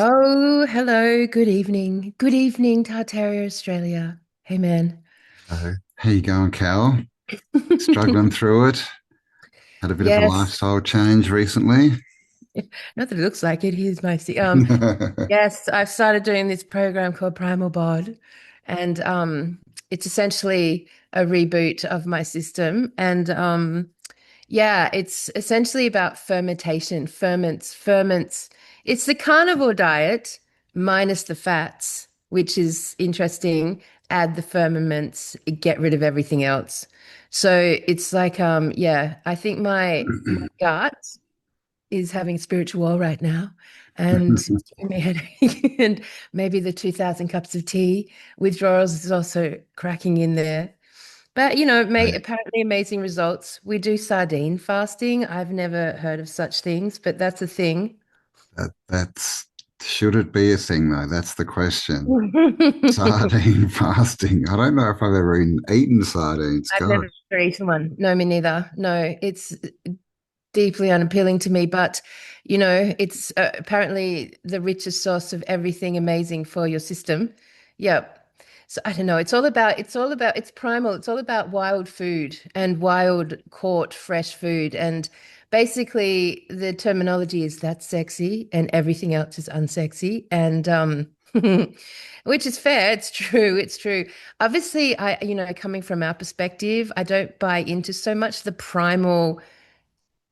Oh, hello. Good evening. Good evening, Tartaria Australia. Hey, man. How you going, Cal? Struggling through it. Had a bit of a Yes, lifestyle change recently. not that it looks like it. Here's my yes, I've started doing this program called Primal Bod, and it's essentially a reboot of my system. And yeah, it's essentially about fermentation, ferments. It's the carnivore diet minus the fats, which is interesting. Add the ferments, get rid of everything else. So it's like, yeah, I think my gut is having a spiritual war right now, and it's giving me a headache, and maybe the 2,000 cups of tea withdrawals is also cracking in there. But apparently amazing results. We do sardine fasting. I've never heard of such things, but that's a thing. That's should it be a thing though? That's the question. Sardine fasting. I don't know if I've ever eaten sardines. I've God. never eaten one. No, me neither. No, it's deeply unappealing to me, but it's apparently the richest source of everything amazing for your system. Yep. So I don't know. It's primal. It's all about wild food and wild caught fresh food. And basically the terminology is that's sexy and everything else is unsexy. And which is fair. It's true. It's true. Obviously, coming from our perspective, I don't buy into so much the primal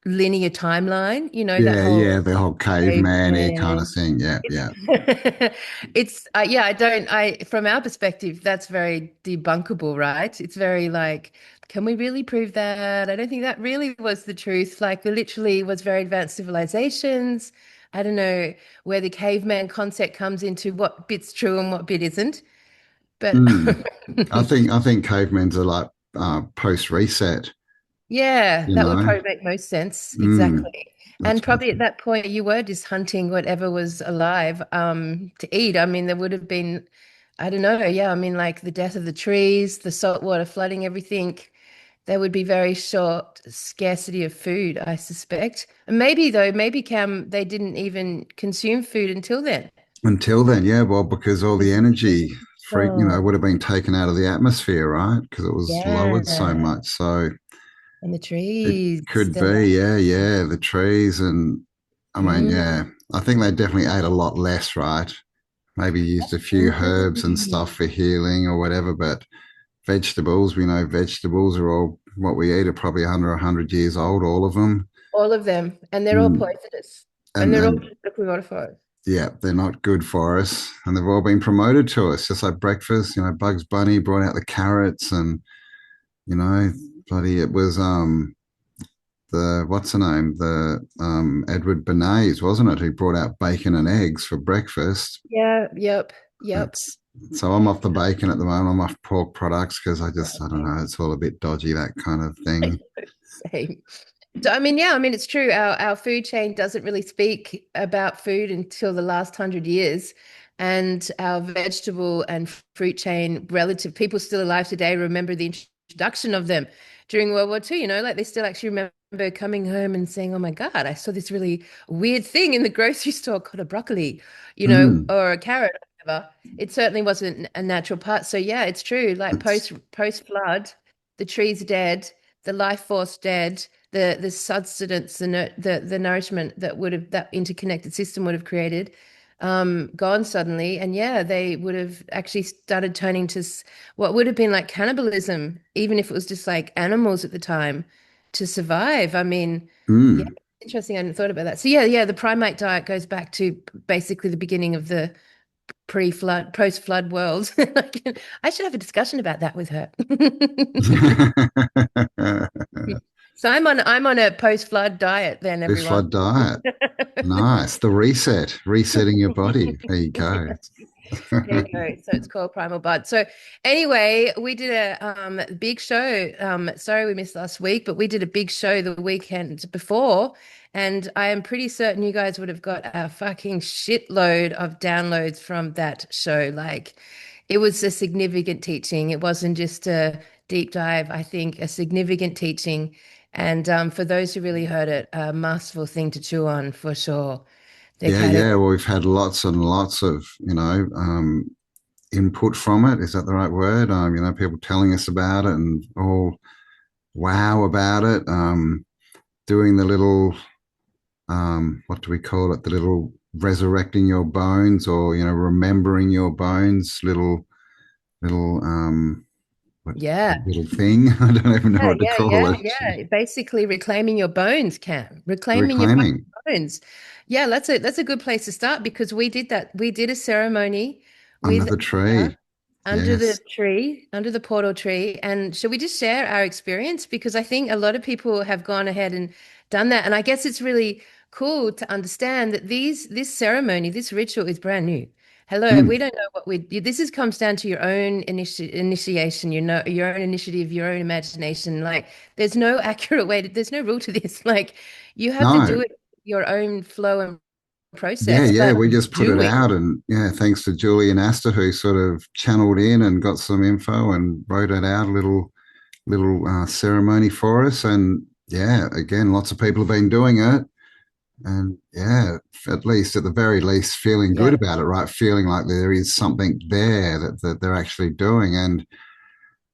linear timeline, that Yeah, whole yeah, the whole caveman kind of caveman. thing. Yeah, It's yeah. it's yeah, I don't I from our perspective, that's very debunkable, right? It's very like, can we really prove that? I don't think that really was the truth. Like, we literally was very advanced civilizations. I don't know where the caveman concept comes into what bit's true and what bit isn't. But Mm. I think cavemen are like post reset, yeah, you that would know. probably make most sense. Mm. Exactly. That's And what I probably at think. that point you were just hunting whatever was alive to eat. I mean, there would have been, I don't know, yeah, I mean, like the death of the trees, the salt water flooding everything. There would be very short scarcity of food, I suspect. And maybe though, maybe Cam, they didn't even consume food until then. Until then, yeah, well, because all the energy Oh, would have been taken out of the atmosphere, right? Because it was lowered so yeah. much. So And the it trees, could the be, light. yeah, yeah, the trees. And I mean, Mm, yeah, I think they definitely ate a lot less, right? Maybe used a few herbs and stuff mm. for healing or whatever. But vegetables, we know vegetables are all what we eat are probably under 100 years old, all of them. All of them, and they're all Mm. poisonous, and And, they're all and genetically modified. yeah, they're not good for us, and they've all been promoted to us, just like breakfast. Bugs Bunny brought out the carrots, and you know, bloody, it was the what's the name, the Edward Bernays, wasn't it, who brought out bacon and eggs for breakfast? Yeah, yep, yep. It's so I'm off the bacon at the moment. I'm off pork products because I don't know, it's all a bit dodgy, that kind of thing. Same. So, I mean, yeah, I mean, it's true. Our food chain doesn't really speak about food until the last 100 years. And our vegetable and fruit chain relative people still alive today remember the introduction of them during World War II, like they still actually remember coming home and saying, oh my God, I saw this really weird thing in the grocery store called a broccoli, Mm, or a carrot or whatever. It certainly wasn't a natural part. So yeah, it's true. Like it's post flood, the tree's dead, the life force dead, the sustenance, the nourishment that interconnected system would have created, gone suddenly. And yeah, they would have actually started turning to what would have been like cannibalism, even if it was just like animals at the time to survive. I mean, yeah, mm. interesting. I hadn't thought about that. So yeah, the primate diet goes back to basically the beginning of the pre-flood, post-flood world. I should have a discussion about that with her. So I'm on a post-flood diet then, This everyone. flood diet. Nice. The reset, resetting your body. There you go. There you go. So it's called Primal Bud. So anyway, we did a big show. Sorry we missed last week, but we did a big show the weekend before, and I am pretty certain you guys would have got a fucking shitload of downloads from that show. Like, it was a significant teaching. It wasn't just a deep dive, I think, a significant teaching. And for those who really heard it, a masterful thing to chew on for sure. their Yeah, category. yeah. Well, we've had lots and lots of, input from it. Is that the right word? People telling us about it and all wow about it. Doing the little, what do we call it? The little resurrecting your bones, or remembering your bones. Little, what Yeah. little thing? I don't even know Yeah, what to yeah, call yeah, it. yeah. Basically reclaiming your bones, Cam. Reclaiming your fucking Reclaiming bones. Yeah, that's a good place to start because we did that. We did a ceremony under with the Anna tree. under the Yes. tree, under the portal tree. And shall we just share our experience? Because I think a lot of people have gone ahead and done that. And I guess it's really cool to understand that this ceremony, this ritual is brand new. Hello, we Mm. don't know what we this is comes down to your own initiation, your own initiative, your own imagination. Like there's no accurate way to, there's no rule to this. Like you have to No. do it your own flow and Yeah, process, yeah, but we just put it do it. out, and yeah, thanks to Julie and Asta who sort of channeled in and got some info and wrote it out, a little ceremony for us. And yeah, again, lots of people have been doing it, and yeah, at least at the very least, feeling good Yeah. about it, right? Feeling like there is something there that they're actually doing. And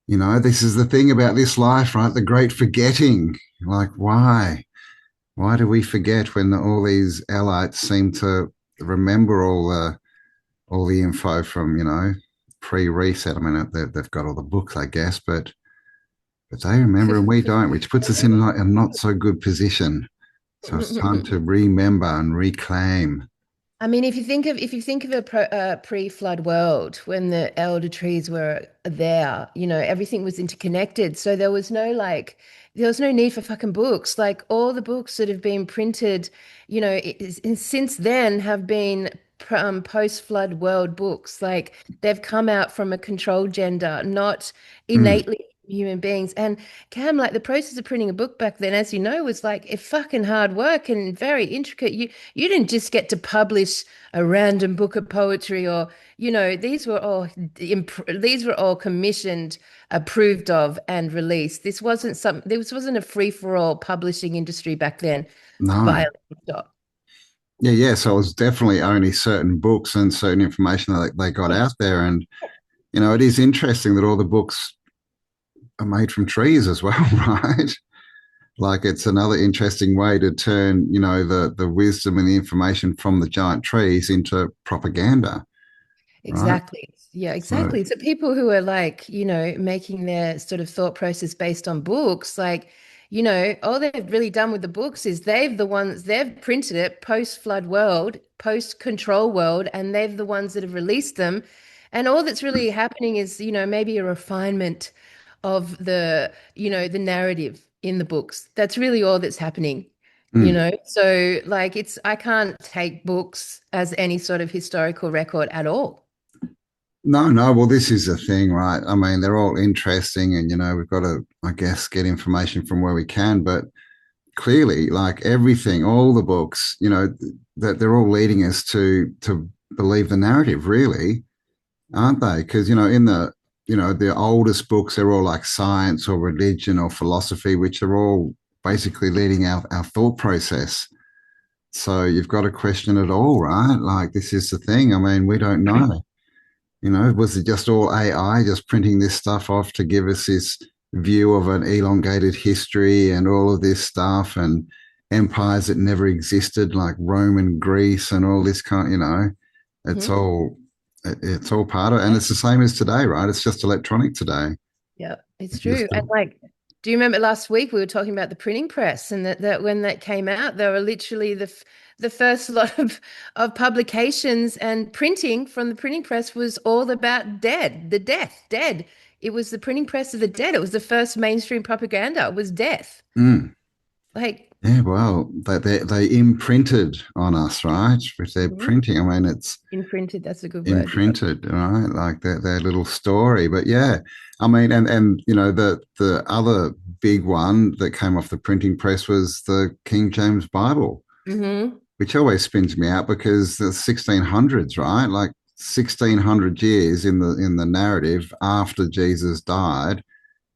this is the thing about this life, right? The great forgetting. Like, why? Why do we forget when all these elites seem to remember all the info from pre-reset? I mean, they've got all the books, I guess, but they remember and we don't, which puts us in like a not so good position. So it's time to remember and reclaim. I mean, if you think of a pre-flood world when the elder trees were there, everything was interconnected. So there was no need for fucking books. Like all the books that have been printed, since then have been post-flood world books. Like they've come out from a controlled gender, not Mm. innately human beings. And Cam, like the process of printing a book back then, as you know, was like a fucking hard work and very intricate. You didn't just get to publish a random book of poetry or, these were all commissioned, approved of, and released. This wasn't a free-for-all publishing industry back then by No. a stop. Yeah, yeah. So it was definitely only certain books and certain information that they got out there. And, it is interesting that all the books are made from trees as well, right? Like it's another interesting way to turn, the wisdom and the information from the giant trees into propaganda, right? Exactly. Yeah, So, exactly. So people who are like, making their sort of thought process based on books, like, all they've really done with the books is they've printed it post-flood world, post-control world, and they're the ones that have released them. And all that's really happening is, maybe a refinement of the narrative in the books. That's really all that's happening. mm. So like I can't take books as any sort of historical record at all. No, no. Well, this is the thing, right? I mean, they're all interesting, and we've got to, I guess, get information from where we can. But clearly, like everything, all the books, that they're all leading us to believe the narrative, really, aren't they? Because in the oldest books, they're all like science or religion or philosophy, which are all basically leading our thought process. So you've got to question it all, right? Like this is the thing. I mean, we don't know. Was it just all AI just printing this stuff off to give us this view of an elongated history and all of this stuff and empires that never existed, like Rome and Greece and all this it's Mhm. all part of it. And it's the same as today, right? It's just electronic today. Yeah, it's Just true. And like, do you remember last week we were talking about the printing press and that when that came out, there were literally the first lot of publications and printing from the printing press was all about dead. It was the printing press of the dead. It was the first mainstream propaganda. It was death. mm, Like, yeah, well, they imprinted on us, right? With their mhm. printing. I mean, it's Imprinted, that's a good word. Yeah. imprinted, right? Like their little story. But yeah, I mean, and the other big one that came off the printing press was the King James Bible, Hmm. which always spins me out because the 1600s, right? Like 1600 years in the narrative after Jesus died,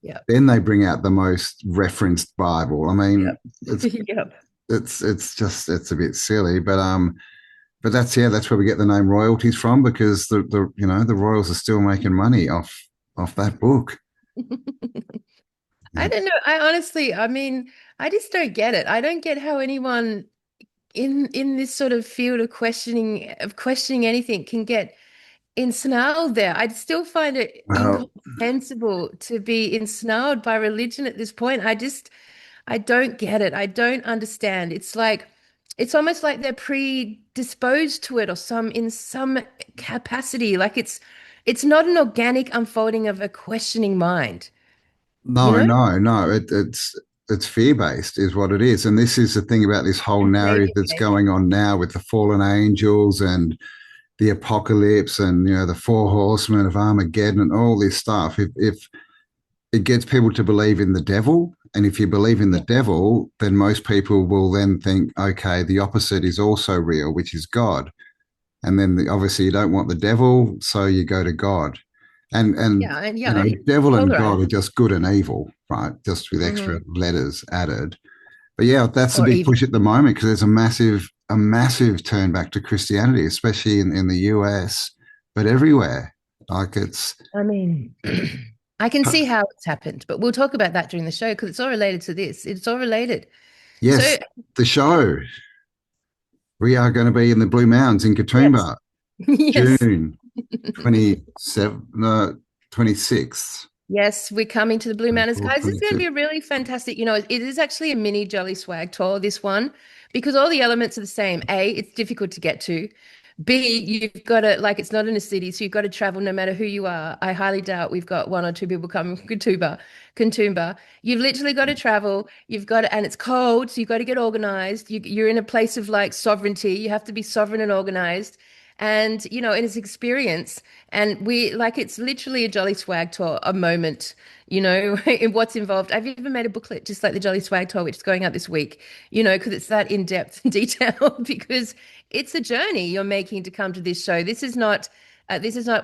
Yeah. then they bring out the most referenced Bible. I mean, Yep. it's Yep. it's just it's a bit silly, but but that's where we get the name royalties from, because the royals are still making money off that book. I don't know. I honestly, I mean, I just don't get it. I don't get how anyone in this sort of field of questioning anything can get ensnarled there. I still find it Well, incomprehensible to be ensnarled by religion at this point. I don't get it. I don't understand. It's almost like they're predisposed to it or some in some capacity. Like it's not an organic unfolding of a questioning mind, you no, know? no, no. It's fear based, is what it is. And this is the thing about this whole narrative Maybe that's okay. going on now with the fallen angels and the apocalypse, and the four horsemen of Armageddon and all this stuff. If it gets people to believe in the devil, and if you believe in the Yeah. devil, then most people will then think, okay, the opposite is also real, which is God. And then obviously you don't want the devil, so you go to God. And Yeah, and yeah, it's devil and God are polarized. just good and evil, right? Just with extra Hmm. letters added. But yeah, that's the Or big even. push at the moment, because there's a massive turn back to Christianity, especially in the US, but everywhere. Like it's I mean, I can see how it's happened, but we'll talk about that during the show because it's all related to this. It's all related. yes, So, the show. We are going to be in the Blue Mountains in yes, Katoomba, yes, June 27th, no, 26th. yes, we're coming to the Blue Mountains, 24th, guys. This is going to 25th. be a really fantastic. It is actually a mini Jolly Swag tour, this one, because all the elements are the same. A, it's difficult to get to. B, you've got to, like, it's not in a city, so you've got to travel no matter who you are. I highly doubt we've got one or two people coming from Katoomba. You've literally got to travel. You've got to, and it's cold, so you've got to get organized. You're in a place of like sovereignty. You have to be sovereign and organized. And, in its experience. And it's literally a Jolly Swag tour, a moment, in what's involved. I've even made a booklet just like the Jolly Swag tour, which is going out this week, because it's that in depth and detail, because it's a journey you're making to come to this show. This is not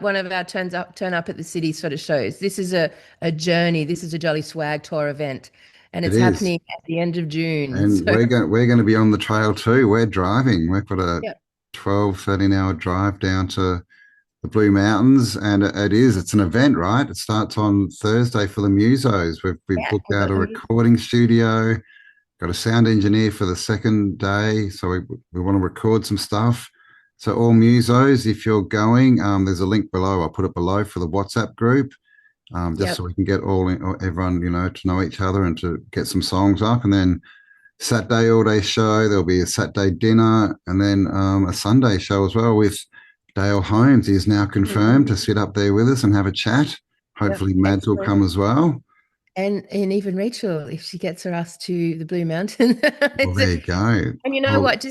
one of our turn up at the city sort of shows. This is a journey. This is a Jolly Swag tour event, and It it's is. happening at the end of June. And So we're going to be on the trail too. We're driving. We've got a yeah, 12, 13-hour drive down to the Blue Mountains, and it's an event, right? It starts on Thursday for the musos. We've yeah, booked we've out got a them. recording studio, got a sound engineer for the second day, so we want to record some stuff. So all musos, if you're going, there's a link below. I'll put it below for the WhatsApp group, just so Yep, we can get everyone, to know each other and to get some songs up. And then Saturday all day show. There'll be a Saturday dinner, and then a Sunday show as well with Dale Holmes. He is now confirmed to mhm, sit up there with us and have a chat. yep, Hopefully, Mads will excellent. come as well. And even Rachel, if she gets her ass to the Blue Mountain. Well, there you go. And you know Oh, what?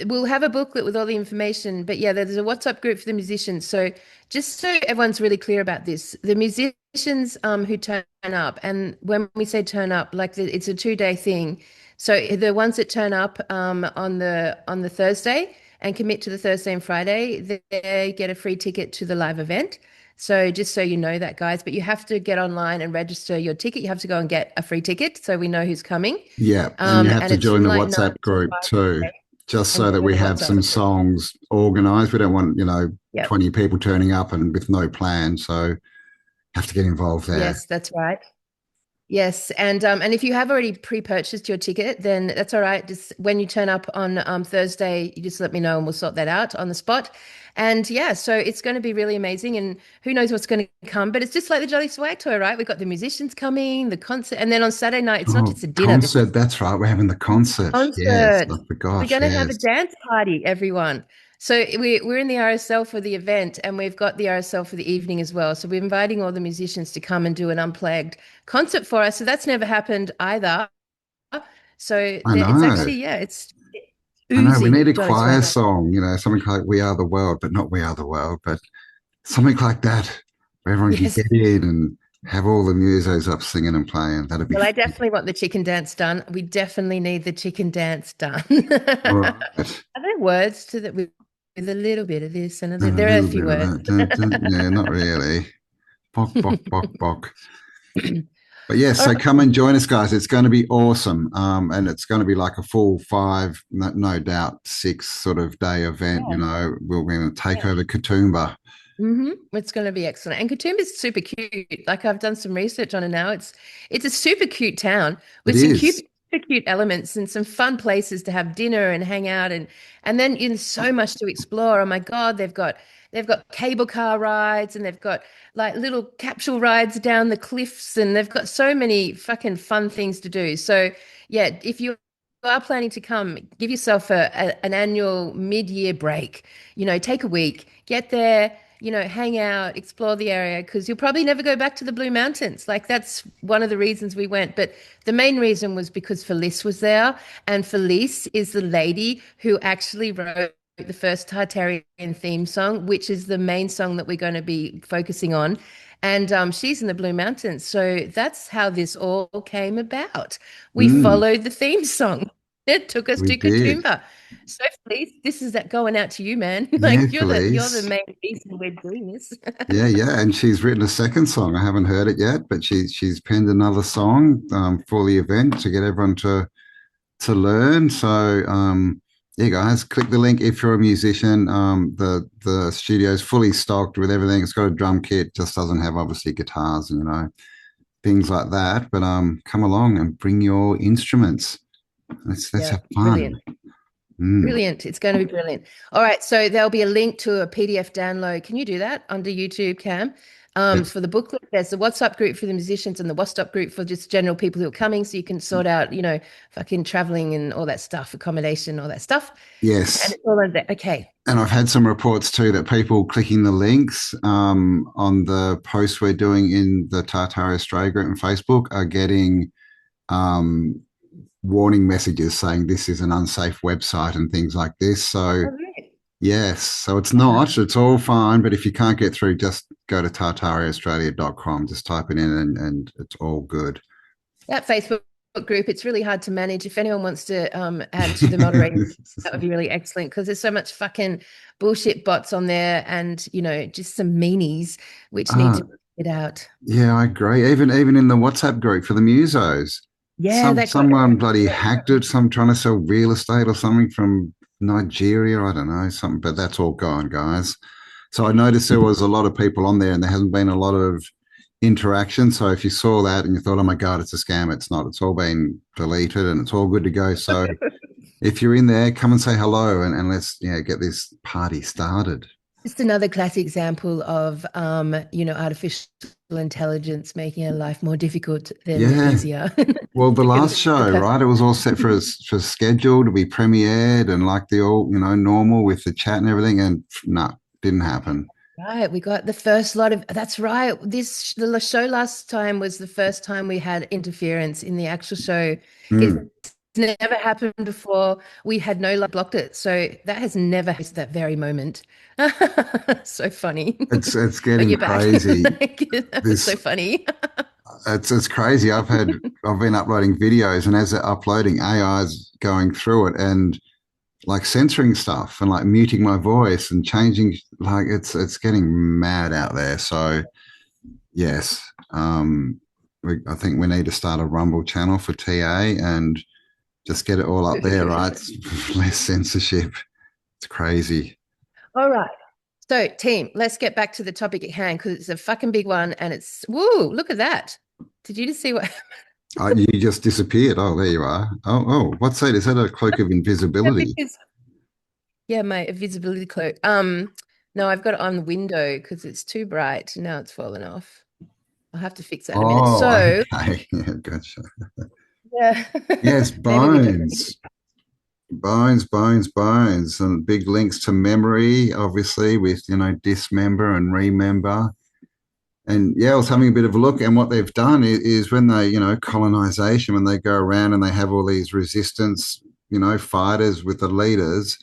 We'll have a booklet with all the information. But yeah, there's a WhatsApp group for the musicians. So just so everyone's really clear about this, the musicians who turn up, and when we say turn up, like it's a 2-day thing. So the ones that turn up on the Thursday and commit to the Thursday and Friday, they get a free ticket to the live event. So just so you know that, guys, but you have to get online and register your ticket. You have to go and get a free ticket so we know who's coming. yeah. And you have And to it's join from the like 9 WhatsApp till group 5 too, today, just and so that join we the have WhatsApp some group. songs organized. We don't want, Yep. 20 people turning up and with no plan. So have to get involved there. Yes, that's right. Yes, and if you have already pre-purchased your ticket, then that's all right. Just when you turn up on Thursday, you just let me know and we'll sort that out on the spot. And yeah, so it's going to be really amazing, and who knows what's going to come. But it's just like the Jolly Swag Tour, right? We've got the musicians coming, the concert, and then on Saturday night, it's not Oh, just a dinner. This concert. That's right. We're having the concert. Yes, concert. I We're forgot. going to have a Yes. dance party, everyone. So we're in the RSL for the event, and we've got the RSL for the evening as well. So we're inviting all the musicians to come and do an unplugged concert for us. So that's never happened either. So I it's know. actually, yeah, it's I know. We oozing need a Jolly choir Swagger. song, something like We Are the World, but not We Are the World, but something like that, where everyone can Yes. get in and have all the musos up singing and playing. That'd be Well, I fun. definitely want the chicken dance done. We definitely need the chicken dance done. All Are right. there words to that with a little bit of this and And a there are a little few bit of words. that. Dun, dun. Yeah, not really. Bok, bok, bok, bok. But yes, All so right. come and join us, guys. It's going to be awesome. And it's going to be like a full five, no doubt, 6 sort of day event. You Yeah. know, we're going to take Yeah. over Katoomba. It's going to be excellent. And Katoomba is super cute. Like I've done some research on it now. It's a super cute town It with some is. super cute elements and some fun places to have dinner and hang out and then in so much to explore. Oh my God, they've got cable car rides and they've got like little capsule rides down the cliffs and they've got so many fucking fun things to do. So yeah, if you are planning to come, give yourself an annual mid-year break. Take a week, get there, hang out, explore the area, because you'll probably never go back to the Blue Mountains. Like that's one of the reasons we went. But the main reason was because Felice was there, and Felice is the lady who actually wrote the first Tartarian theme song, which is the main song that we're going to be focusing on. And she's in the Blue Mountains. So that's how this all came about. We Mm, followed the theme song. It took us we to did. Katoomba. So please, this is that going out to you, man. Yeah, Like you're the Felice. main reason we're doing this. Yeah, yeah, and she's written a second song. I haven't heard it yet, but she's penned another song for the event to get everyone to learn. So yeah, guys, click the link if you're a musician. The studio's fully stocked with everything. It's got a drum kit, just doesn't have obviously guitars and things like that. But come along and bring your instruments. Let's Yeah, have fun. brilliant. Mm. Brilliant. It's going to be brilliant. All right. So there'll be a link to a PDF download. Can you do that under YouTube, Cam? Yeah. For the booklet, there's the WhatsApp group for the musicians and the WhatsApp group for just general people who are coming. So you can sort out, fucking traveling and all that stuff, accommodation, all that stuff. And Yes. it's all on there. Okay. And I've had some reports too that people clicking the links on the posts we're doing in the Tartaria Australia group and Facebook are getting um, warning messages saying this is an unsafe website and things like this. So, All right. yes, so it's Wow. not, it's all fine. But if you can't get through, just go to tartariaaustralia.com, just type it in and it's all good. That Facebook group, it's really hard to manage. If anyone wants to add to the moderating, that would be really excellent because there's so much fucking bullshit bots on there and, just some meanies which need Ah, to get out. yeah, I agree. Even in the WhatsApp group for the musos, Yeah, that got someone bloody hacked it. Some trying to sell real estate or something from Nigeria. I don't know something, but that's all gone, guys. So I noticed there was a lot of people on there, and there hasn't been a lot of interaction. So if you saw that and you thought, "Oh my god, it's a scam," it's not. It's all been deleted, and it's all good to go. So if you're in there, come and say hello, and let's get this party started. just another classic example of artificial intelligence making our life more difficult than Yeah. easier. Well, the Because last it's the show, right? It was all set for schedule to be premiered and like the all normal with the chat and everything, and no, didn't happen. right. We got the first lot of that's right. The show last time was the first time we had interference in the actual show. It's Mm. never happened before. We had no luck, blocked it. So that has never happened at that very moment. So funny. It's But getting you're back. crazy. Like, it's This so funny. it's crazy. I've been uploading videos, and as they're uploading, AI's going through it and like censoring stuff and like muting my voice and changing. Like it's getting mad out there. So yes, I think we need to start a Rumble channel for TA and just get it all up there, right? Less censorship. It's crazy. All right. So, team, let's get back to the topic at hand because it's a fucking big one and it's woo, look at that. Did you just see what You just disappeared. Oh, there you are. Oh, what's that? Is that a cloak of invisibility? because yeah, my visibility cloak. No, I've got it on the window because it's too bright. Now it's fallen off. I'll have to fix that in a minute. Oh, So, okay. Yeah, gotcha. yeah, Yes, maybe we don't need bones. Bones, and big links to memory, obviously, with dismember and remember. And yeah, I was having a bit of a look, and what they've done is when they, colonization, when they go around and they have all these resistance, fighters with the leaders,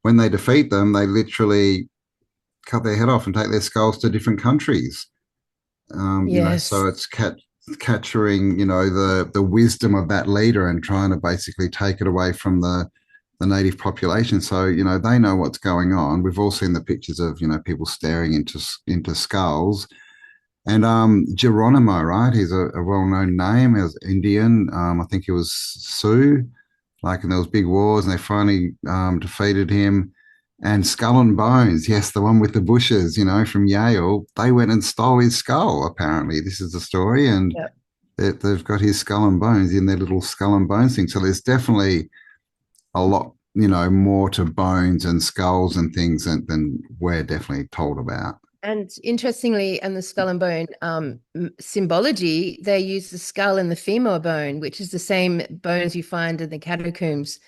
when they defeat them, they literally cut their head off and take their skulls to different countries. So Yes. it's capturing, the wisdom of that leader and trying to basically take it away from the native population. So they know what's going on. We've all seen the pictures of people staring into skulls. And Geronimo, right? He's a well-known name. He was Indian. I think he was Sioux. Like, and there was big wars, and they finally defeated him. And Skull and Bones, yes, the one with the bushes, from Yale, they went and stole his skull. Apparently, this is the story, and Yeah. they've got his skull and bones in their little skull and bones thing. So there's definitely a lot, more to bones and skulls and things than we're definitely told about. And interestingly, in the skull and bone symbology, they use the skull and the femur bone, which is the same bones you find in the catacombs.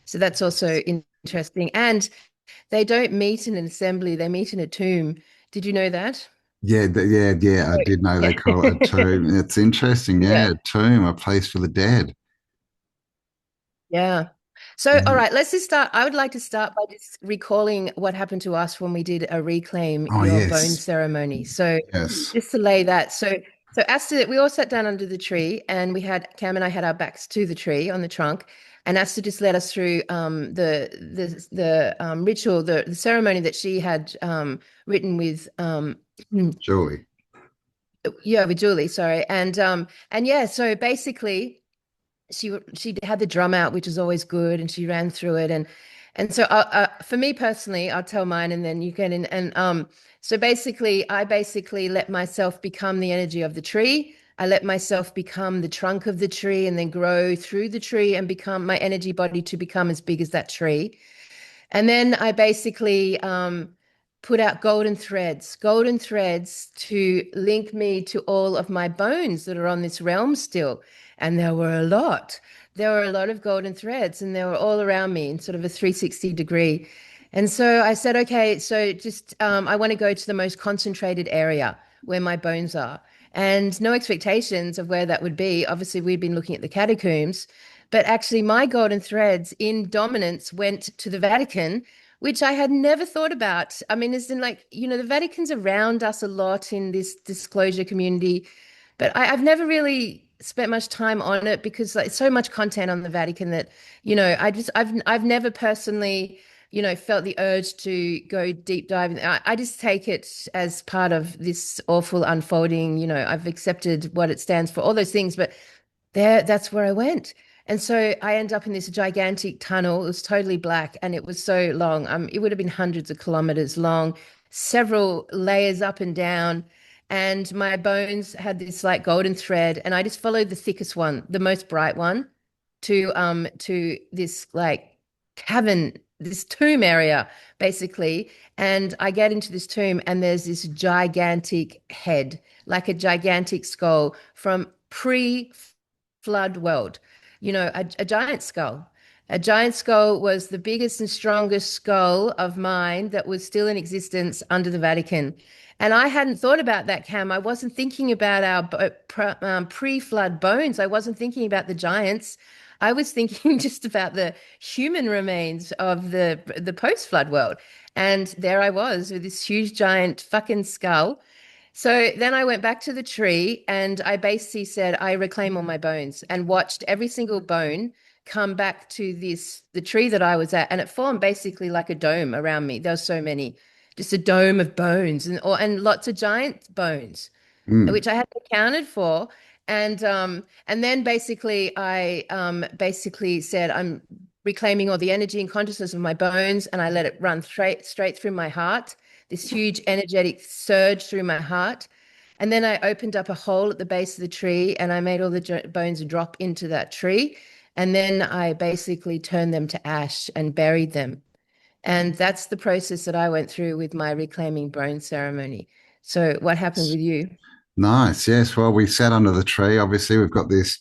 So that's also interesting. And they don't meet in an assembly, they meet in a tomb. Did you know that? Yeah, yeah. I did know they Yeah. call it a tomb. It's interesting. Yeah, Yeah. a tomb, a place for the dead. Yeah. So, all Yeah. right, let's just start. I would like to start by just recalling what happened to us when we did a reclaim Oh, your bone yes, ceremony. So, yes. just to lay that. So Asta, we all sat down under the tree, and we had Cam and I had our backs to the tree on the trunk, and Asta just led us through the ritual, the ceremony that she had written with Julie. yeah, with Julie, sorry, and yeah, so basically she had the drum out, which is always good, and she ran through it, and so for me personally, I'll tell mine, and then you get in. And so basically, I basically let myself become the energy of the tree. I let myself become the trunk of the tree, and then grow through the tree and become my energy body to become as big as that tree. And then I basically put out golden threads to link me to all of my bones that are on this realm still. And there were a lot. There were a lot of golden threads, and they were all around me in sort of a 360 degree. And so I said, okay, so just I want to go to the most concentrated area where my bones are. And no expectations of where that would be. Obviously, we'd been looking at the catacombs, but actually, my golden threads in dominance went to the Vatican, which I had never thought about. I mean, as in, like, the Vatican's around us a lot in this disclosure community, but I've never really spent much time on it because like so much content on the Vatican that, I've never personally, felt the urge to go deep dive. I just take it as part of this awful unfolding. I've accepted what it stands for, all those things, but that's where I went. And so I end up in this gigantic tunnel. It was totally black and it was so long. It would have been hundreds of kilometers long, several layers up and down. And my bones had this like golden thread, and I just followed the thickest one, the most bright one, to this like cavern, this tomb area, basically. And I get into this tomb, and there's this gigantic head, like a gigantic skull from pre-flood world, a giant skull. A giant skull was the biggest and strongest skull of mine that was still in existence under the Vatican. And I hadn't thought about that, Cam. I wasn't thinking about our pre-flood bones. I wasn't thinking about the giants. I was thinking just about the human remains of the post-flood world. And there I was with this huge, giant fucking skull. So then I went back to the tree and I basically said, I reclaim all my bones, and watched every single bone come back to the tree that I was at. And it formed basically like a dome around me. There were so many, just a dome of bones, and lots of giant bones, Mm, which I hadn't accounted for. And then basically I basically said, I'm reclaiming all the energy and consciousness of my bones, and I let it run straight through my heart, this huge energetic surge through my heart. And then I opened up a hole at the base of the tree, and I made all the bones drop into that tree. And then I basically turned them to ash and buried them. And that's the process that I went through with my reclaiming bone ceremony. So what happened with you? nice. Yes. Well, we sat under the tree. Obviously, we've got this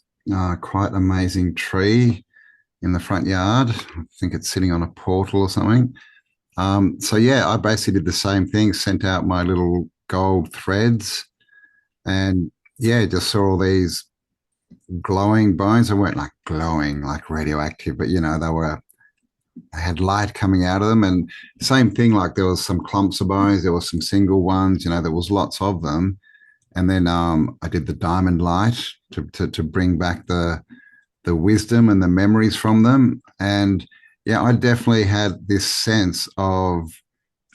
quite amazing tree in the front yard. I think it's sitting on a portal or something. So yeah, I basically did the same thing, sent out my little gold threads, and yeah, just saw all these glowing bones. They weren't like glowing, like radioactive, but they had light coming out of them. And same thing, like there was some clumps of bones, there was some single ones, there was lots of them. And then I did the diamond light to bring back the wisdom and the memories from them. And yeah, I definitely had this sense of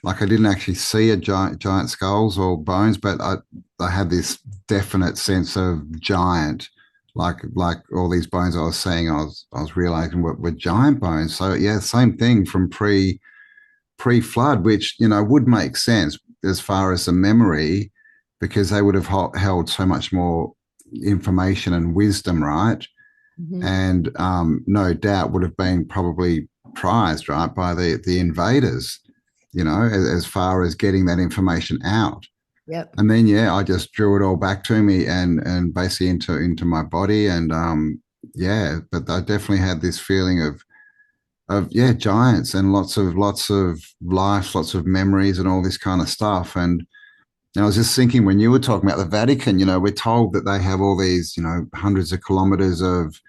like I didn't actually see a giant skulls or bones, but I had this definite sense of giant, like all these bones I was seeing, I was realizing were giant bones. So yeah, same thing from pre-flood, which would make sense as far as the memory, because they would have held so much more information and wisdom, right? Mhm. And no doubt would have been probably prized, right, by the invaders, as far as getting that information out. Yep. And then yeah, I just drew it all back to me and basically into my body. And yeah, but I definitely had this feeling of yeah, giants and lots of life, lots of memories and all this kind of stuff. And I was just thinking when you were talking about the Vatican, we're told that they have all these, hundreds of kilometers of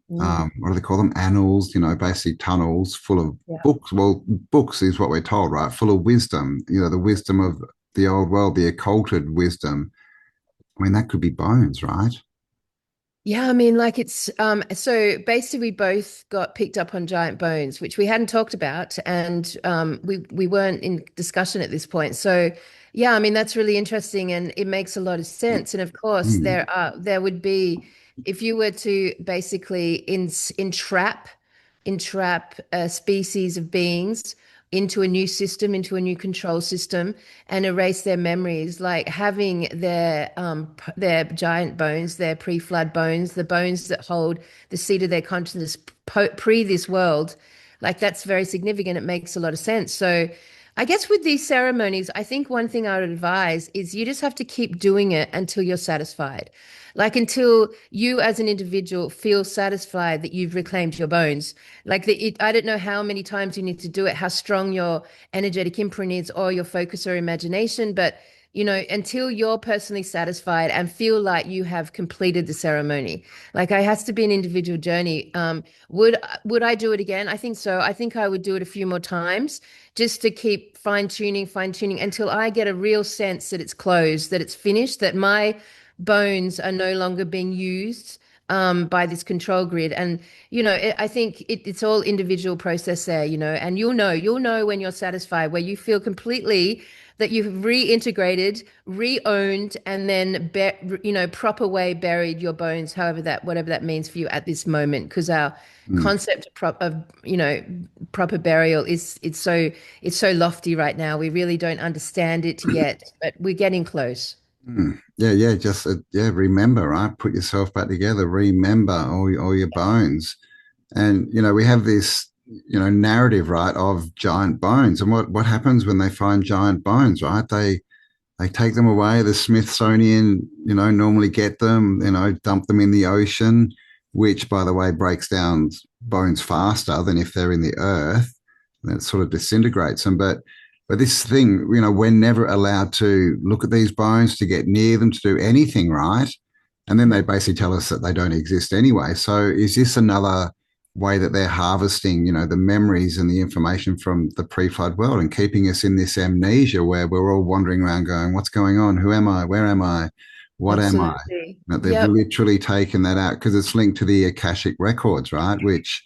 Mm. what do they call them? Annals, basically tunnels full of Yeah. books. Well, books is what we're told, right? Full of wisdom, the wisdom of the old world, the occulted wisdom. I mean, that could be bones, right? Yeah, I mean, like it's so basically we both got picked up on giant bones, which we hadn't talked about, and we weren't in discussion at this point. So yeah, I mean that's really interesting and it makes a lot of sense. And of course, Mm, there would be if you were to basically entrap a species of beings into a new system, into a new control system, and erase their memories, like having their giant bones, their pre-flood bones, the bones that hold the seat of their consciousness pre this world. Like that's very significant. It makes a lot of sense. So I guess with these ceremonies, I think one thing I would advise is you just have to keep doing it until you're satisfied. Like until you as an individual feel satisfied that you've reclaimed your bones. I don't know how many times you need to do it, how strong your energetic imprint is or your focus or imagination, but until you're personally satisfied and feel like you have completed the ceremony. Like it has to be an individual journey. Would I do it again? I think so. I think I would do it a few more times just to keep fine tuning until I get a real sense that it's closed, that it's finished, that my bones are no longer being used by this control grid. And I think it's all individual process there, and you'll know when you're satisfied, where you feel completely that you've reintegrated, re-owned, and then proper way buried your bones, however that whatever that means for you at this moment. Because our mm, concept of proper burial is it's so lofty right now. We really don't understand it yet, but we're getting close. mm. Yeah, yeah, just yeah, remember, right? Put yourself back together. Remember all your bones. And we have this narrative, right, of giant bones. And what happens when they find giant bones, right? They take them away. The Smithsonian, normally get them, dump them in the ocean, which, by the way, breaks down bones faster than if they're in the earth. And it sort of disintegrates them. But this thing, we're never allowed to look at these bones, to get near them, to do anything, right? And then they basically tell us that they don't exist anyway. So is this another way that they're harvesting, the memories and the information from the pre-flood world and keeping us in this amnesia where we're all wandering around going, what's going on? Who am I? Where am I? What am I? Absolutely. That they've Yep. literally taken that out because it's linked to the Akashic records, right? Which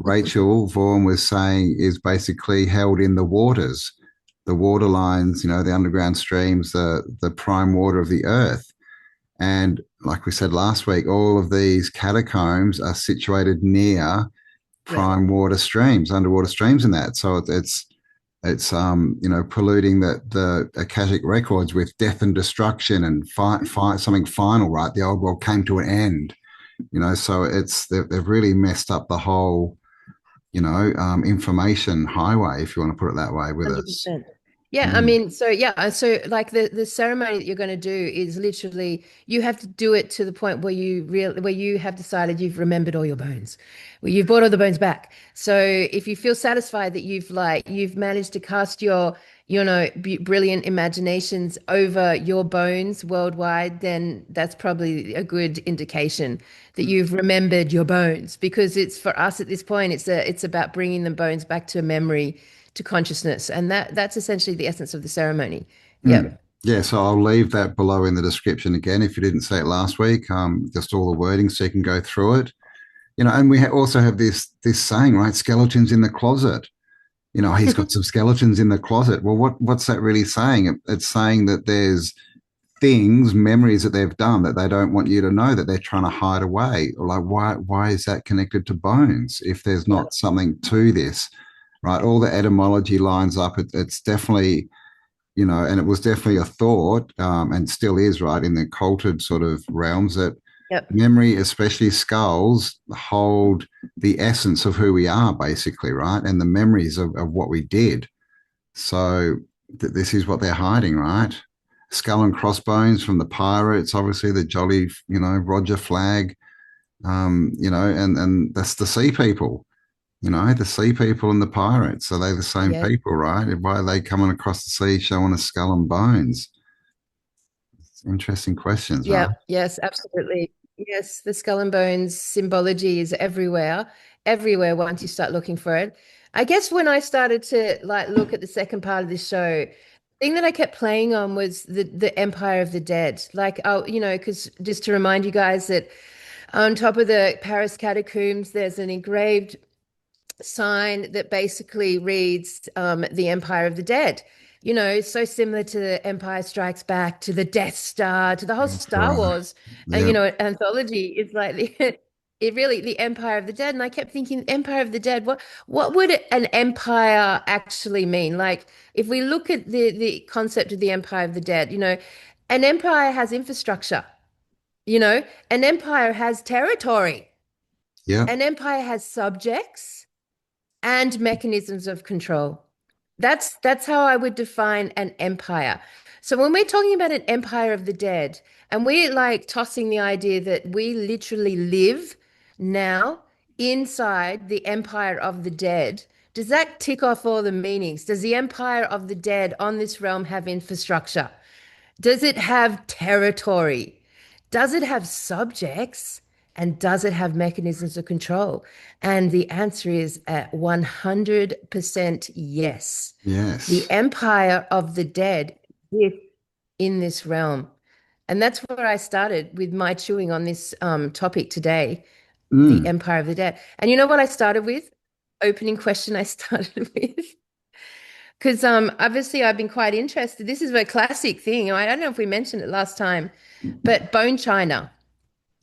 Rachel Vaughan was saying is basically held in the waters, the water lines, the underground streams, the prime water of the earth. And like we said last week, all of these catacombs are situated near Yep. prime water streams, underwater streams, and that. So it's polluting the Akashic records with death and destruction and something final, right? The old world came to an end, So they've really messed up the whole information highway, if you want to put it that way, with us. 100%. Yeah, I Mm, mean, so like the ceremony that you're going to do is literally you have to do it to the point where you have decided you've remembered all your bones, where you've brought all the bones back. So if you feel satisfied that you've managed to cast your brilliant imaginations over your bones worldwide, then that's probably a good indication that you've remembered your bones, because it's for us at this point it's about bringing the bones back to memory, to consciousness, and that's essentially the essence of the ceremony. mm. Yep. Yeah, so I'll leave that below in the description again if you didn't see it last week. Just all the wording so you can go through it. And we also have this saying, right? Skeletons in the closet. He's got some skeletons in the closet. Well, what's that really saying? It's saying that there's things, memories that they've done that they don't want you to know, that they're trying to hide away. Or like, why is that connected to bones if there's Yeah. not something to this, right? All the etymology lines up. It's definitely, and it was definitely a thought, and still is, right, in the occulted sort of realms, that Yep. memory, especially skulls, hold the essence of who we are, basically, right? And the memories of what we did. So this is what they're hiding, right? Skull and crossbones from the pirates, obviously the jolly, Roger flag, and that's the sea people, the sea people and the pirates. Are they the same Yeah. people, right? Why are they coming across the sea showing us skull and bones? It's interesting questions, right? Yeah, yes, absolutely. Yes, the skull and bones symbology is everywhere, everywhere once you start looking for it. I guess when I started to like look at the second part of this show, the thing that I kept playing on was the Empire of the Dead. Like, oh, because just to remind you guys that on top of the Paris catacombs, there's an engraved sign that basically reads the Empire of the Dead. So similar to the Empire Strikes Back, to the Death Star, to the whole That's Star right. Wars, Yeah. anthology is like it really the Empire of the Dead. And I kept thinking, Empire of the Dead, what would an empire actually mean? Like if we look at the concept of the Empire of the Dead, an empire has infrastructure, an empire has territory, Yeah. an empire has subjects and mechanisms of control. That's how I would define an empire. So when we're talking about an empire of the dead, and we're like tossing the idea that we literally live now inside the empire of the dead, does that tick off all the meanings? Does the empire of the dead on this realm have infrastructure? Does it have territory? Does it have subjects? And does it have mechanisms of control? And the answer is 100% yes. Yes. The empire of the dead is in this realm. And that's where I started with my chewing on this topic today, the Mm. empire of the dead. And you know what I started with? Opening question I started with. Because obviously I've been quite interested. This is a classic thing. I don't know if we mentioned it last time, but bone china.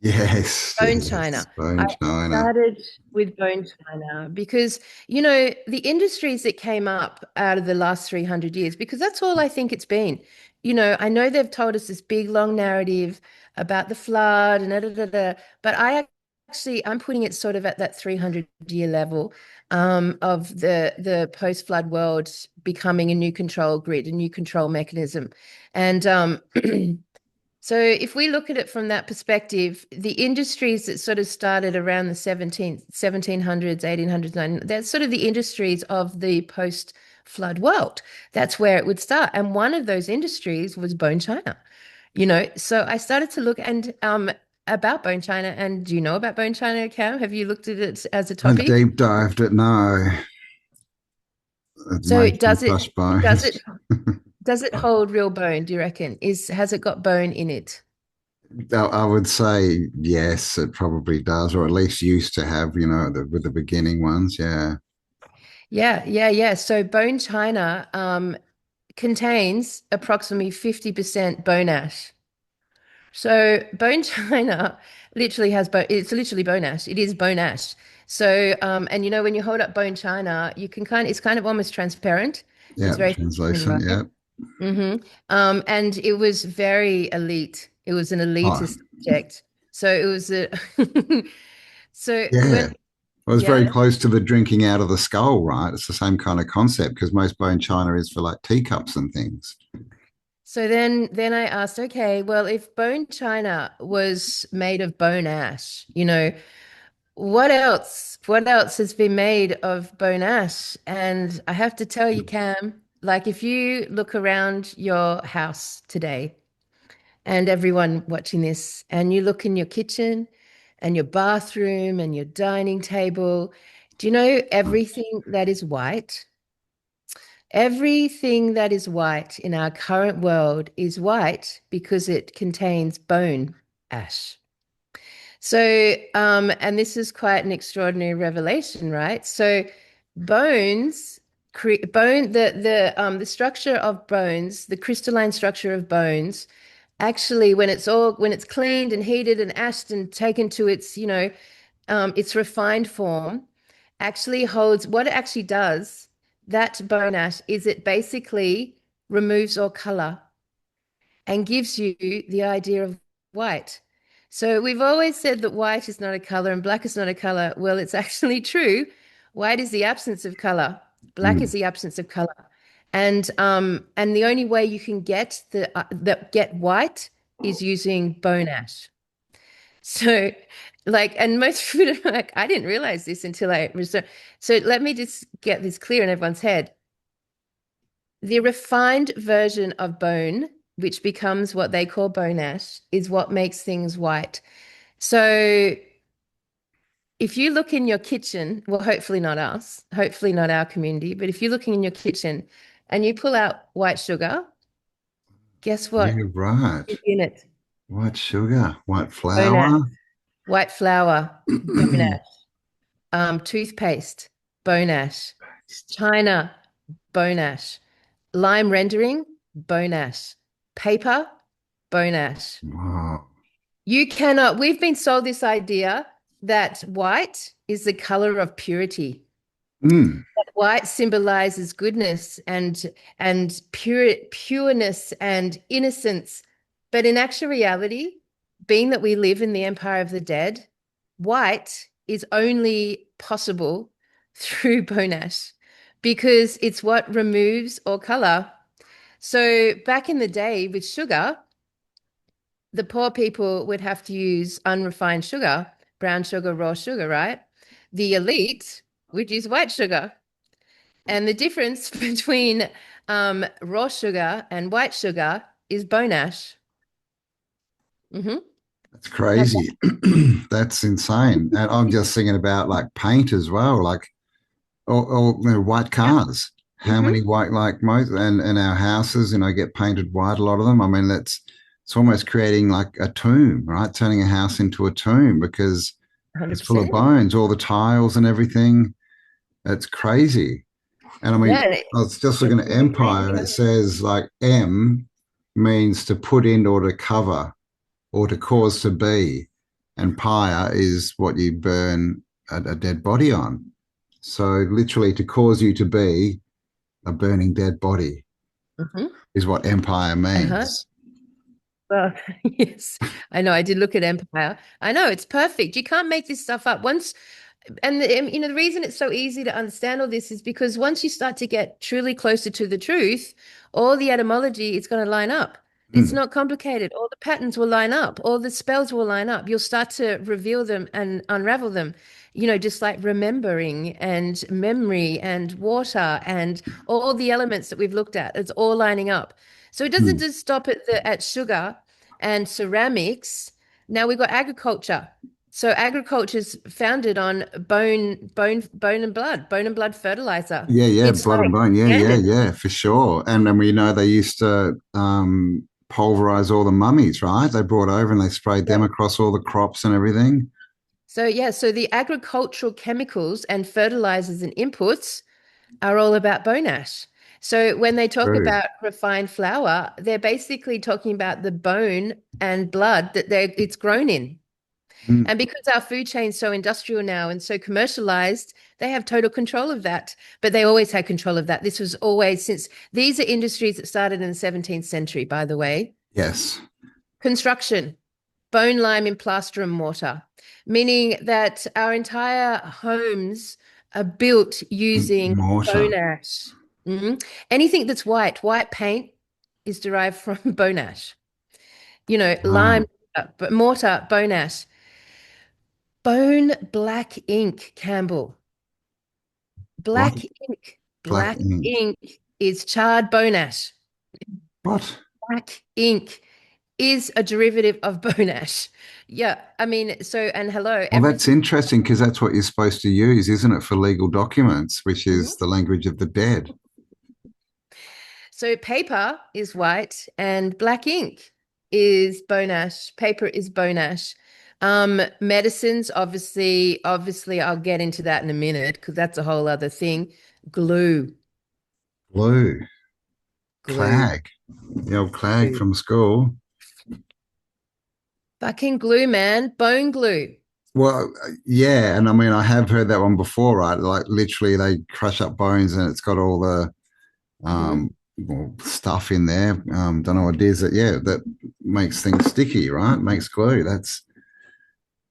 Yes. Bone Yes. china. I Bone china. started with bone china because, the industries that came up out of the last 300 years, because that's all I think it's been. I know they've told us this big, long narrative about the flood and da, da, da, da, but I'm putting it sort of at that 300-year level of the post-flood world becoming a new control grid, a new control mechanism. And so if we look at it from that perspective, the industries that sort of started around the 1700s, 1800s, that's sort of the industries of the post-flood world. That's where it would start. And one of those industries was bone china, So I started to look and about bone china. And do you know about bone china, Cam? Have you looked at it as a I topic? deep dived it. No, it So mostly does it crushed does bones. it does it hold real bone, do you reckon? Has it got bone in it? I would say yes, it probably does, or at least used to have, with the beginning ones. Yeah. Yeah, yeah, yeah. So bone china contains approximately 50% bone ash. So bone china literally has bone, it's literally bone ash. It is bone ash. So and when you hold up bone china, you can it's kind of almost transparent. Yeah. It's very thin and Translucent. right. Yeah. And it was very elite. It was an Oh, elitist object. So it was a so yeah. when It was very yeah. close to the drinking out of the skull, right? It's the same kind of concept because most bone china is for like teacups and things. So then I asked, okay, well, if bone china was made of bone ash, what else? What else has been made of bone ash? And I have to tell you, Cam, like if you look around your house today and everyone watching this, and you look in your kitchen and your bathroom and your dining table, do you know everything that is white? Everything that is white in our current world is white because it contains bone ash. So, and this is quite an extraordinary revelation, right? So, bones bone the structure of bones, the crystalline structure of bones, actually when it's cleaned and heated and ashed and taken to its, its refined form, actually holds what it actually does, that bone ash, is it basically removes all color and gives you the idea of white. So we've always said that white is not a color and black is not a color. Well, it's actually true. White is the absence of color. Black is Mm. the absence of color. And the only way you can get get white is using bone ash. So like, and most food are like, I didn't realize this until I researched. So let me just get this clear in everyone's head. The refined version of bone, which becomes what they call bone ash, is what makes things white. So if you look in your kitchen, well, hopefully not us, hopefully not our community, but if you're looking in your kitchen and you pull out white sugar, guess Yeah, what right. is in it? White sugar, white Bone ash, flour. white flour, bone ash, toothpaste, bone ash, china, bone ash, lime rendering, bone ash, paper, bone ash. Wow. You cannot, we've been sold this idea that white is the color of purity. Mm. White symbolizes goodness and pureness and innocence. But in actual reality, being that we live in the empire of the dead, white is only possible through bone ash because it's what removes all color. So back in the day with sugar, the poor people would have to use unrefined sugar, brown sugar, raw sugar, right? The elite would use white sugar. And the difference between raw sugar and white sugar is bone ash. Hmm. That's Now, crazy. That's insane. And I'm just thinking about like paint as well, like or white yeah. cars. How Hmm. many white like most and our houses, get painted white, a lot of them. I mean, that's it's almost creating like a tomb, right? Turning a house into a tomb because it's full of 100%. bones, all the tiles and everything. It's crazy. And I mean, Yeah. I was just It's looking at empire and it amazing. says like M means to put in or to cover or to cause to be. And pyre is what you burn a dead body on. So literally to cause you to be a burning dead body Hmm. is what empire Uh-huh. means. Well, yes, I know. I did look at Empire. I know it's perfect. You can't make this stuff up. The reason it's so easy to understand all this is because once you start to get truly closer to the truth, all the etymology is going to line up. It's Hmm. not complicated. All the patterns will line up. All the spells will line up. You'll start to reveal them and unravel them. Just like remembering and memory and water and all the elements that we've looked at. It's all lining up. So it doesn't Hmm. just stop at sugar and ceramics. Now we've got agriculture. So agriculture is founded on bone and blood fertilizer. Yeah, yeah, It's blood like and bone. Yeah, yeah, standard. yeah, for sure. And then we know they used to pulverize all the mummies, right? They brought over and they sprayed Yeah. them across all the crops and everything. So yeah, so the agricultural chemicals and fertilizers and inputs are all about bone ash. So when they talk True. about refined flour, they're basically talking about the bone and blood that it's grown in. Mm. And because our food chain's so industrial now and so commercialized, they have total control of that. But they always had control of that. This was always since these are industries that started in the 17th century, by the way. Yes. Construction, bone lime in plaster and mortar, meaning that our entire homes are built using bone Mortar. ash. Mhm. Anything that's white paint is derived from bone ash. Lime, Wow. but mortar, bone ash. Bone black ink, Campbell. What? Black ink. Black Black ink. ink is charred bone ash. What? Black ink is a derivative of bone ash. Yeah, I mean, and hello, Well, that's everything. interesting because that's what you're supposed to use, isn't it, for legal documents, which Mhm. is the language of the dead. So paper is white and black ink is bone ash. Paper is bone ash. Medicines, obviously, I'll get into that in a minute because that's a whole other thing. Glue. Glue. Glue. Clag. The old clag Glue. from school. Fucking glue, man. Bone glue. Well, yeah, and I mean, I have heard that one before, right? Like literally, they crush up bones, and it's got all the Hmm. well, stuff in there. Don't know what it is that, yeah, that makes things sticky, right? Makes glue. That's,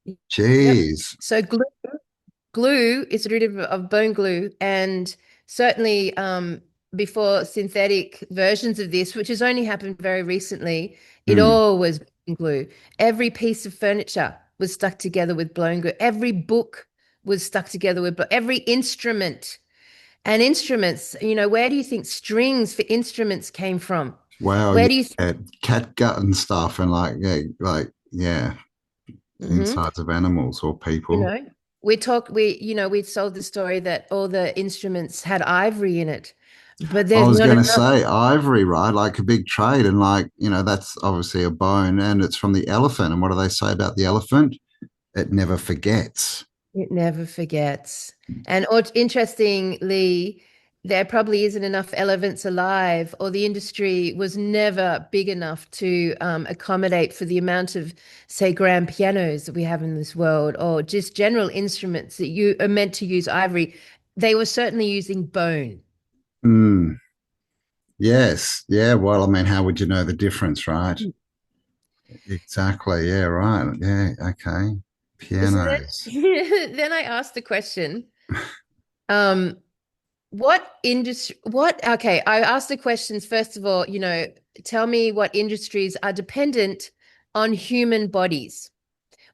Yep. geez. So glue is a derivative of bone glue, and certainly before synthetic versions of this, which has only happened very recently, it Mm. all was bone glue. Every piece of furniture was stuck together with bone glue. Every book was stuck together with every instrument. And instruments, where do you think strings for instruments came from? Wow, Where do you yeah, cat gut and stuff, and yeah, think? insides of animals or You people. know, we told the story that all the instruments had ivory in it, but I there's was not going to enough. say ivory, right? Like a big trade, and that's obviously a bone, and it's from the elephant. And what do they say about the elephant? It never forgets. It never forgets. And interestingly, there probably isn't enough elephants alive, or the industry was never big enough to accommodate for the amount of, say, grand pianos that we have in this world, or just general instruments that you are meant to use ivory. They were certainly using bone. Mm, yes, yeah. Well, I mean, how would you know the difference, right? Exactly. Yeah. Right. Yeah. Okay. So Pianos. then I asked the question, um, okay, I asked the questions, first of all, tell me what industries are dependent on human bodies,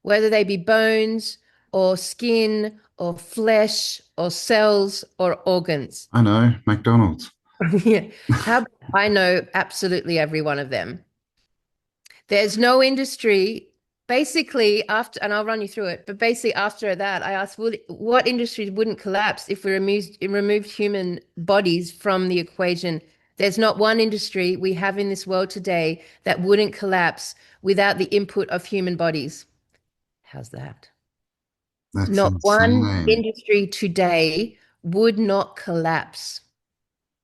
whether they be bones or skin or flesh or cells or organs. I know. McDonald's. Yeah. How I know absolutely every one of them. There's no industry. Basically, after, and I'll run you through it, but basically after that, I asked, what industries wouldn't collapse if we removed human bodies from the equation? There's not one industry we have in this world today that wouldn't collapse without the input of human bodies. How's that? That's Not one insane. industry today would not collapse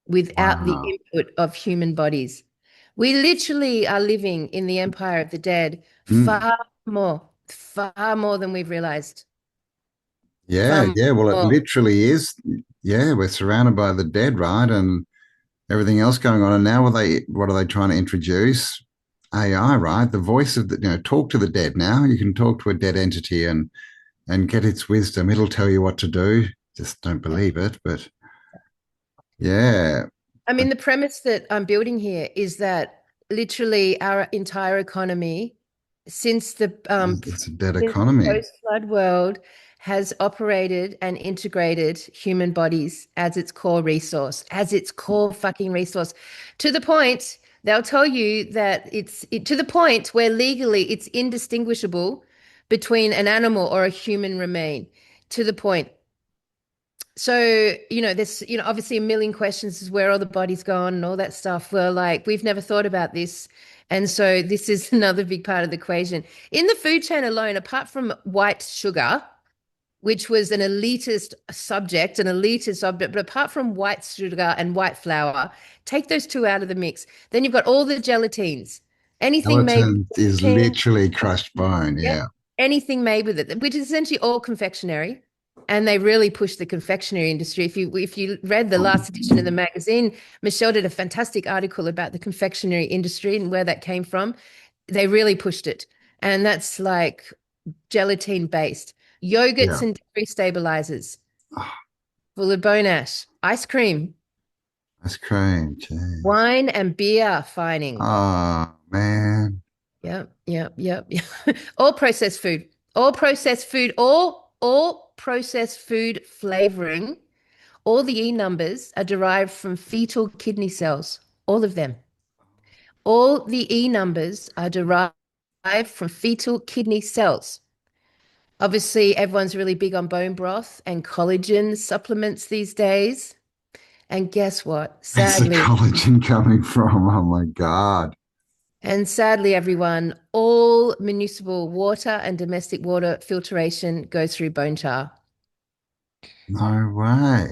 without the Wow. input of human bodies. We literally are living in the empire of the dead Mm. far more than we've realized. Yeah. Far Yeah. Well, it more. literally is. Yeah. We're surrounded by the dead, right? And everything else going on. And now what are they trying to introduce? AI, right? The voice of talk to the dead now. You can talk to a dead entity and get its wisdom. It'll tell you what to do. Just don't Yeah. believe it. But yeah, I mean, the premise that I'm building here is that literally our entire economy since the it's a dead since the economy. post-flood world has operated and integrated human bodies as its core resource, as its core fucking resource, to the point they'll tell you that to the point where legally it's indistinguishable between an animal or a human remain. To the point. So, there's, obviously a million questions is where all the body's gone and all that stuff. Well, like we've never thought about this. And so this is another big part of the equation. In the food chain alone, apart from white sugar, which was an elitist subject, but apart from white sugar and white flour, take those two out of the mix. Then you've got all the gelatines. Anything made with Gelatin is gelatin, literally crushed bone. yep. Yeah. Anything made with it, which is essentially all confectionery. And they really pushed the confectionery industry. If you read the last edition of the magazine, Michelle did a fantastic article about the confectionery industry and where that came from. They really pushed it. And that's like gelatin based. Yogurts Yeah. and dairy stabilizers, Oh, full of bone ash, ice cream, ice cream. Jeez. wine and beer fining. Oh, man. Yep, yep, yep, yep. All processed food. All processed food flavoring. All the E numbers are derived from fetal kidney cells. All of them. All the E numbers are derived from fetal kidney cells. Obviously, everyone's really big on bone broth and collagen supplements these days. And guess what? Where's the Sadly, collagen coming from? Oh, my God. everyone, all municipal water and domestic water filtration goes through bone char. No way.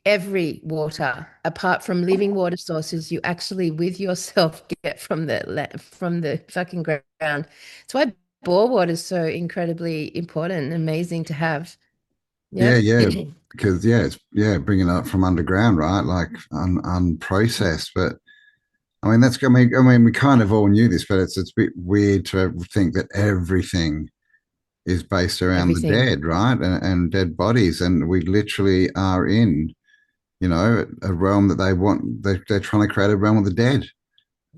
every water, apart from living water sources, you actually with yourself get from the fucking ground. That's why bore water is so incredibly important and amazing to have. Yeah, Yep. yeah, because yeah, it's yeah, bringing it up from underground, right? Like unprocessed. But I mean, that's I mean, we kind of all knew this, but it's a bit weird to think that everything is based around the Everything. dead, right? And dead bodies, and we literally are in, a realm that they're trying to create a realm of the dead.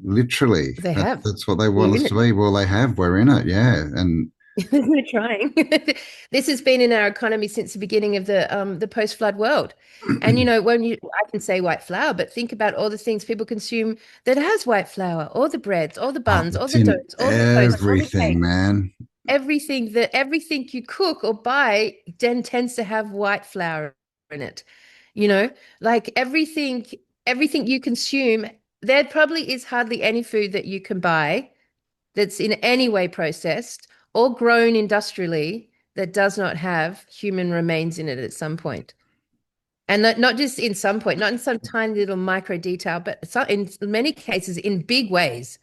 Literally, They have. that's what they want We're us in to it. be. Well, they have. We're in it, yeah. And We're trying. This has been in our economy since the beginning of the post-flood world. And when I can say white flour, but think about all the things people consume that has white flour, all the breads, all the oh, buns, all it's the in doughs, all the toast, all the everything, cakes, man. everything you cook or buy then tends to have white flour in it. You know, like everything you consume, there probably is hardly any food that you can buy that's in any way processed or grown industrially that does not have human remains in it at some point. And not just in some point, not in some tiny little micro detail, but in many cases in big ways,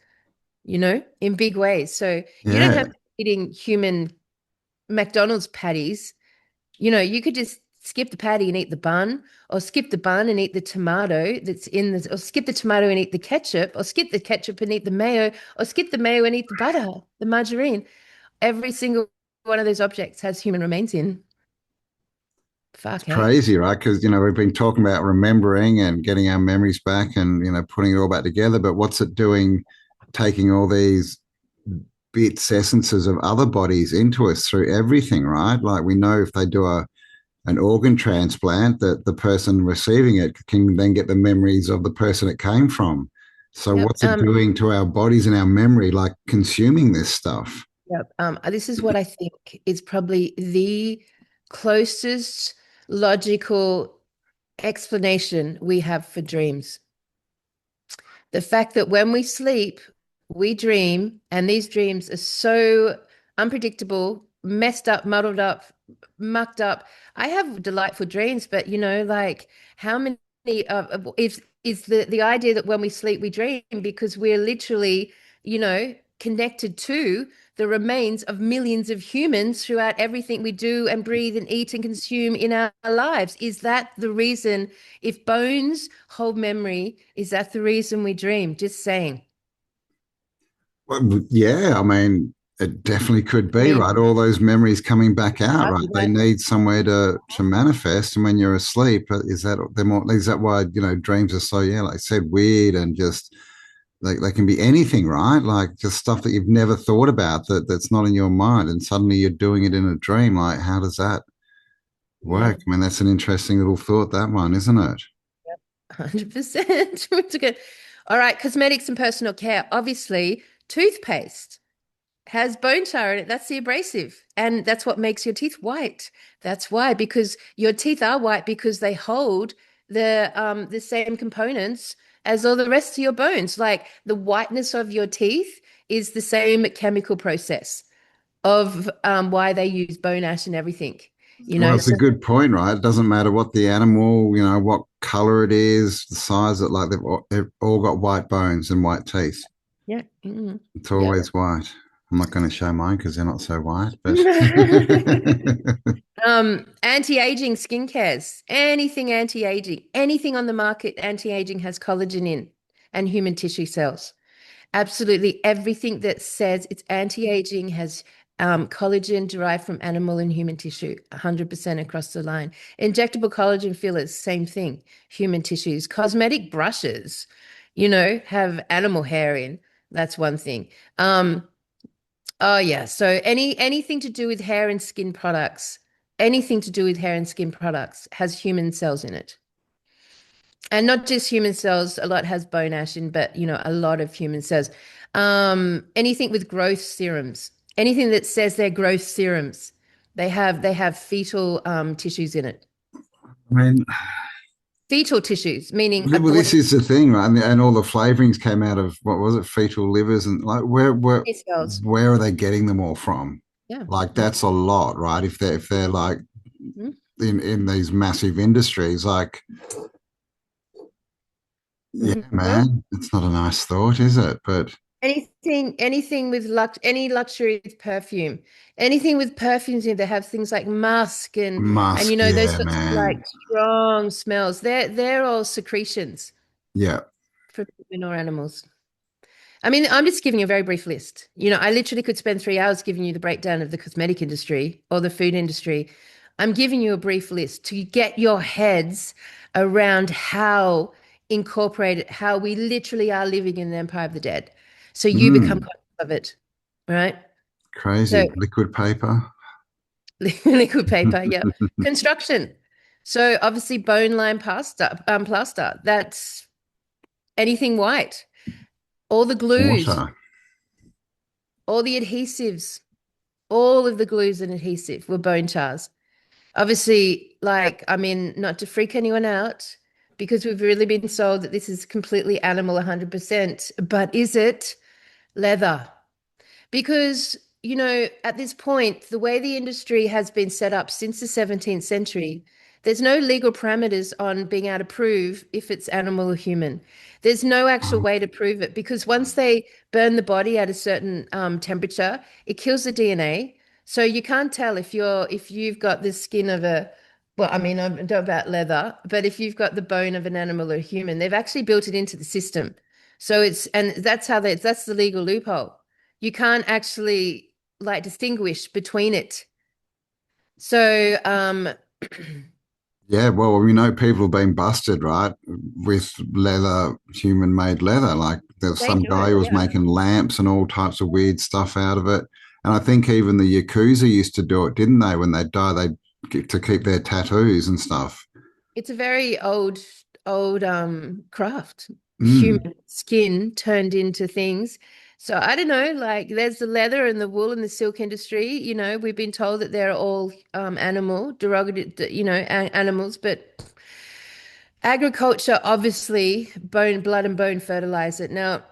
in big ways. So you don't Yeah, have to be eating human McDonald's patties. You could just skip the patty and eat the bun, or skip the bun and eat the tomato that's in the, or skip the tomato and eat the ketchup, or skip the ketchup and eat the mayo, or skip the mayo and eat the butter, the margarine. Every single one of those objects has human remains in. it's Fuck, eh? crazy, right? Because we've been talking about remembering and getting our memories back, and putting it all back together. But what's it doing? Taking all these bits, essences of other bodies into us through everything, right? Like we know if they do an organ transplant, that the person receiving it can then get the memories of the person it came from. So Yep. what's it doing to our bodies and our memory, like consuming this stuff? Yep. This is what I think is probably the closest logical explanation we have for dreams. The fact that when we sleep, we dream, and these dreams are so unpredictable, messed up, muddled up, mucked up. I have delightful dreams, but like how many is the idea that when we sleep we dream because we're literally, connected to the remains of millions of humans throughout everything we do and breathe and eat and consume in our lives. Is that the reason? If bones hold memory, is that the reason we dream? Just saying. Well, yeah, I mean, it definitely could I be, mean, right? All those memories coming back out, right? after They that, need somewhere to manifest, and when you're asleep, is that why dreams are so, yeah, like I said, weird, and just they can be anything, right? Like just stuff that you've never thought about, that's not in your mind, and suddenly you're doing it in a dream. Like, how does that yeah, work? I mean, that's an interesting little thought, that one, isn't it? 100%. It's good. All right, cosmetics and personal care. Obviously, toothpaste has bone tar in it. That's the abrasive. And that's what makes your teeth white. That's why, because your teeth are white because they hold the same components as all the rest of your bones. Like the whiteness of your teeth is the same chemical process of why they use bone ash and everything. Well, it's a So good point, right? It doesn't matter what the animal, what color it is, the size of it, like they've all got white bones and white teeth. yeah. It's Yeah. always white. I'm not going to show mine because they're not so white, but Anti-aging skincares, anything anti-aging, anything on the market anti-aging has collagen in and human tissue cells. Absolutely everything that says it's anti-aging has collagen derived from animal and human tissue, 100% across the line. Injectable collagen fillers, same thing, human tissues. Cosmetic brushes, have animal hair in. That's one thing. Oh yeah. So anything to do with hair and skin products, anything to do with hair and skin products has human cells in it. And not just human cells, a lot has bone ash in, but a lot of human cells. Anything with growth serums, anything that says they're growth serums, they have fetal tissues in it. I mean, Fetal tissues, meaning well, this aborted is the thing, right? And all the flavorings came out of what was it, fetal livers, and like cells. where are they getting them all from? Yeah. Like that's a lot, right? If they're like Mhm. in these massive industries. Like, yeah, Well, man, it's not a nice thought, is it? But anything with any luxury with perfume, anything with perfumes in that have things like musk and musk, those yeah, sorts of like man, strong smells. They're all secretions yeah. from human or animals. I mean, I'm just giving you a very brief list. I literally could spend 3 hours giving you the breakdown of the cosmetic industry or the food industry. I'm giving you a brief list to get your heads around how incorporated, how we literally are living in the empire of the dead. So you become Mm, conscious of it, right? So crazy. Liquid paper. liquid paper, yeah. Construction. So obviously bone line plaster. That's anything white. All the glues, Water. all the adhesives, all of the glues and adhesive were bone chars. Obviously, like, I mean, not to freak anyone out, because we've really been sold that this is completely animal 100%, but is it leather? Because, at this point, the way the industry has been set up since the 17th century, there's no legal parameters on being able to prove if it's animal or human. There's no actual Oh, way to prove it because once they burn the body at a certain temperature, it kills the DNA. So you can't tell if you've got the skin of well, I mean, I don't know about leather, but if you've got the bone of an animal or a human, they've actually built it into the system. So and that's the legal loophole. You can't actually like distinguish between it. So yeah, well, we know people have been busted, right, with leather, human-made leather. Like there's they some do guy it, who was yeah. making lamps and all types of weird stuff out of it. And I think even the Yakuza used to do it, didn't they? When they die, they get to keep their tattoos and stuff. It's a very old craft. Mm. Human skin turned into things. So I don't know, like there's the leather and the wool and the silk industry. We've been told that they're all animal, derogatory, animals, but agriculture obviously blood and bone fertilize it. Now,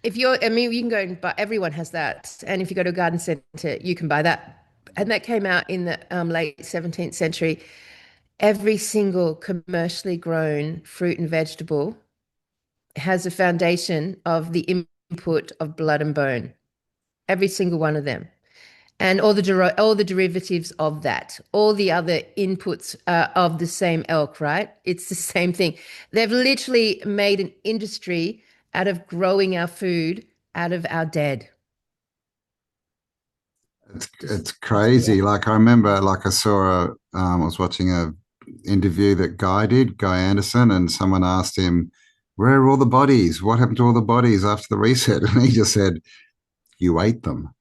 I mean, you can go and buy, everyone has that. And if you go to a garden center, you can buy that. And that came out in the late 17th century. Every single commercially grown fruit and vegetable has a foundation of the input of blood and bone. Every single one of them. And all the derivatives of that, all the other inputs of the same elk, right? It's the same thing. They've literally made an industry out of growing our food out of our dead. It's Just yeah. crazy. Like I remember, like I was watching a interview that Guy did, Guy Anderson, and someone asked him, "Where are all the bodies? What happened to all the bodies after the reset?" And he just said, "You ate them."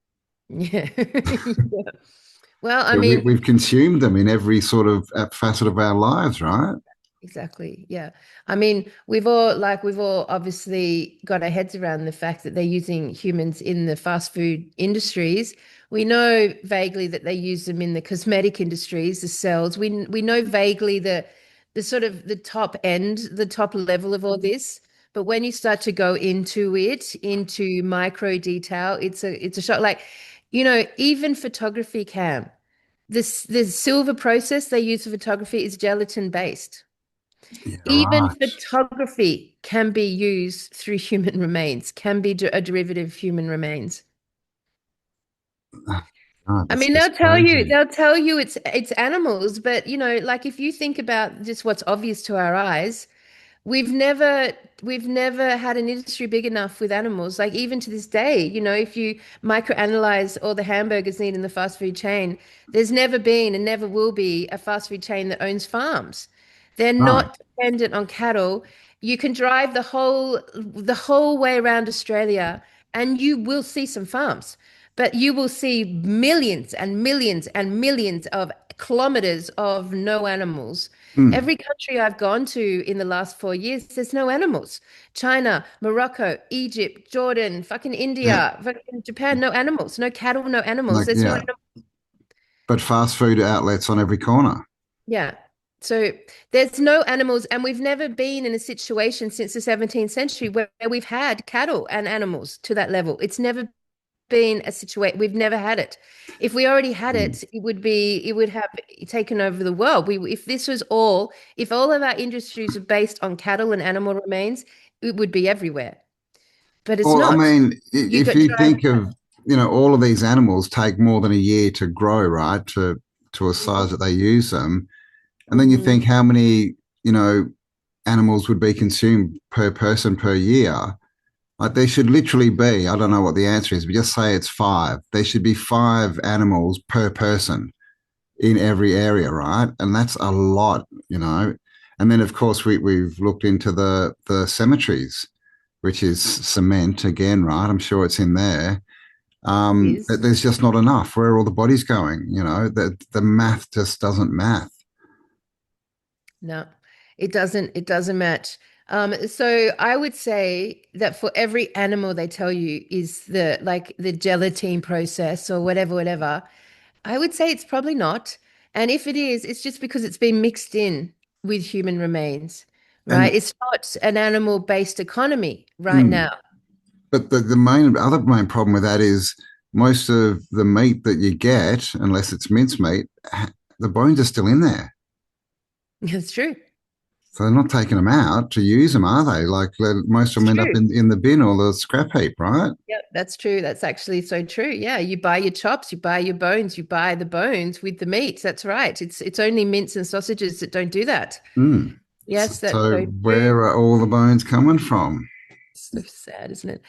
Yeah. Yeah. Well, I Yeah, mean, we've consumed them in every sort of facet of our lives, right? exactly. Yeah. I mean, we've all obviously got our heads around the fact that they're using humans in the fast food industries. We know vaguely that they use them in the cosmetic industries, the cells. We know vaguely the sort of the top end, the top level of all this. But when you start to go into it, into micro detail, it's a shock. Like, even photography cam. The silver process they use for photography is gelatin based. Yeah, Even right. photography can be used through human remains, can be a derivative of human remains. God, I that's mean, just crazy. they'll tell you it's animals, but like if you think about just what's obvious to our eyes, We've never we've never had an industry big enough with animals. Like even to this day, if you microanalyze all the hamburgers eaten in the fast food chain, there's never been and never will be a fast food chain that owns farms. They're No. not dependent on cattle. You can drive the whole way around Australia and you will see some farms, but you will see millions and millions and millions of kilometers of no animals. Mm. Every country I've gone to in the last 4 years, there's no animals. China, Morocco, Egypt, Jordan, fucking Yeah. India, fucking Japan, no animals, no cattle, no animals. Like, There's no yeah. animals. But fast food outlets on every corner. Yeah. So there's no animals, and we've never been in a situation since the 17th century where we've had cattle and animals to that level. It's never been a situation, we've never had it. If we already had it, it would have taken over the world. If this was all, if all of our industries are based on cattle and animal remains, it would be everywhere. But it's Well, I not. mean, You if got you try. think of, all of these animals take more than a year to grow, right, to a size that they use them, and then you Mm-hmm. think how many, you know, animals would be consumed per person per year. Like there should literally be, I don't know what the answer is, but just say it's five. There should be five animals per person in every area, right? And that's a lot. And then of course we've looked into the cemeteries, which is cement again, right? I'm sure it's in there. Is. There's just not enough. Where are all the bodies going? The math just doesn't math. No, it doesn't match. So I would say that for every animal they tell you is the like the gelatine process or whatever, whatever, I would say it's probably not. And if it is, it's just because it's been mixed in with human remains, right? And It's not an animal-based economy right mm, now. but the main problem with that is most of the meat that you get, unless it's mincemeat, the bones are still in there. It's true. So they're not taking them out to use them, are they? Like most of It's them end up true. in the bin or the scrap heap, right? Yep, that's true. That's actually so true. Yeah, you buy your chops, you buy your bones, you buy the bones with the meat. That's right. It's only mince and sausages that don't do that. Mm. Yes, that's So so true. where are all the bones coming from? So sad, isn't it?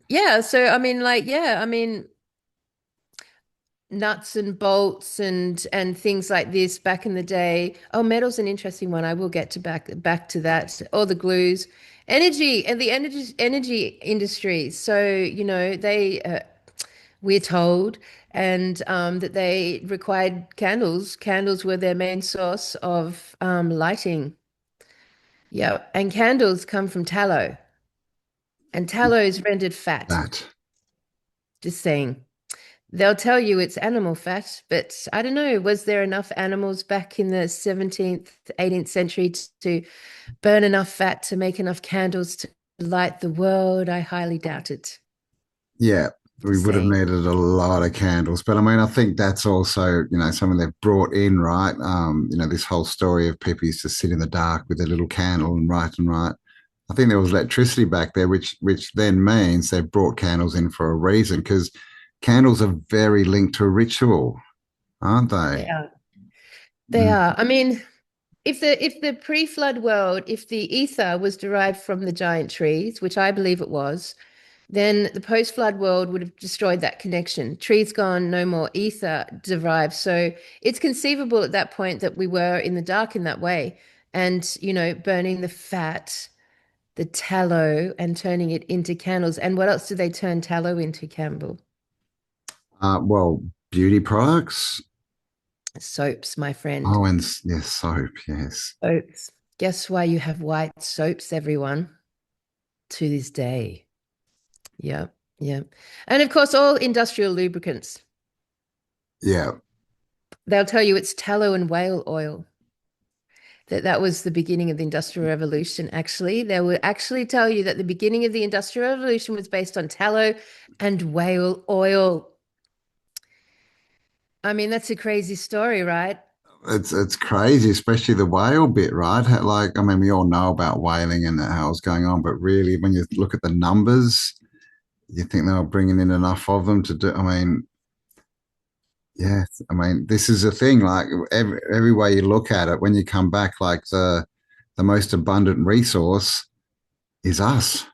Yeah, so I mean, like, yeah, I mean, nuts and bolts and things like this back in the day. Oh, metal's an interesting one. I will get to back to that. All the glues, energy and the energy industry. So, they we're told and that they required candles. Candles were their main source of lighting. Yeah, and candles come from tallow, and tallow is rendered fat. That. Just saying. They'll tell you it's animal fat, but I don't know. Was there enough animals back in the 17th, 18th century to burn enough fat to make enough candles to light the world? I highly doubt it. Yeah, we Just would have saying. needed a lot of candles. But I mean, I think that's also, something they've brought in, right? This whole story of people used to sit in the dark with a little candle and write and write. I think there was electricity back there, which then means they've brought candles in for a reason because candles are very linked to a ritual, aren't They they? are. They Mm. are. I mean, if the pre-flood world, if the ether was derived from the giant trees, which I believe it was, then the post-flood world would have destroyed that connection. Trees gone, no more ether derived. So it's conceivable at that point that we were in the dark in that way. And, burning the fat, the tallow, and turning it into candles. And what else do they turn tallow into, Campbell? Well, beauty products. Soaps, my friend. Oh, and yes, soap. Yes. Soaps. Guess why you have white soaps, everyone, to this day? Yeah, yeah. And of course, all industrial lubricants. Yeah. They'll tell you it's tallow and whale oil. That was the beginning of the Industrial Revolution, actually. They will actually tell you that the beginning of the Industrial Revolution was based on tallow and whale oil. I mean, that's a crazy story, right? It's crazy, especially the whale bit, right? Like, I mean, we all know about whaling and how it's going on, but really, when you look at the numbers, you think they were bringing in enough of them to do. I mean, yeah, I mean, this is a thing. Like every way you look at it, when you come back, like the most abundant resource is us,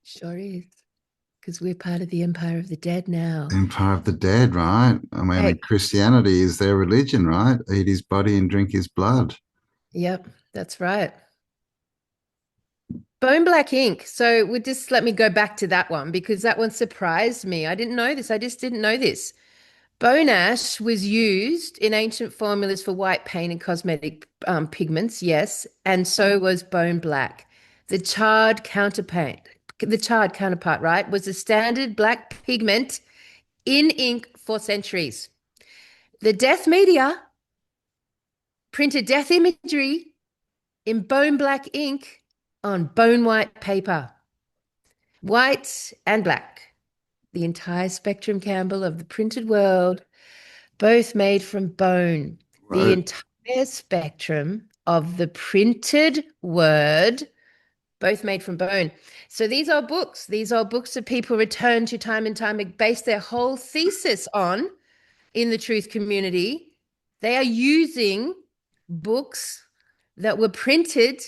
Sure is. Because we're part of the Empire of the Dead now. Empire of the Dead, right? I mean, Hey, and Christianity is their religion, right? Eat his body and drink his blood. yep, that's right. Bone black ink. So would just let me go back to that one because that one surprised me. I didn't know this. I just didn't know this. Bone ash was used in ancient formulas for white paint and cosmetic pigments, yes, and so was bone black. The charred counterpart, the charred counterpart, right, was the standard black pigment in ink for centuries. The death media printed death imagery in bone black ink on bone white paper. white and black. The entire spectrum, Campbell, of the printed world, both made from bone. The Right. entire spectrum of the printed word, both made from bone. So these are books. These are books that people return to time and time, base their whole thesis on in the truth community. They are using books that were printed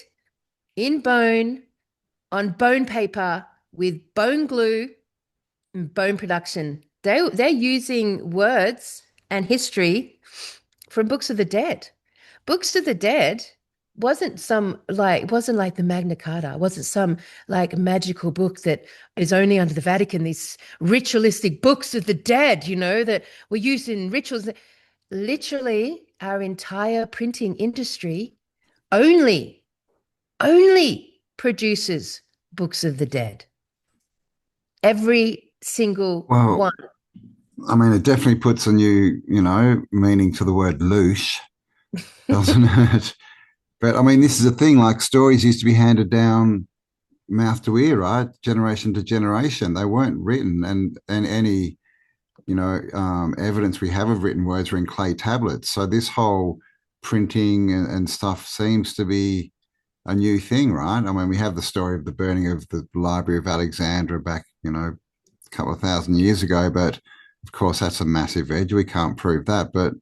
in bone on bone paper with bone glue and bone production. They're using words and history from books of the dead. Books of the dead wasn't like the Magna Carta, wasn't some like magical book that is only under the Vatican, these ritualistic books of the dead, that were used in rituals. Literally, our entire printing industry only, only produces books of the dead. Every single Well, one. I mean, it definitely puts a new, meaning to the word loosh, doesn't it? But I mean, this is a thing. Like stories used to be handed down mouth to ear, right? Generation to generation. They weren't written, and any evidence we have of written words were in clay tablets. So this whole printing and stuff seems to be a new thing, right? I mean, we have the story of the burning of the Library of Alexandria back, a couple of thousand years ago, but of course that's a massive edge. We can't prove that, but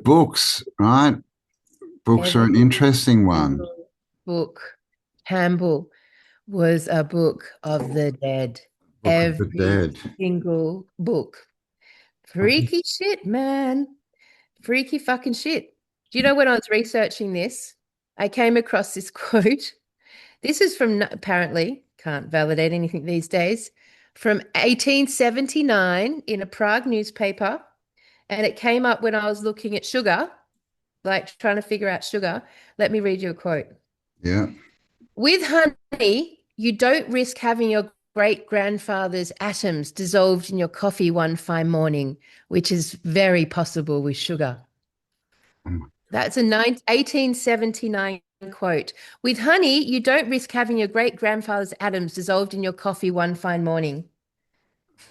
books, right? Books are Every an interesting one. single book, Campbell, was a book of the dead. Book of the Every Dead. single book. Freaky shit, man. Freaky fucking shit. Do you know when I was researching this, I came across this quote. This is from apparently, can't validate anything these days, from 1879 in a Prague newspaper. And it came up when I was looking at sugar, like trying to figure out sugar. Let me read you a quote. Yeah. With honey, you don't risk having your great grandfather's atoms dissolved in your coffee one fine morning, which is very possible with sugar. Oh That's a 1879 quote. With honey, you don't risk having your great grandfather's atoms dissolved in your coffee one fine morning.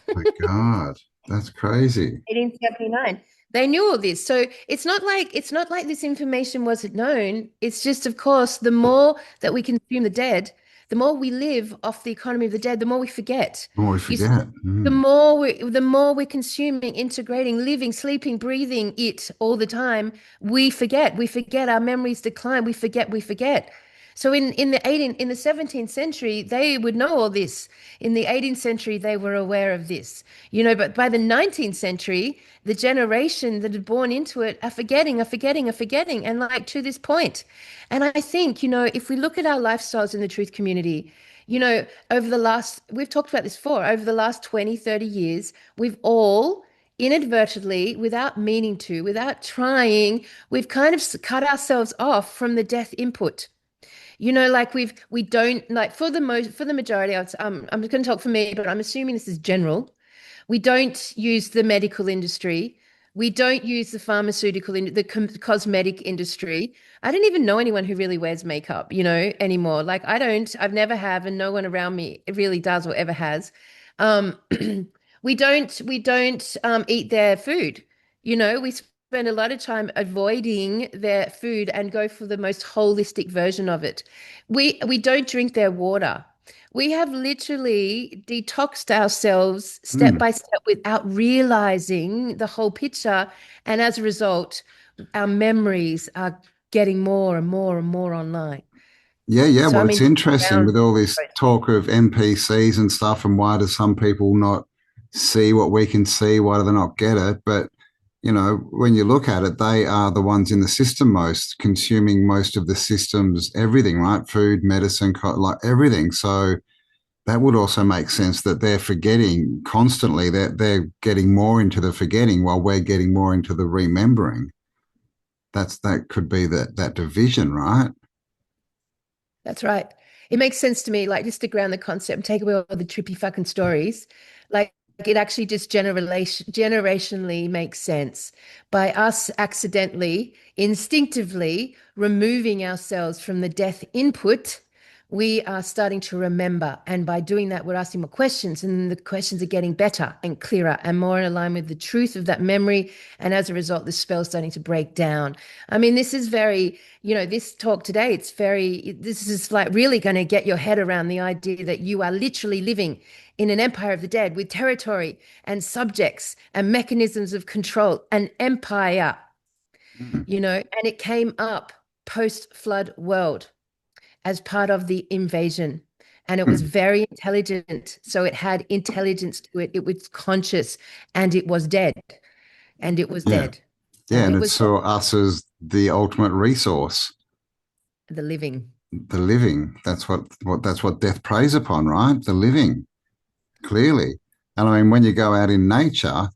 my God. That's crazy. 1879. They knew all this. So it's not like this information wasn't known. It's just, of course, the more that we consume the dead, the more we live off the economy of the dead, the more we forget. Oh, we You see, forget. the more we're consuming, integrating, living, sleeping, breathing it all the time, we forget. We forget, our memories decline. We forget. So in the 17th century, they would know all this. In the 18th century, they were aware of this. But by the 19th century, the generation that had born into it are forgetting, and like to this point. And I think, if we look at our lifestyles in the truth community, we've talked about this before, over the last 20, 30 years, we've all inadvertently, without meaning to, without trying, we've kind of cut ourselves off from the death input. Like we don't like for the majority. I'm going to talk for me, but I'm assuming this is general. We don't use the medical industry. We don't use the pharmaceutical, cosmetic industry. I don't even know anyone who really wears makeup, anymore. Like I don't, I've never have, and no one around me really does or ever has. Um, we don't eat their food. We spend a lot of time avoiding their food and go for the most holistic version of it. We don't drink their water. We have literally detoxed ourselves step Mm. by step without realizing the whole picture. And as a result, our memories are getting more and more and more online. Yeah, yeah. So, Well, I it's mean, interesting around. with all this talk of NPCs and stuff, and why do some people not see what we can see? Why do they not get it? But, when you look at it, they are the ones in the system most, consuming most of the system's everything, right? Food, medicine, like everything. So that would also make sense that they're forgetting constantly, that they're getting more into the forgetting while we're getting more into the remembering. That could be that division, right? That's right. It makes sense to me, like just to ground the concept and take away all the trippy fucking stories. Like it actually just generationally makes sense by us accidentally, instinctively removing ourselves from the death input. we are starting to remember. And by doing that, we're asking more questions, and the questions are getting better and clearer and more in line with the truth of that memory. And as a result, the spell's starting to break down. I mean, this is very, this talk today, this is like really going to get your head around the idea that you are literally living in an empire of the dead with territory and subjects and mechanisms of control, an empire, Mm. and it came up post-flood world as part of the invasion. And it was Mm. very intelligent. So it had intelligence to it. It was conscious, and it was dead. And it was Yeah. dead. Yeah. And And it it was dead. saw us as the ultimate resource, The living. the living. That's what death preys upon, right? The living, clearly. And I mean, when you go out in nature,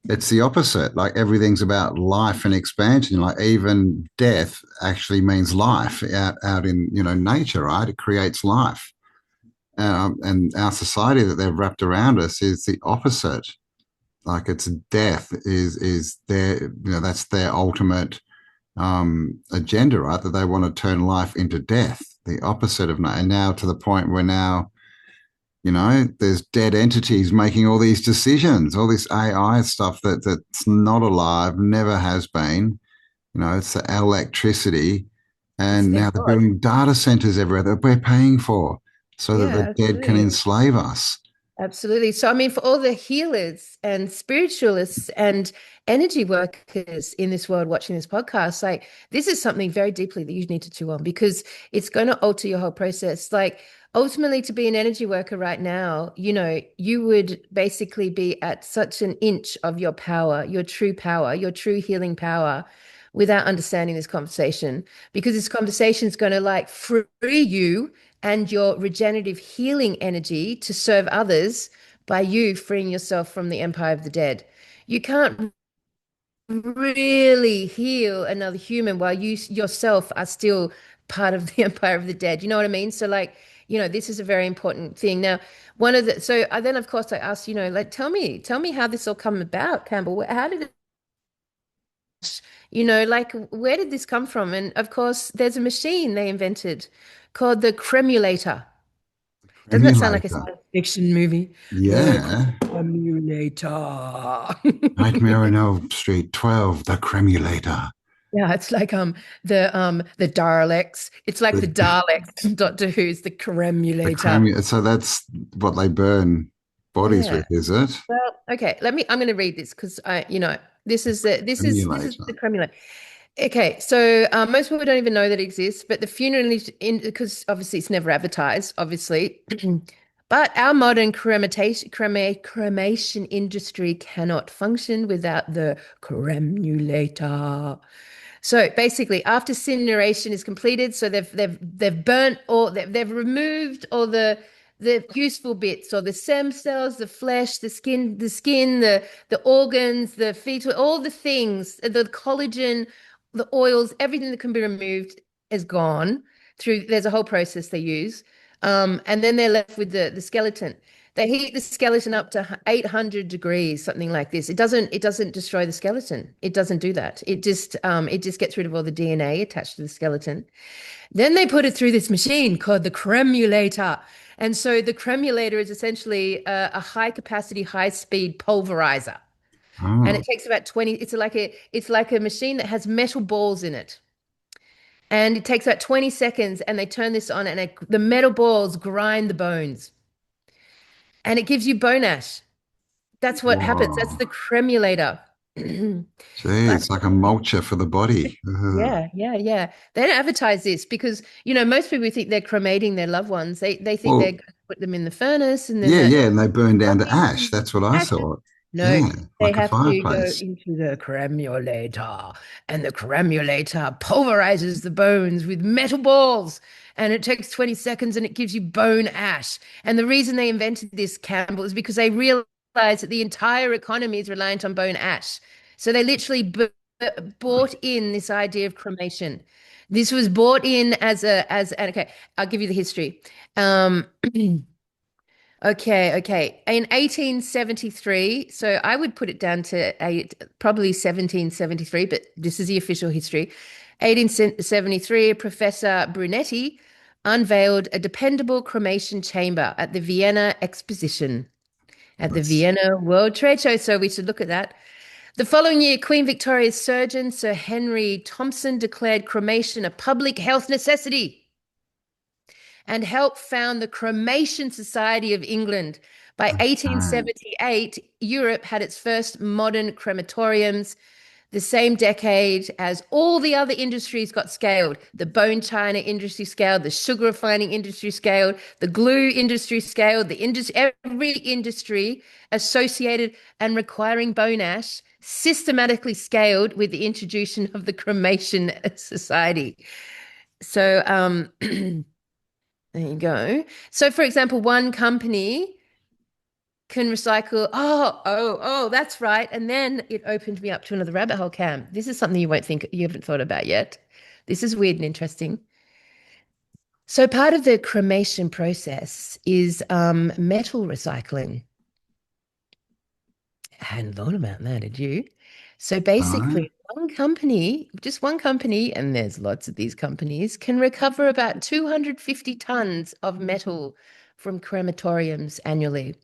it's the opposite. Like everything's about life and expansion. Like even death actually means life out in, nature, right? It creates life. And our society that they've wrapped around us is the opposite. Like it's death is their, that's their ultimate agenda, right? That they want to turn life into death, the opposite of, and now to the point where now, there's dead entities making all these decisions, all this AI stuff that's not alive, never has been. It's the electricity, It's and their now they're God. building data centers everywhere that we're paying for, so that the Yeah, dead can absolutely. enslave us. Absolutely. So, I mean, for all the healers and spiritualists and energy workers in this world watching this podcast, like this is something very deeply that you need to chew on because it's going to alter your whole process. Like, ultimately, to be an energy worker right now, you would basically be at such an inch of your power, your true healing power, without understanding this conversation, because this conversation is going to like free you and your regenerative healing energy to serve others by you freeing yourself from the empire of the dead. You can't really heal another human while you yourself are still part of the empire of the dead. You know what I mean? So like, this is a very important thing. Now, then of course I asked, like tell me how this all come about, Campbell. How did it, like where did this come from? And of course, there's a machine they invented called the cremulator. Doesn't that sound like a Emulator. science fiction movie? The Yeah. cremulator. Nightmare on Elm Street 12, the cremulator. Yeah, it's like the Daleks. It's like the The, Daleks. Doctor Who's the the cremulator. cremulator. So that's what they burn bodies Yeah. with, is it? Well, okay. I'm going to read this because this is Cremulator. the cremulator. Okay, so most people don't even know that it exists, but the funeral in because obviously it's never advertised, obviously. But our modern cremation industry cannot function without the cremulator. So basically, after incineration is completed, so they've burnt all they've removed all the useful bits, or the stem cells, the flesh, the skin, the organs, the fetal, all the things, the collagen, the oils, everything that can be removed is gone through. There's a whole process they use, and then they're left with the skeleton. They heat the skeleton up to 800 degrees, something like this. It doesn't destroy the skeleton. It doesn't do that. It just gets rid of all the DNA attached to the skeleton. Then they put it through this machine called the cremulator. And so the cremulator is essentially a high capacity, high speed pulverizer. And Oh, it takes about 20, it's like a machine that has metal balls in it. And it takes about 20 seconds and they turn this on and the metal balls grind the bones. And it gives you bone ash. That's what happens. That's whoa. the cremulator. Gee, But it's like a mulcher for the body. Ugh. yeah, yeah, yeah. They don't advertise this because, most people think they're cremating their loved ones. They think they're Well, going to put them in the furnace and then yeah, that yeah, and they burn down to ash. nothing That's what I ashes. thought. No, Yeah, they like a have to go fireplace. into the cremulator, and the cremulator pulverizes the bones with metal balls. And it takes 20 seconds and it gives you bone ash. And the reason they invented this, Campbell, is because they realized that the entire economy is reliant on bone ash. So they literally bought in this idea of cremation. This was bought in and okay, I'll give you the history. Um, okay. In 1873, so I would put it down to probably 1773, but this is the official history. 1873, Professor Brunetti unveiled a dependable cremation chamber at the Vienna Exposition at the That's Vienna World Trade Show. So we should look at that. The following year, Queen Victoria's surgeon, Sir Henry Thompson, declared cremation a public health necessity and helped found the Cremation Society of England. By okay. 1878, Europe had its first modern crematoriums. The same decade as all the other industries got scaled. The bone china industry scaled, the sugar refining industry scaled, the glue industry scaled, every industry associated and requiring bone ash systematically scaled with the introduction of the Cremation Society. So there you go. So for example, one company can recycle. Oh, that's right. And then it opened me up to another rabbit hole, Cam. This is something you haven't thought about yet. This is weird and interesting. So part of the cremation process is metal recycling. I hadn't thought about that, did you? So No. basically, just one company, and there's lots of these companies, can recover about 250 tons of metal from crematoriums annually.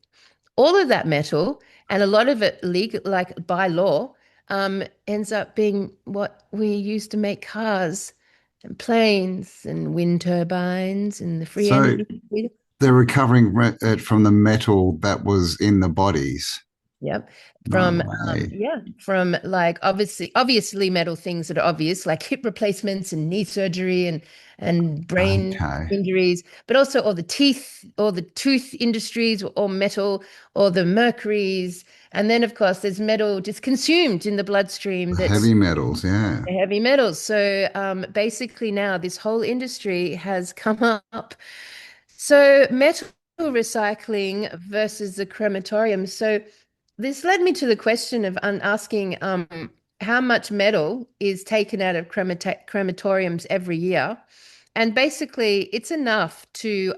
All of that metal and a lot of it legal, like by law, ends up being what we use to make cars and planes and wind turbines and the free So energy. they're recovering it from the metal that was in the bodies. Yep. No From way. from like obviously metal things that are obvious, like hip replacements and knee surgery and brain Okay. injuries, but also all the tooth industries were all metal, or the mercuries. And then of course there's metal just consumed in the bloodstream The that's heavy metals, yeah. heavy metals. So basically now this whole industry has come up. So metal recycling versus the crematorium. So this led me to the question of asking how much metal is taken out of crematoriums every year. And basically, it's enough to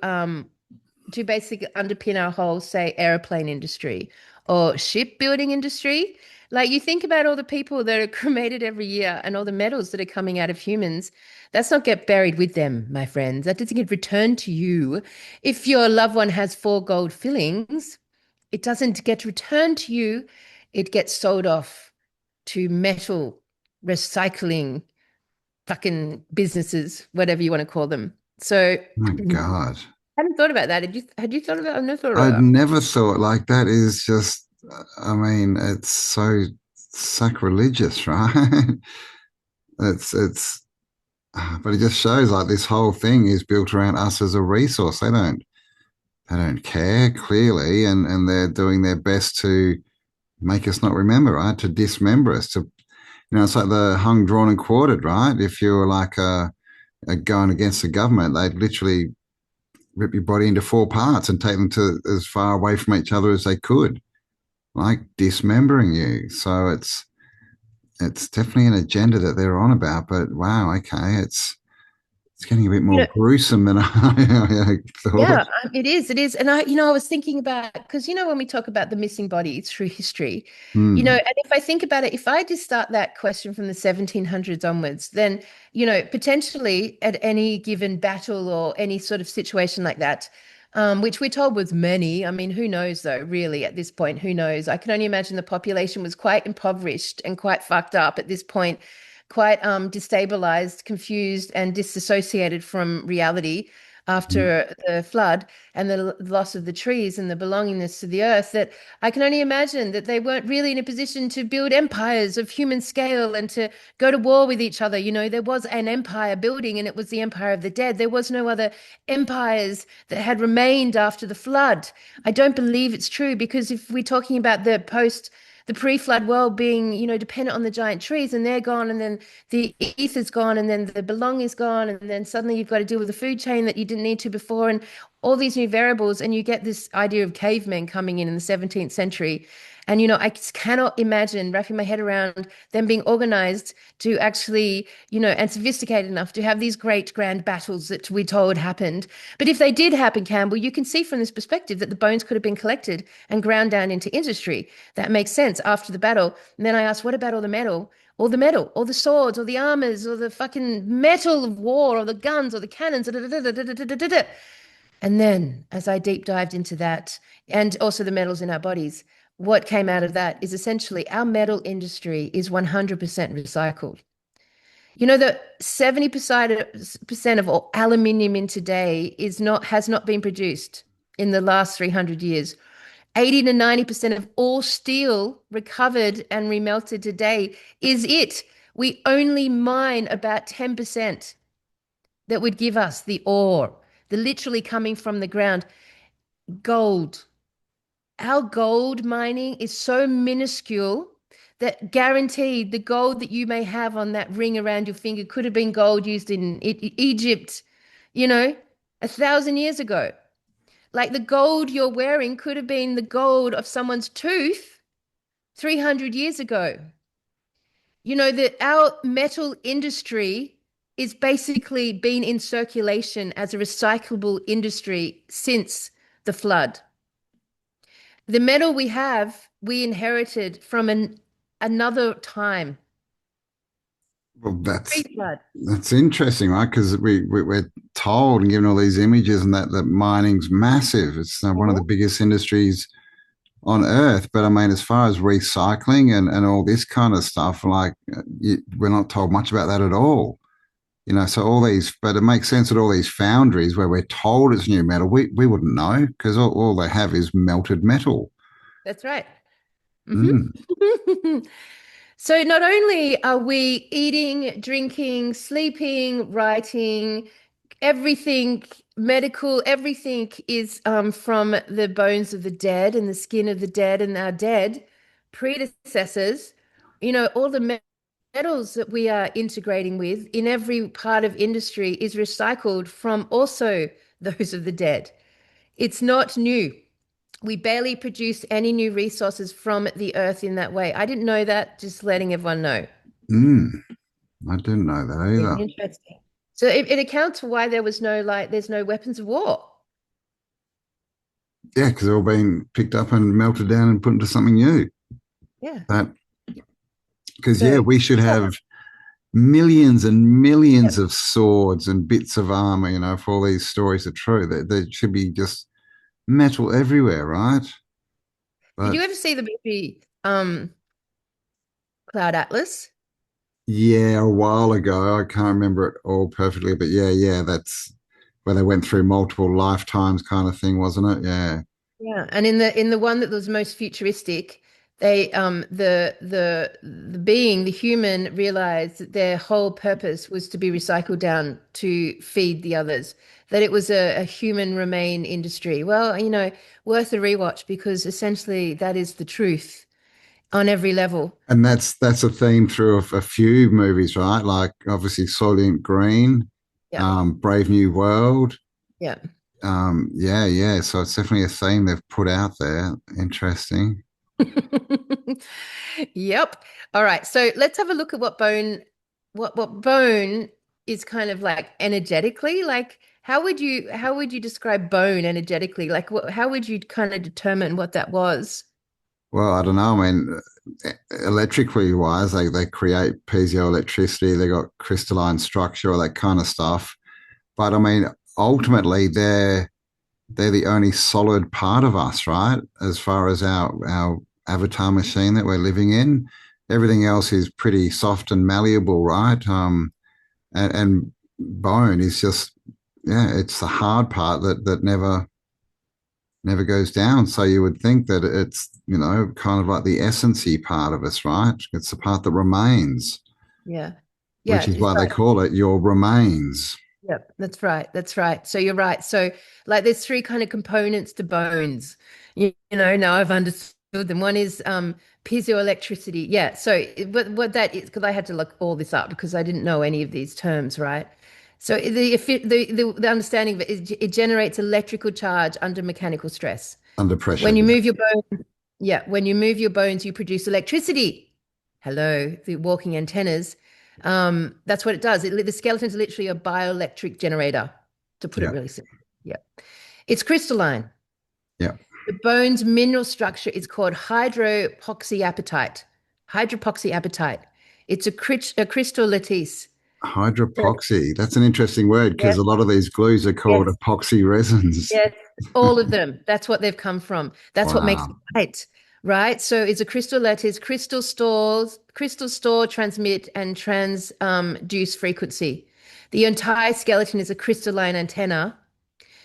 basically underpin our whole, say, airplane industry or shipbuilding industry. Like you think about all the people that are cremated every year and all the metals that are coming out of humans, that's not get buried with them, my friends. That doesn't get returned to you. If your loved one has four gold fillings, it doesn't get returned to you. It gets sold off to metal recycling fucking businesses, whatever you want to call them. So Oh my I God. hadn't thought about that. Had you thought about? I've never thought I'd about never thought like that is just, I mean, it's so sacrilegious, right? It's, but it just shows like this whole thing is built around us as a resource. They don't care clearly, and they're doing their best to make us not remember, right? To dismember us, to it's like the hung, drawn, and quartered, right? If you're like going against the government, they'd literally rip your body into four parts and take them to as far away from each other as they could, like dismembering you. So it's definitely an agenda that they're on about. But wow, okay, it's getting a bit you more know, gruesome than I thought. Yeah, it is. It is. And I was thinking about, because, when we talk about the missing body through history, Hmm. and if I think about it, if I just start that question from the 1700s onwards, then, potentially at any given battle or any sort of situation like that, which we're told was many. I mean, who knows though, really, at this point, who knows? I can only imagine the population was quite impoverished and quite fucked up at this point, quite destabilized, confused, and disassociated from reality after the flood and the loss of the trees and the belongingness to the earth, that I can only imagine that they weren't really in a position to build empires of human scale and to go to war with each other. There was an empire building, and it was the empire of the dead. There was no other empires that had remained after the flood. I don't believe it's true, because if we're talking about the pre-flood world being, dependent on the giant trees, and they're gone, and then the ether's gone, and then the belong is gone, and then suddenly you've got to deal with the food chain that you didn't need to before, and all these new variables, and you get this idea of cavemen coming in the 17th century And, I just cannot imagine wrapping my head around them being organized to actually, and sophisticated enough to have these great grand battles that we're told happened. But if they did happen, Campbell, you can see from this perspective that the bones could have been collected and ground down into industry. That makes sense after the battle. And then I asked, what about all the metal? All the metal, all the swords, all the armors, or the fucking metal of war, or the guns, or the cannons. Da, da, da, da, da, da, da, da, da. And then, as I deep dived into that, and also the metals in our bodies, what came out of that is essentially our metal industry is 100% recycled. You know that 70% of all aluminium in today has not been produced in the last 300 years. 80 to 90% of all steel recovered and remelted today is it. We only mine about 10% that would give us the ore, the literally coming from the ground. Gold. Our gold mining is so minuscule that guaranteed the gold that you may have on that ring around your finger could have been gold used in Egypt, you know, 1,000 years ago. Like the gold you're wearing could have been the gold of someone's tooth 300 years ago. You know, that our metal industry is basically been in circulation as a recyclable industry since the flood. The metal we have, we inherited from another time, Well, pre-flood. that's interesting, right? Because we're told and given all these images and that mining's massive. It's one of the Mhm. biggest industries on Earth. But I mean, as far as recycling and all this kind of stuff, like we're not told much about that at all. So all these, but it makes sense that all these foundries where we're told it's new metal, we wouldn't know because all they have is melted metal. That's right. Mm. Hmm. So not only are we eating, drinking, sleeping, writing, everything medical, everything is from the bones of the dead and the skin of the dead and our dead predecessors. All the metals that we are integrating with in every part of industry is recycled from also those of the dead. It's not new. We barely produce any new resources from the earth in that way. I didn't know that, just letting everyone know. Mm. I didn't know that It's either. interesting. So it accounts for why there's no weapons of war. Yeah, because they're all being picked up and melted down and put into something new. Yeah. That because yeah, So, we should yeah, have millions and yeah. millions of swords and bits of armor. If all these stories are true, there should be just metal everywhere, right? Did you But ever see the movie Cloud Atlas? yeah, a while ago, I can't remember it all perfectly, but yeah, that's where they went through multiple lifetimes, kind of thing, wasn't it? Yeah, Yeah, and in the one that was most futuristic, they the being, the human, realized that their whole purpose was to be recycled down to feed the others, that it was a human remain industry. Well, worth a rewatch because essentially that is the truth on every level. and that's a theme through a few movies, right? Like obviously Soylent Green, Yeah. Brave New World. Yeah. Yeah. So it's definitely a theme they've put out there. Interesting. Yep. All right. So let's have a look at what bone is kind of like energetically. Like how would you describe bone energetically? Like how would you kind of determine what that was? Well, I don't know. I mean, electrically wise, they create piezoelectricity. They got crystalline structure, all that kind of stuff. But I mean, ultimately, they're the only solid part of us, right? As far as our avatar machine that we're living in, everything else is pretty soft and malleable, right? And bone is just yeah, it's the hard part that never goes down. So you would think that it's kind of like the essency part of us, right? It's the part that remains, Yeah. which Yeah, is it's why they right. call it your remains. Yep, that's right. That's right. So you're right. So like there's three kind of components to bones. Now I've understood them. One is piezoelectricity. Yeah. So what that is, because I had to look all this up because I didn't know any of these terms, right? So the understanding of it is it generates electrical charge under mechanical stress. Under When pressure. you Yeah. move your bone, Yeah, when you move your bones, you produce electricity. Hello, the walking antennas. That's what it does. The skeleton's literally a bioelectric generator, to put it Yeah. really simple. Yeah. It's crystalline. Yeah. The bone's mineral structure is called hydroxyapatite. Hydroxyapatite. It's a crystal lattice. So, Hydropoxy. That's an interesting word because yes, a lot of these glues are called yes, epoxy resins. yes. All of them. That's what they've come from. That's what makes it Wow. white, right? So it's a crystal lattice. Crystal store, transmit, and transduce frequency. The entire skeleton is a crystalline antenna.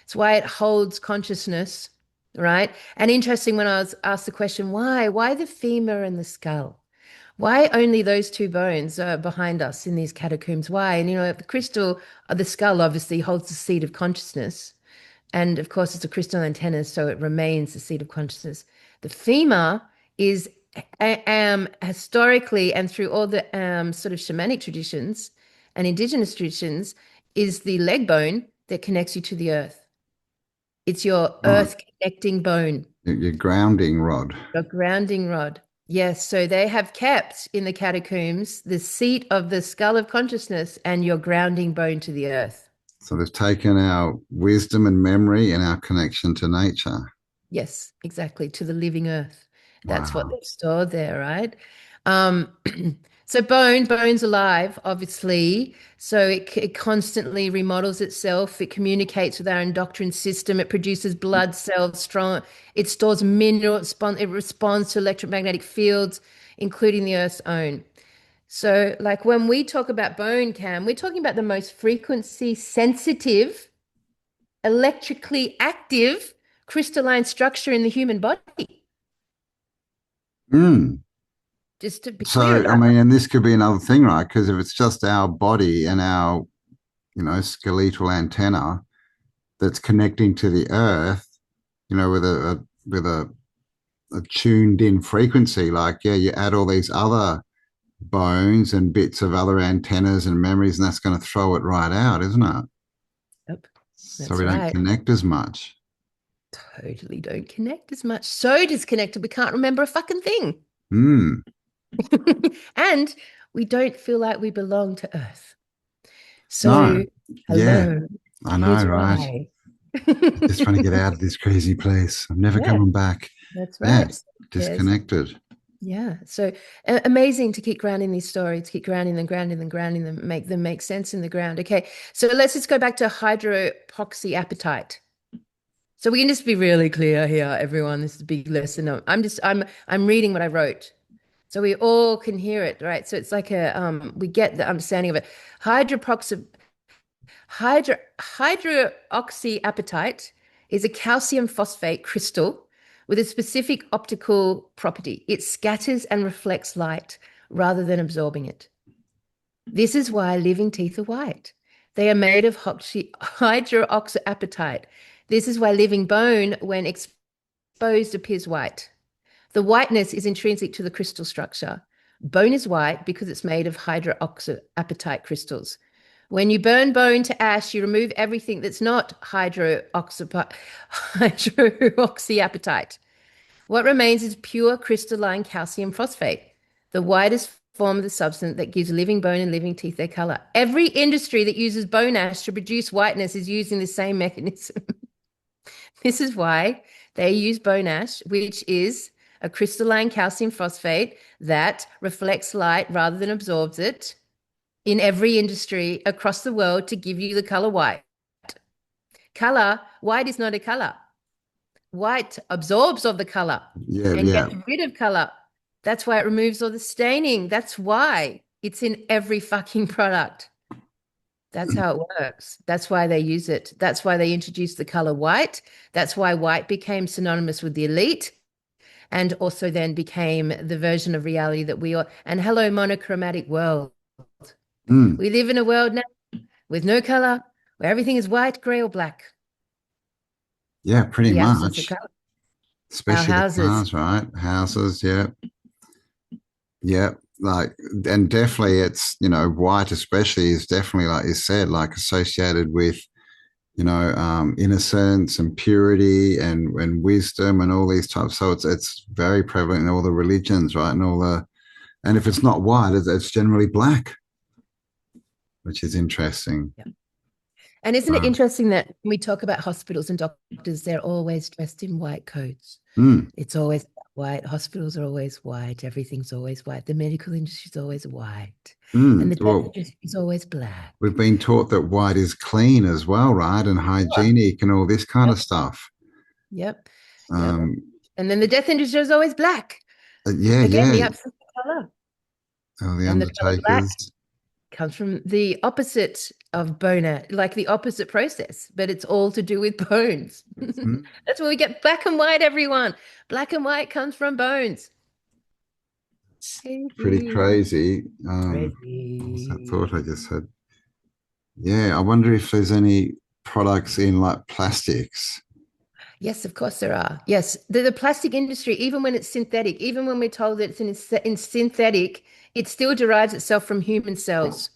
It's why it holds consciousness, right? And interesting when I was asked the question, why? Why the femur and the skull? Why only those two bones are behind us in these catacombs? Why? And the crystal, the skull obviously holds the seat of consciousness. And of course, it's a crystal antenna, so it remains the seat of consciousness. The femur is historically and through all the sort of shamanic traditions and indigenous traditions, is the leg bone that connects you to the earth. It's your Right. earth connecting bone, Your grounding rod. your grounding rod. Yes, so they have kept in the catacombs the seat of the skull of consciousness and your grounding bone to the earth. So they've taken our wisdom and memory and our connection to nature. Yes, exactly, to the living earth. That's what Wow. they've stored there, right? Um, so bone's alive, obviously. So it constantly remodels itself. It communicates with our endocrine system. It produces blood cells, strong. It stores minerals. It responds to electromagnetic fields, including the Earth's own. So, like when we talk about bone, Cam, we're talking about the most frequency sensitive, electrically active crystalline structure in the human body. Mm. Just to be clear So, I about mean, and this could be another thing, right? Because if it's just our body and our, skeletal antenna that's connecting to the earth, with a tuned in frequency, like, yeah, you add all these other bones and bits of other antennas and memories, and that's going to throw it right out, isn't it? Yep, So that's we don't right. connect as much. Totally don't connect as much. So disconnected, we can't remember a fucking thing. Hmm. And we don't feel like we belong to Earth. No. So, Yeah, hello, I know, here's right? why. Just trying to get out of this crazy place. I'm never Yeah, coming back. that's Yeah, right. So, yes. disconnected. Yeah. So amazing to keep grounding these stories, keep grounding them, make them make sense in the ground. Okay. So let's just go back to hydroxyapatite. So we can just be really clear here, everyone. This is a big lesson. I'm reading what I wrote. So we all can hear it, right? So it's like we get the understanding of it. Hydroxy hydroxyapatite is a calcium phosphate crystal with a specific optical property. It scatters and reflects light rather than absorbing it. This is why living teeth are white. They are made of hydroxyapatite. This is why living bone, when exposed, appears white. The whiteness is intrinsic to the crystal structure. Bone is white because it's made of hydroxyapatite crystals. When you burn bone to ash, you remove everything that's not hydroxyapatite. What remains is pure crystalline calcium phosphate, the whitest form of the substance that gives living bone and living teeth their color. Every industry that uses bone ash to produce whiteness is using the same mechanism. This is why they use bone ash, which is a crystalline calcium phosphate that reflects light rather than absorbs it in every industry across the world to give you the color white. White is not a color. White absorbs all the color Yeah, and yeah. gets rid of color. That's why it removes all the staining. That's why it's in every fucking product. That's how it works. That's why they use it. That's why they introduced the color white. That's why white became synonymous with the elite and also then became the version of reality that we are. And hello, monochromatic world. Mm. We live in a world now with no color, where everything is white, gray, or black. Yeah, pretty The absence of much. color. Our Especially the houses. cars, right? Houses, yeah. Yeah. Like, and definitely it's, white especially is definitely, like you said, like associated with, innocence and purity and wisdom and all these types. So it's very prevalent in all the religions, right? And if it's not white, it's generally black, which is interesting. Yeah. And isn't it Um, interesting that when we talk about hospitals and doctors, they're always dressed in white coats. mm, It's always white. Hospitals are always white. Everything's always white. The medical industry is always white. And the death Well, industry is always black. we've been taught that white is clean as well, right? And Sure. hygienic and all this kind of Yep. stuff. Yep. Yep. Um, And then the death industry is always black. yeah, Again, yeah. the absence of color. Oh, the And the color black undertakers. comes from the opposite of boner, like the opposite process, but it's all to do with bones. Mm, That's where we get black and white, everyone. Black and white comes from bones. it's pretty Crazy, crazy. What was that thought I crazy. just had? Yeah, I wonder if there's any products in like plastics. Yes, of course there are. Yes, the plastic industry, even when it's synthetic, even when we're told that in synthetic, it still derives itself from human cells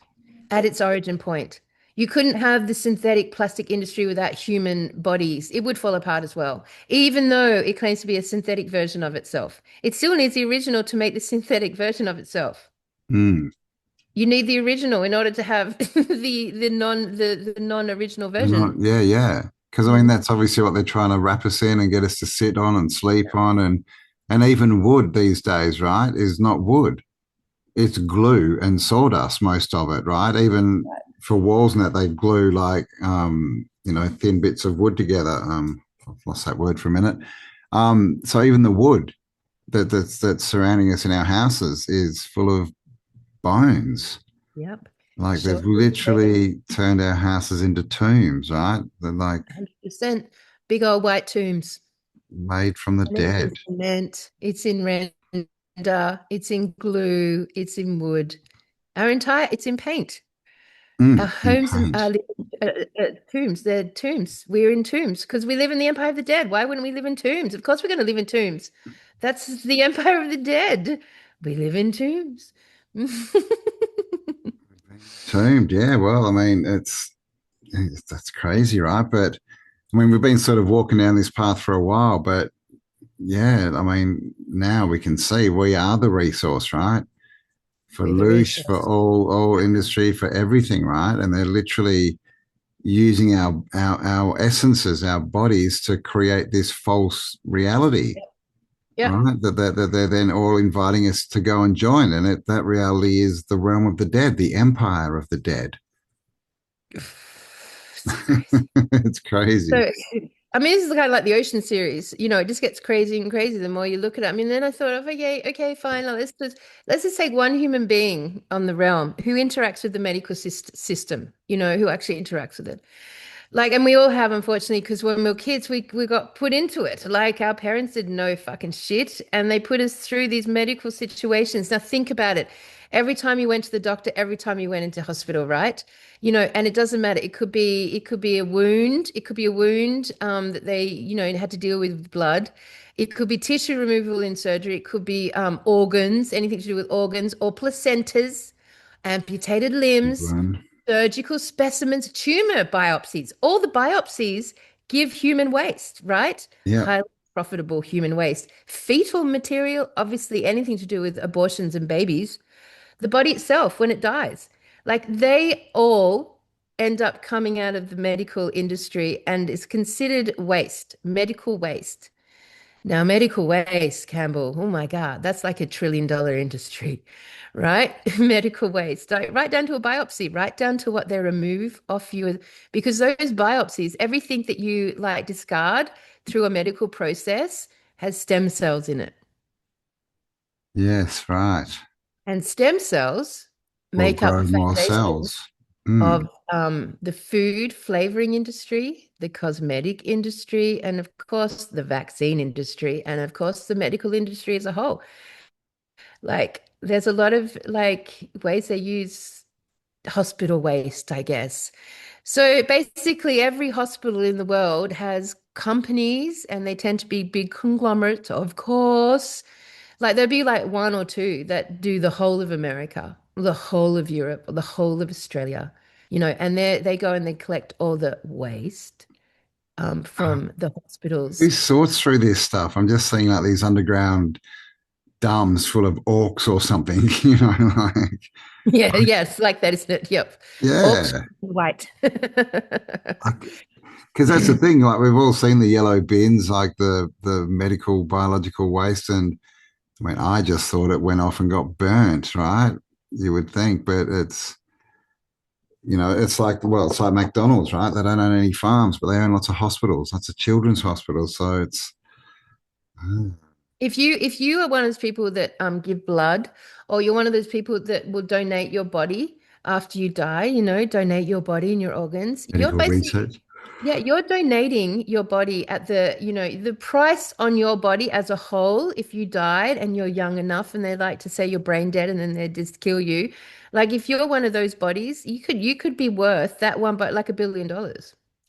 at its origin point. You couldn't have the synthetic plastic industry without human bodies. It would fall apart as well, even though it claims to be a synthetic version of itself. It still needs the original to make the synthetic version of itself. Mm. You need the original in order to have the non-original Not, version. yeah, yeah. Because I mean, Mhm. that's obviously what they're trying to wrap us in and get us to sit on and sleep on, and even wood these days, right, is not wood. It's glue and sawdust, most of it, right? Even for walls and that, they glue like thin bits of wood together. I've lost that word for a minute. So even the wood that's surrounding us in our houses is full of bones. Yep. Like they've Sure. Dead. literally turned our houses into tombs, right? They're like 100%. Big old white tombs. made from the And it's dead. in cement, it's in render, it's in glue, it's in wood. It's in paint. Our In homes paint. are tombs. They're tombs. We're in tombs because we live in the empire of the dead. Why wouldn't we live in tombs? Of course, we're going to live in tombs. That's the empire of the dead. We live in tombs. Tombed, yeah. Well, I mean, that's crazy, right? But I mean, we've been sort of walking down this path for a while, but yeah, I mean, now we can see we are the resource, right? For We're the loose, for resource. all industry, for everything, right? And they're literally using our essences, our bodies, to create this false reality, Yeah. right? That they're then all inviting us to go and join, and that reality is the realm of the dead, the empire of the dead. It's crazy. It's crazy. So, I mean, this is kind of like the ocean series. It just gets crazy and crazy the more you look at it. I mean, then I thought of, okay, okay, fine. Let's just take one human being on the realm who interacts with the medical system, who actually interacts with it. Like, and we all have, unfortunately, because when we were kids, we got put into it. Like, our parents didn't know fucking shit, and they put us through these medical situations. Now, think about it. Every time you went to the doctor, every time you went into hospital, right? And it doesn't matter. It could be a wound. It could be a wound that they, had to deal with blood. It could be tissue removal in surgery. It could be organs, anything to do with organs or placentas, amputated Big limbs, one. surgical specimens, tumor biopsies. All the biopsies give human waste, right? Yeah. Highly profitable human waste. Fetal material, obviously anything to do with abortions and babies. The body itself, when it dies. Like they all end up coming out of the medical industry and is considered waste, medical waste. Now, medical waste, Campbell, oh my God, that's like $1 trillion industry, right? Medical waste, like right down to a biopsy, right down to what they remove off you. Because those biopsies, everything that you like discard through a medical process has stem cells in it. Yes, right. And stem cells Will make up grow the more foundation cells. Mm. of the food flavoring industry, the cosmetic industry, and of course the vaccine industry, and of course the medical industry as a whole. Like there's a lot of like ways they use hospital waste, I guess. So basically every hospital in the world has companies and they tend to be big conglomerates, of course. Like there'll be like one or two that do the whole of America, the whole of Europe, or the whole of Australia. and they go and they collect all the waste from the Who hospitals. sorts through this stuff? I'm just seeing like these underground dams full of orcs or something, like, Yeah, yeah, it's like that, isn't it? Yep. Orcs yeah. white. Because that's the thing, like we've all seen the yellow bins, like the medical biological waste, and I mean, I just thought it went off and got burnt, right? You would think, but it's like, well, it's like McDonald's, right? They don't own any farms, but they own lots of hospitals, lots of children's hospitals. So it's, uh, If you are one of those people that give blood, or you're one of those people that will donate your body after you die, donate your body and your organs, you're medical basically, research. yeah, you're donating your body at the price on your body as a whole. If you died and you're young enough, and they like to say you're brain dead, and then they just kill you. Like if you're one of those bodies, you could be worth that one, but like $1 billion.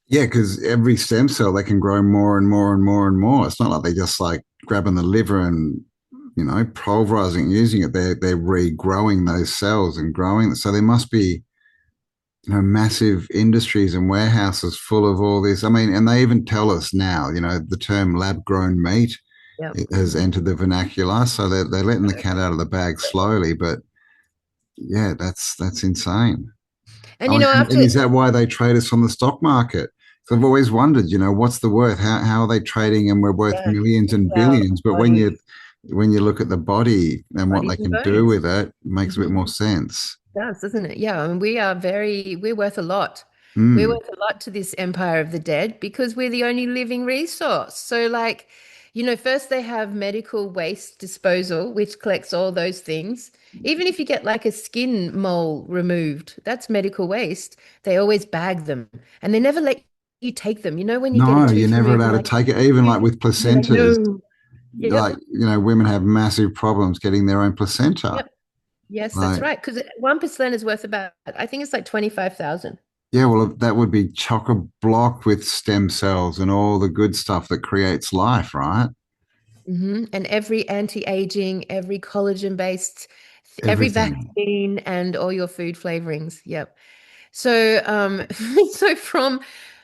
Yeah, because every stem cell they can grow more and more and more and more. It's not like they just like grabbing the liver and pulverizing and using it. They're regrowing those cells and growing. So there must be massive industries and warehouses full of all this. I mean, and they even tell us now, the term lab grown meat Yep. it has entered the vernacular. So they're letting the cat out of the bag slowly. But yeah, that's insane. And I mean, and after, is that why they trade us on the stock market? So I've always wondered, what's the worth? How are they trading and we're worth yeah, millions it's and our billions? But when bodies, you look at the body and what bodies they and can do bones. with it, it makes a bit Mhm. more sense. Does, doesn't it? Yeah, I mean, we're worth a lot. We're Mm. worth a lot to this empire of the dead because we're the only living resource. So, like, first they have medical waste disposal, which collects all those things. Even if you get like a skin mole removed, that's medical waste. They always bag them and they never let you take them. When you get a No, you're tooth never removed, allowed they're to like, take it. Even like with they're like, placentas, no. like, Yep. women have massive problems getting their own placenta. Yep. Yes, that's Like, right. Because 1% is worth about, I think it's like 25,000. yeah, well, that would be chock a block with stem cells and all the good stuff that creates life, right? And every anti-aging, every collagen-based, every Everything. vaccine, and all your food flavorings. Yep. So, so from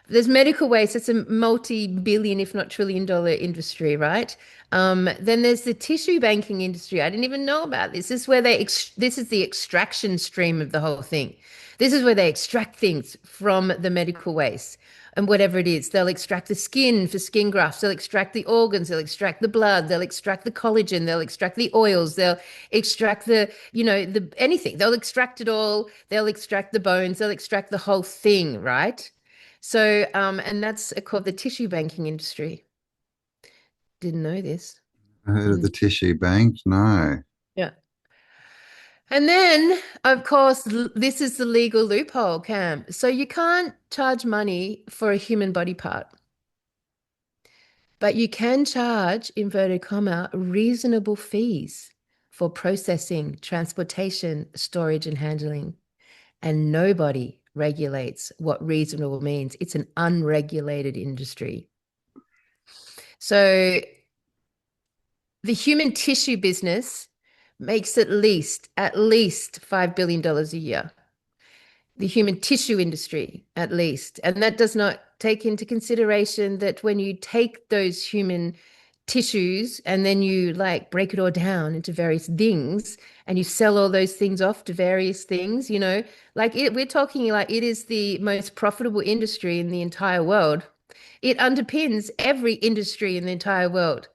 there's medical waste. It's a multi-billion, if not trillion-dollar industry, right? Then there's the tissue banking industry. I didn't even know about this. This is where this is the extraction stream of the whole thing. This is where they extract things from the medical waste and whatever it is. They'll extract the skin for skin grafts. They'll extract the organs. They'll extract the blood. They'll extract the collagen. They'll extract the oils. They'll extract the anything. They'll extract it all. They'll extract the bones. They'll extract the whole thing, right? So, and that's called the tissue banking industry. Didn't know this. Heard of Mm. the tissue bank? No. Yeah. And then, of course, this is the legal loophole, Cam. So you can't charge money for a human body part, but you can charge, inverted comma, reasonable fees for processing, transportation, storage, and handling. And nobody regulates what reasonable means. It's an unregulated industry. So the human tissue business makes at least $5 billion dollars a year. The human tissue industry, at least. And that does not take into consideration that when you take those human tissues and then you like break it all down into various things and you sell all those things off to various things, we're talking like it is the most profitable industry in the entire world. It underpins every industry in the entire world.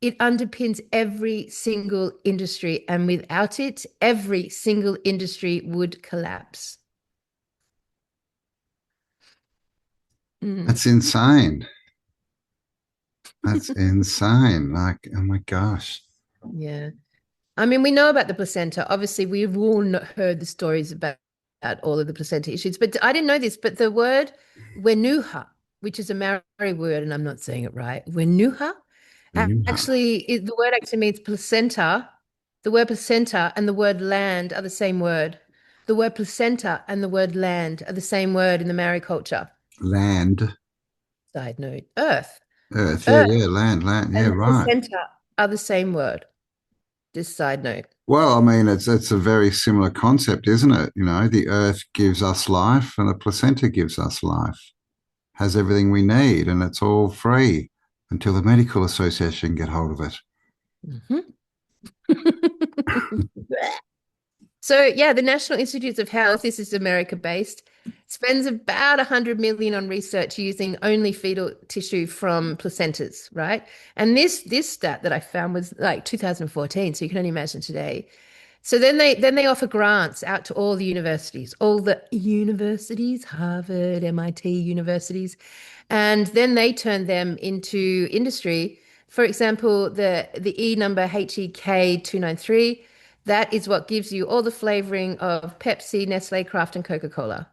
It underpins every single industry. And without it, every single industry would collapse. Mm, That's insane. That's insane. Like, oh my gosh. yeah. I mean, we know about the placenta. Obviously, we've all heard the stories about all of the placenta issues, but I didn't know this. But the word wenuha, which is a Maori word, and I'm not saying it right, wenuha, actually, the word actually means placenta. The word placenta and the word land are the same word. The word placenta and the word land are the same word in the Maori culture. Land, Side note, earth. earth. Yeah, Earth yeah. Land. Yeah, and right. placenta are the same word. Just side note. Well, I mean, it's a very similar concept, isn't it? You know, the earth gives us life and the placenta gives us life, has everything we need, and it's all free until the medical association get hold of it. Mhm. So yeah, the National Institutes of Health, this is America based, spends about 100 million on research using only fetal tissue from placentas, right? And this stat that I found was like 2014, so you can only imagine today. So then they offer grants out to all the universities, Harvard, MIT universities, and then they turn them into industry. For example, the E number HEK 293, that is what gives you all the flavoring of Pepsi, Nestle, Kraft, and Coca-Cola.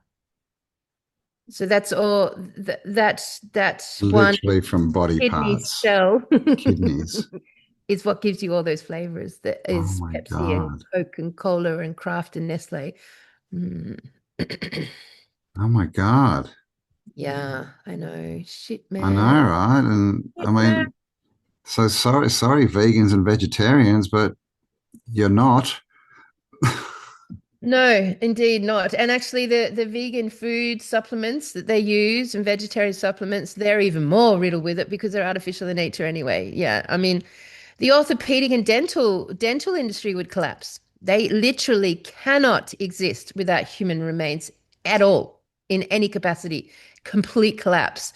So that's all that one Literally from body kidney parts, cell kidneys. is what gives you all those flavors. That Oh is my Pepsi and God. Coke and Cola and Kraft and Nestle. Mm. Oh my God. Yeah, I know. Shit, I know, man. right? And I Shit, man. mean, so sorry, vegans and vegetarians, but you're not. No, indeed not. And actually, the vegan food supplements that they use and vegetarian supplements, they're even more riddled with it because they're artificial in nature anyway. Yeah, I mean, the orthopedic and dental industry would collapse. They literally cannot exist without human remains at all in any capacity. Complete collapse.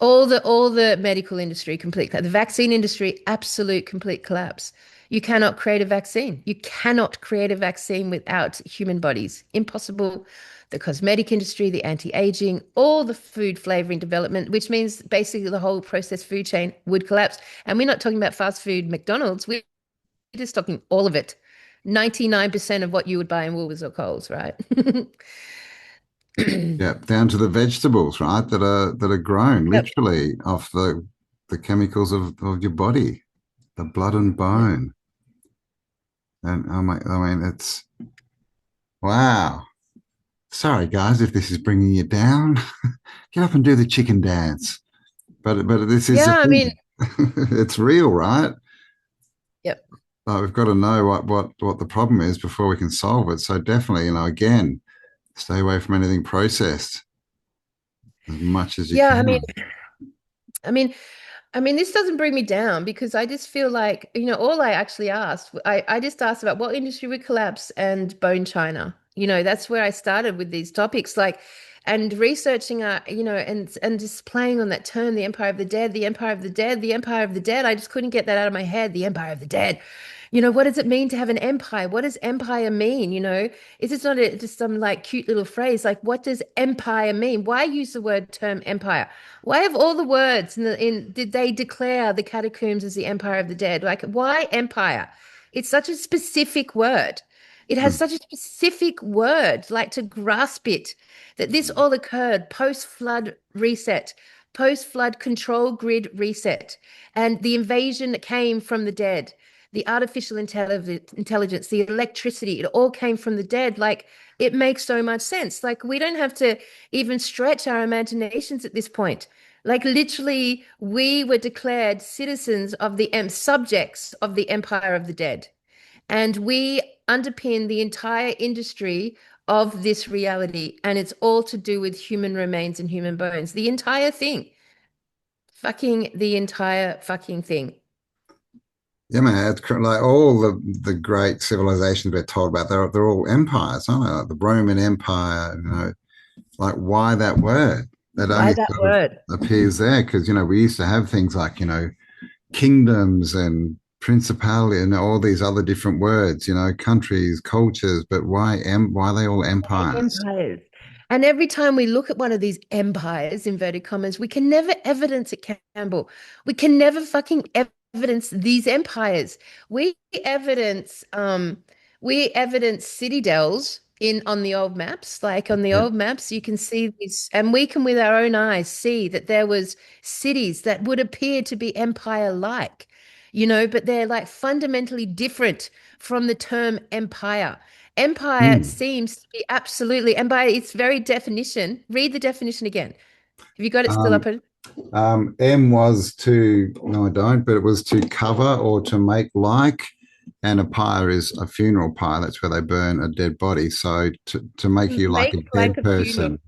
All the medical industry, complete collapse. The vaccine industry, absolute complete collapse. You cannot create a vaccine. You cannot create a vaccine without human bodies. Impossible. The cosmetic industry, the anti-aging, all the food flavoring development, which means basically the whole processed food chain would collapse. And we're not talking about fast food McDonald's. We're just talking all of it. 99% of what you would buy in Woolworths or Coles, right? Yeah, down to the vegetables, right? That are grown Yep. literally off the chemicals of your body, the blood and Yep. bone. And oh my, I mean, it's wow. Sorry, guys, if this is bringing you down, get up and do the chicken dance. But this is the Yeah, I mean, thing. It's real, right? yep. We've got to know what the problem is before we can solve it. So definitely, again, stay away from anything processed as much as you Yeah, can. I mean, this doesn't bring me down because I just feel like, all I actually asked, I just asked about what industry would collapse and bone china. That's where I started with these topics, like, and researching, and just playing on that term, the Empire of the Dead, the Empire of the Dead, the Empire of the Dead. I just couldn't get that out of my head, the Empire of the Dead. What does it mean to have an empire? What does empire mean? Is it not just some like cute little phrase? Like, what does empire mean? Why use the word term empire? Why have all the words did they declare the catacombs as the Empire of the Dead? Like, why empire? It's such a specific word. It has Hmm. such a specific word, like to grasp it, that this all occurred post-flood reset, post-flood control grid reset, and the invasion that came from the dead, the artificial intelligence, the electricity, it all came from the dead. Like, it makes so much sense. Like, we don't have to even stretch our imaginations at this point. Like, literally, we were declared citizens of the subjects of the Empire of the Dead. And we underpin the entire industry of this reality. And it's all to do with human remains and human bones. The entire thing. Fucking the entire fucking thing. Yeah, man, it's like all the great civilizations we're told about. They're all empires, aren't they? Like the Roman Empire. Like why that word? That Why only that sort of word? appears there because we used to have things like kingdoms and principality and all these other different words. Countries, cultures. But why are they all empires? Empires. And every time we look at one of these empires, inverted commas, we can never evidence it, Campbell. We can never fucking evidence these empires. We evidence we evidence citadels in on the old maps. Like on the Yeah. old maps, you can see these, and we can with our own eyes see that there was cities that would appear to be empire-like, but they're like fundamentally different from the term empire. Empire Hmm. seems to be absolutely, and by its very definition, read the definition again. Have you got it still up? Um, M was to, no, I don't, but it was to cover or to make like. And a pyre is a funeral pyre. That's where they burn a dead body. So to make you like a Make like dead a funeral. person,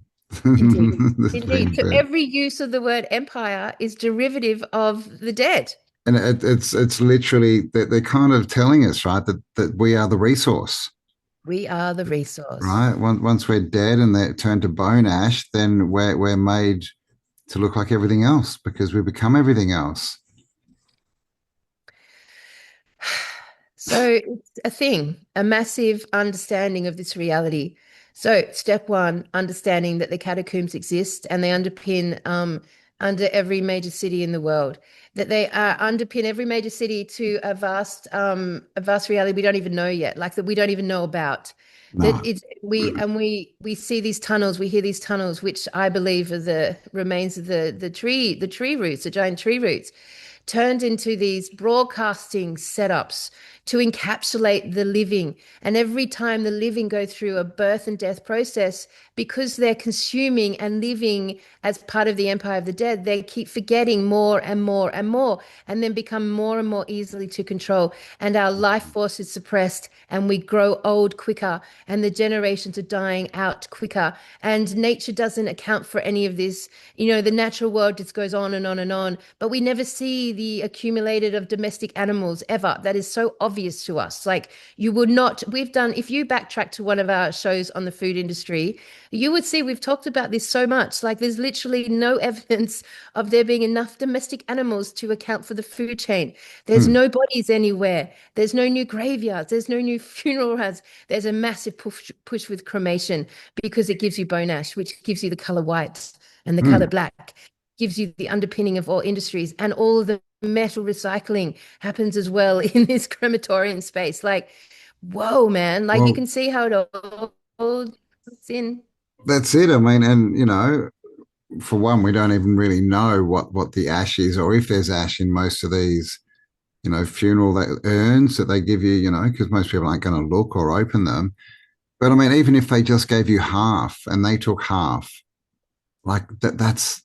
Indeed. that's Indeed. being So burnt. every use of the word empire is derivative of the dead. And it's literally that they're kind of telling us, right, that we are the resource, We are the resource. right? Once we're dead and they turn to bone ash, then we're made to look like everything else because we become everything else. So it's a thing, a massive understanding of this reality. So step one, understanding that the catacombs exist and they underpin under every major city in the world. That they underpin every major city to a vast reality we don't even know yet, like that we don't even know about. That No. it's we see these tunnels, we hear these tunnels, which I believe are the remains of the tree roots, the giant tree roots turned into these broadcasting setups to encapsulate the living. And every time the living go through a birth and death process, because they're consuming and living as part of the empire of the dead, they keep forgetting more and more and more, and then become more and more easily to control. And our life force is suppressed, and we grow old quicker, and the generations are dying out quicker. And nature doesn't account for any of this. The natural world just goes on and on and on, but we never see the accumulated of domestic animals ever. That is so obvious to us. Like you would not, we've done, if you backtrack to one of our shows on the food industry, you would see we've talked about this so much. Like there's literally no evidence of there being enough domestic animals to account for the food chain. There's Hmm. no bodies anywhere. There's no new graveyards. There's no new funeral houses. There's a massive push with cremation because it gives you bone ash, which gives you the color white and the color Hmm. black, gives you the underpinning of all industries, and all of the metal recycling happens as well in this crematorium space. Like, whoa, man! Like you Well, can see how it all fits in. that's it. I mean, and for one, we don't even really know what the ash is, or if there's ash in most of these, funeral urns that they give you, because most people aren't going to look or open them. But I mean, even if they just gave you half and they took half, like that's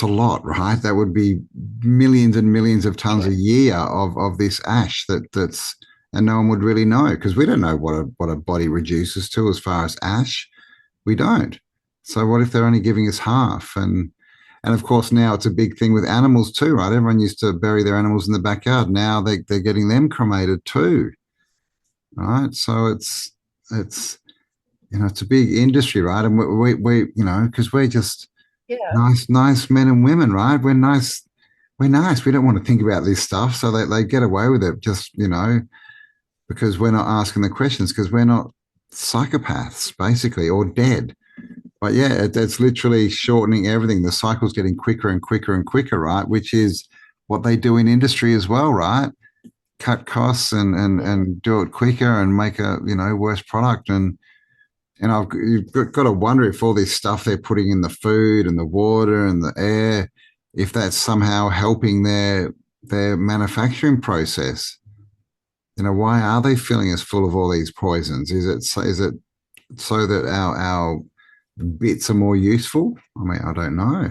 a lot, right? That would be millions and millions of tons a year of this ash that's and no one would really know because we don't know what a body reduces to as far as ash. We don't. So what if they're only giving us half? And of course now it's a big thing with animals too, right? Everyone used to bury their animals in the backyard. Now they're getting them cremated too, right? So it's it's a big industry, right? And we because we're just Yeah. nice men and women, right? We're nice. We don't want to think about this stuff, so they get away with it just because we're not asking the questions because we're not psychopaths basically or dead. But yeah, it's literally shortening everything. The cycle's getting quicker and quicker and quicker, right? Which is what they do in industry as well, right? Cut costs and do it quicker and make a worse product. And you've got to wonder if all this stuff they're putting in the food and the water and the air, if that's somehow helping their manufacturing process. Why are they filling us full of all these poisons? Is it so that our bits are more useful? I mean, I don't know.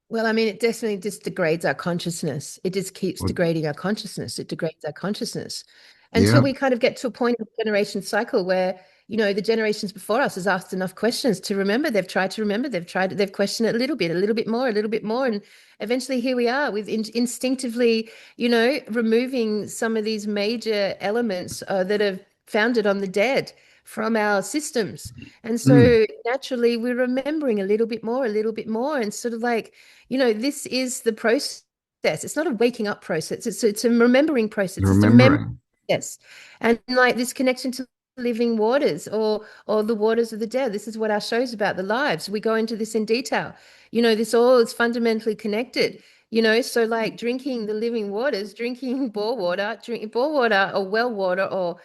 Well, I mean, it definitely just degrades our consciousness. It just keeps Well, degrading our consciousness. It degrades our consciousness until yeah. we kind of get to a point in the generation cycle where, the generations before us has asked enough questions to remember. They've tried to remember. They've questioned it a little bit more, a little bit more. And eventually here we are with instinctively, removing some of these major elements that are founded on the dead from our systems. And Mm, so naturally we're remembering a little bit more, and sort of like, this is the process. It's not a waking up process. It's a remembering process. It's a memory remembering. process. And like this connection to living waters or the waters of the dead. This is what our show's about, the lives. We go into this in detail. This all is fundamentally connected. So like drinking the living waters, drinking drinking bore water or well water or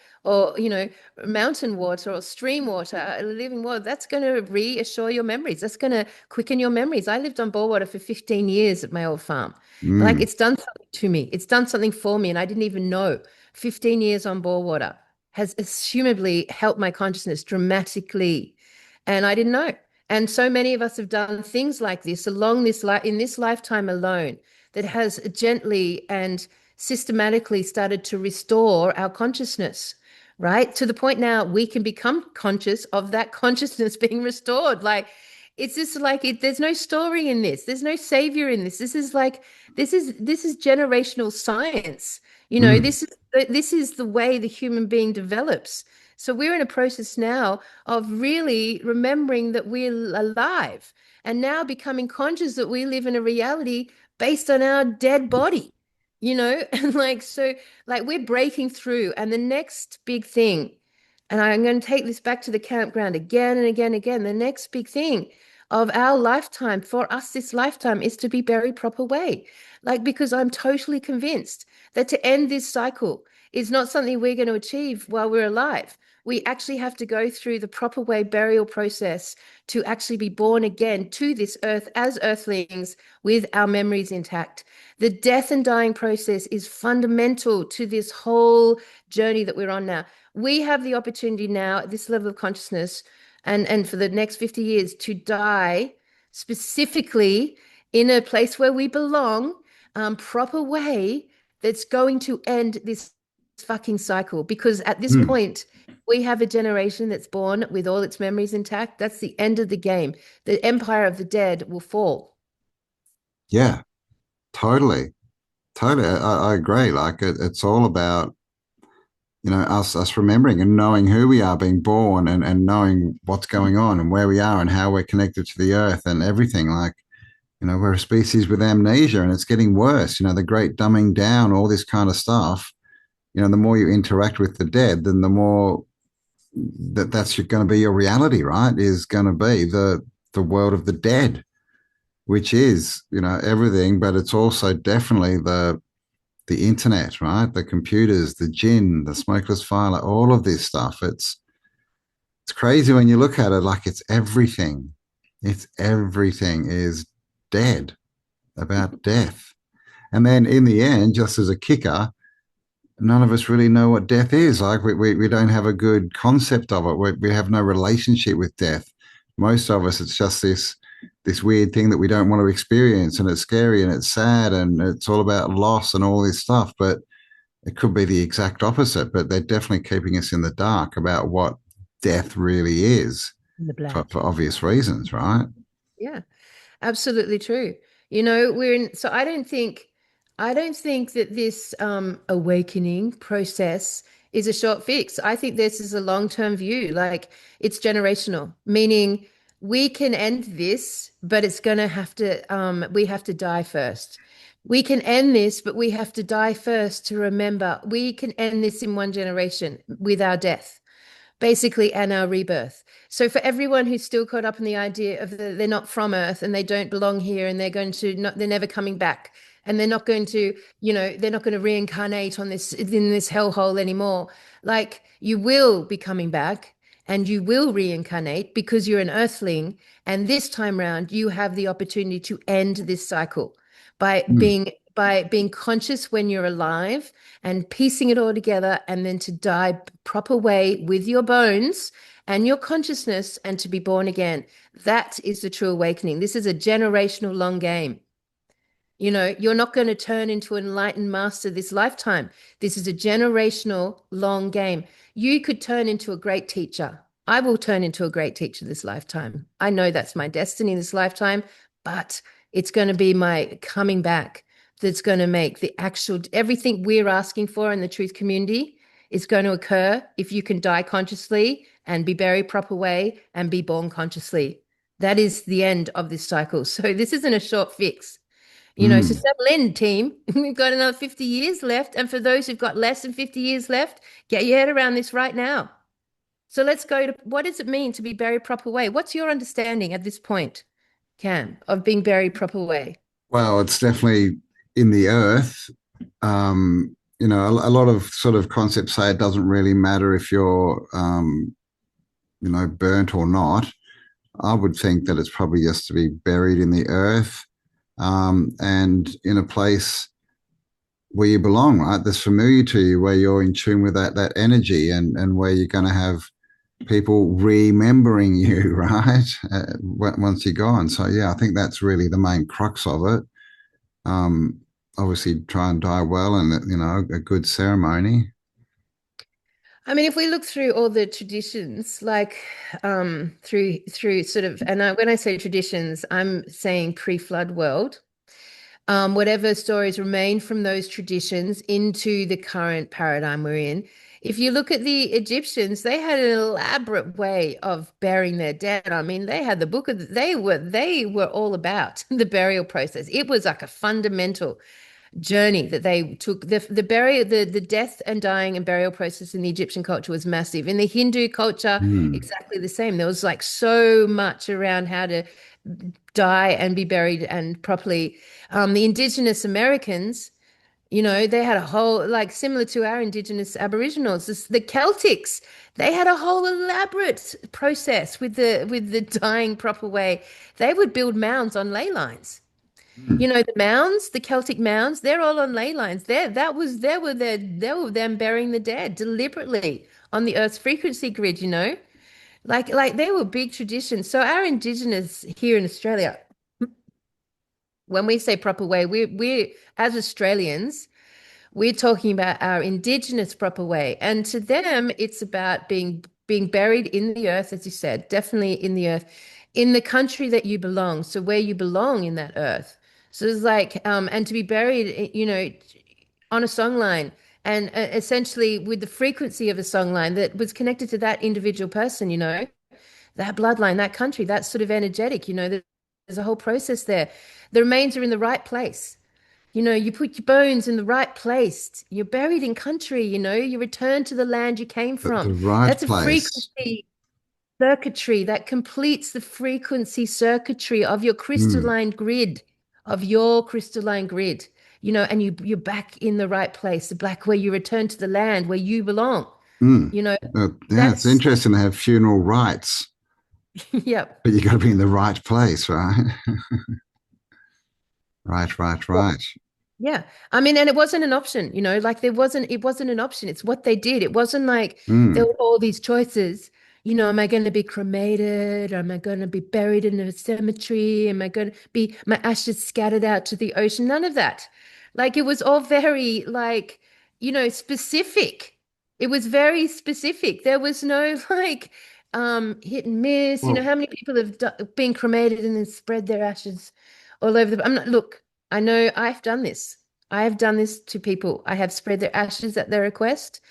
mountain water or stream water, living water, that's going to reassure your memories. That's going to quicken your memories. I lived on bore water for 15 years at my old farm. Like Mm, it's done something to me. It's done something for me, and I didn't even know. 15 years on bore water has assumably helped my consciousness dramatically, and I didn't know. And so many of us have done things like this along this life in this lifetime alone that has gently and systematically started to restore our consciousness, right? To the point now we can become conscious of that consciousness being restored. Like, it's just like there's no story in this. There's no savior in this. This is like this is generational science. Mm. This is the way the human being develops. So we're in a process now of really remembering that we're alive and now becoming conscious that we live in a reality based on our dead body, and like, so, like, we're breaking through. And the next big thing, and I'm going to take this back to the campground again and again and again, the next big thing of our lifetime, for us this lifetime, is to be buried proper way. Like, because I'm totally convinced that to end this cycle is not something we're going to achieve while we're alive. We actually have to go through the proper way burial process to actually be born again to this earth as earthlings with our memories intact. The death and dying process is fundamental to this whole journey that we're on now. We have the opportunity now at this level of consciousness and for the next 50 years to die specifically in a place where we belong, proper way that's going to end this fucking cycle. Because at this Mm. point, we have a generation that's born with all its memories intact. That's the end of the game. The empire of the dead will fall. Yeah, totally. Totally. I agree. Like it's all about, us remembering and knowing who we are being born and knowing what's going on and where we are and how we're connected to the earth and everything. Like, we're a species with amnesia and it's getting worse. The great dumbing down, all this kind of stuff. The more you interact with the dead, then the more that's going to be your reality, right? Is going to be the world of the dead, which is, everything, but it's also definitely the internet, right? The computers, the gin, the smokeless fire, like all of this stuff. It's crazy when you look at it, like it's everything. It's everything is dead, about death. And then in the end, just as a kicker, none of us really know what death is. Like we don't have a good concept of it. We have no relationship with death. Most of us, it's just this weird thing that we don't want to experience, and it's scary and it's sad and it's all about loss and all this stuff. But it could be the exact opposite. But they're definitely keeping us in the dark about what death really is In the for, black. for obvious reasons, right? Yeah. Absolutely true. We're in, so I don't think that this awakening process is a short fix. I think this is a long-term view. Like, it's generational, meaning we can end this, but it's gonna have to we have to die first. We can end this, but we have to die first to remember. We can end this in one generation with our death, basically, and our rebirth. So for everyone who's still caught up in the idea of they're not from Earth and they don't belong here and they're going to not, they're never coming back, and they're not going to, they're not going to reincarnate on this in this hellhole anymore. Like, you will be coming back and you will reincarnate because you're an earthling, and this time round you have the opportunity to end this cycle by Mm. being conscious when you're alive and piecing it all together, and then to die proper way with your bones and your consciousness and to be born again. That is the true awakening. This is a generational long game. You're not going to turn into an enlightened master this lifetime. This is a generational long game. You could turn into a great teacher. I will turn into a great teacher this lifetime. I know that's my destiny this lifetime, but it's going to be my coming back that's going to make the actual everything we're asking for in the truth community is going to occur if you can die consciously and be buried proper way and be born consciously. That is the end of this cycle. So this isn't a short fix. So Mm. settle in, team. We've got another 50 years left. And for those who've got less than 50 years left, get your head around this right now. So let's go to, what does it mean to be buried proper way? What's your understanding at this point, Cam, of being buried proper way? Well, it's definitely in the earth. A lot of sort of concepts say it doesn't really matter if you're, burnt or not. I would think that it's probably just to be buried in the earth, and in a place where you belong, right? That's familiar to you, where you're in tune with that energy, and where you're going to have people remembering you, right? Once you're gone. So yeah, I think that's really the main crux of it. Um, obviously try and die well and, a good ceremony. I mean, if we look through all the traditions, like through sort of, and when I say traditions, I'm saying pre-flood world. Whatever stories remain from those traditions into the current paradigm we're in. If you look at the Egyptians, they had an elaborate way of burying their dead. I mean, they had the book of they were all about the burial process. It was like a fundamental journey that they took. The death and dying and burial process in the Egyptian culture was massive. In the Hindu culture, Mm, exactly the same. There was like so much around how to die and be buried and properly. The indigenous Americans, they had a whole, like similar to our indigenous Aboriginals, the Celtics, they had a whole elaborate process with the dying proper way. They would build mounds on ley lines. mm, The mounds, the Celtic mounds, they're all on ley lines. They were them burying the dead deliberately on the Earth's frequency grid. Like they were big traditions. So our indigenous here in Australia, when we say proper way, we as Australians, we're talking about our indigenous proper way. And to them, it's about being buried in the earth, as you said, definitely in the earth, in the country that you belong. So where you belong in that earth. So it's like, and to be buried, on a song line and essentially with the frequency of a song line that was connected to that individual person, that bloodline, that country, that's sort of energetic, there's a whole process there. The remains are in the right place. You put your bones in the right place. You're buried in country, you return to the land you came the from. right That's a place. frequency circuitry that completes the frequency circuitry of your Mm, crystalline grid, of your crystalline grid, and you're back in the right place, the black where you return to the land where you belong. mm. You know, Yeah, it's that's, interesting to have funeral rites, yeah. but you got to be in the right place, right? Right, right, right. Yeah. I mean, and it wasn't an option, like it wasn't an option. It's what they did. It wasn't like there Mm, were all these choices. Am I going to be cremated? Am I going to be buried in a cemetery? Am I going to be my ashes scattered out to the ocean? None of that. Like it was all very like, specific. It was very specific. There was no like hit and miss. well, How many people have been cremated and then spread their ashes all over I'm not, look, I know I've done this. I have done this to people. I have spread their ashes at their request.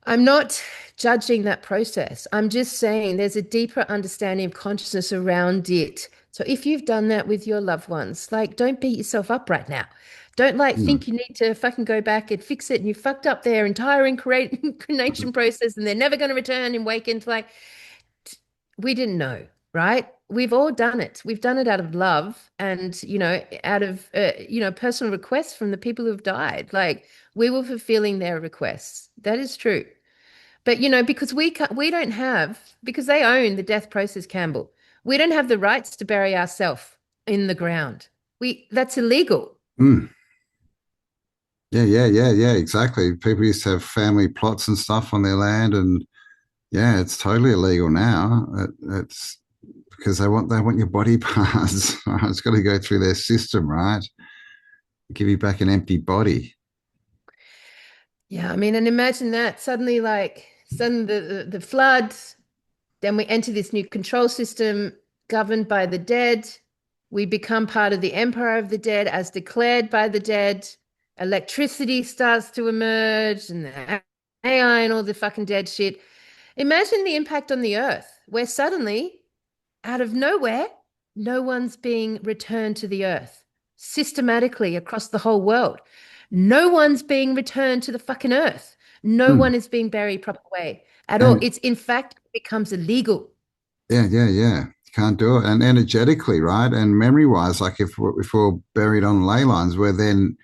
I'm not judging that process. I'm just saying there's a deeper understanding of consciousness around it. So if you've done that with your loved ones, like don't beat yourself up right now. Don't like mm, think you need to fucking go back and fix it and you fucked up their entire incarnation process and they're never going to return and wake into like we didn't know, right? We've all done it. We've done it out of love and, out of, personal requests from the people who've died. Like we were fulfilling their requests. That is true. But, because we don't have, because they own the death process, Campbell, we don't have the rights to bury ourselves in the ground. That's illegal. mm. Yeah, yeah, yeah, yeah, exactly. People used to have family plots and stuff on their land, and yeah, it's totally illegal now. It's because they want your body parts. Right? It's got to go through their system, right? Give you back an empty body. Yeah, I mean, and imagine that suddenly, like, sudden the flood. Then we enter this new control system governed by the dead. We become part of the empire of the dead as declared by the dead. Electricity starts to emerge and the AI and all the fucking dead shit. Imagine the impact on the earth where suddenly, out of nowhere, no one's being returned to the earth systematically across the whole world. No one's being returned to the fucking earth. No Mm. one is being buried proper way at all. And It's in fact it becomes illegal. yeah, yeah, yeah. You can't do it. And energetically, right? And memory wise, like if we're buried on ley lines, we're then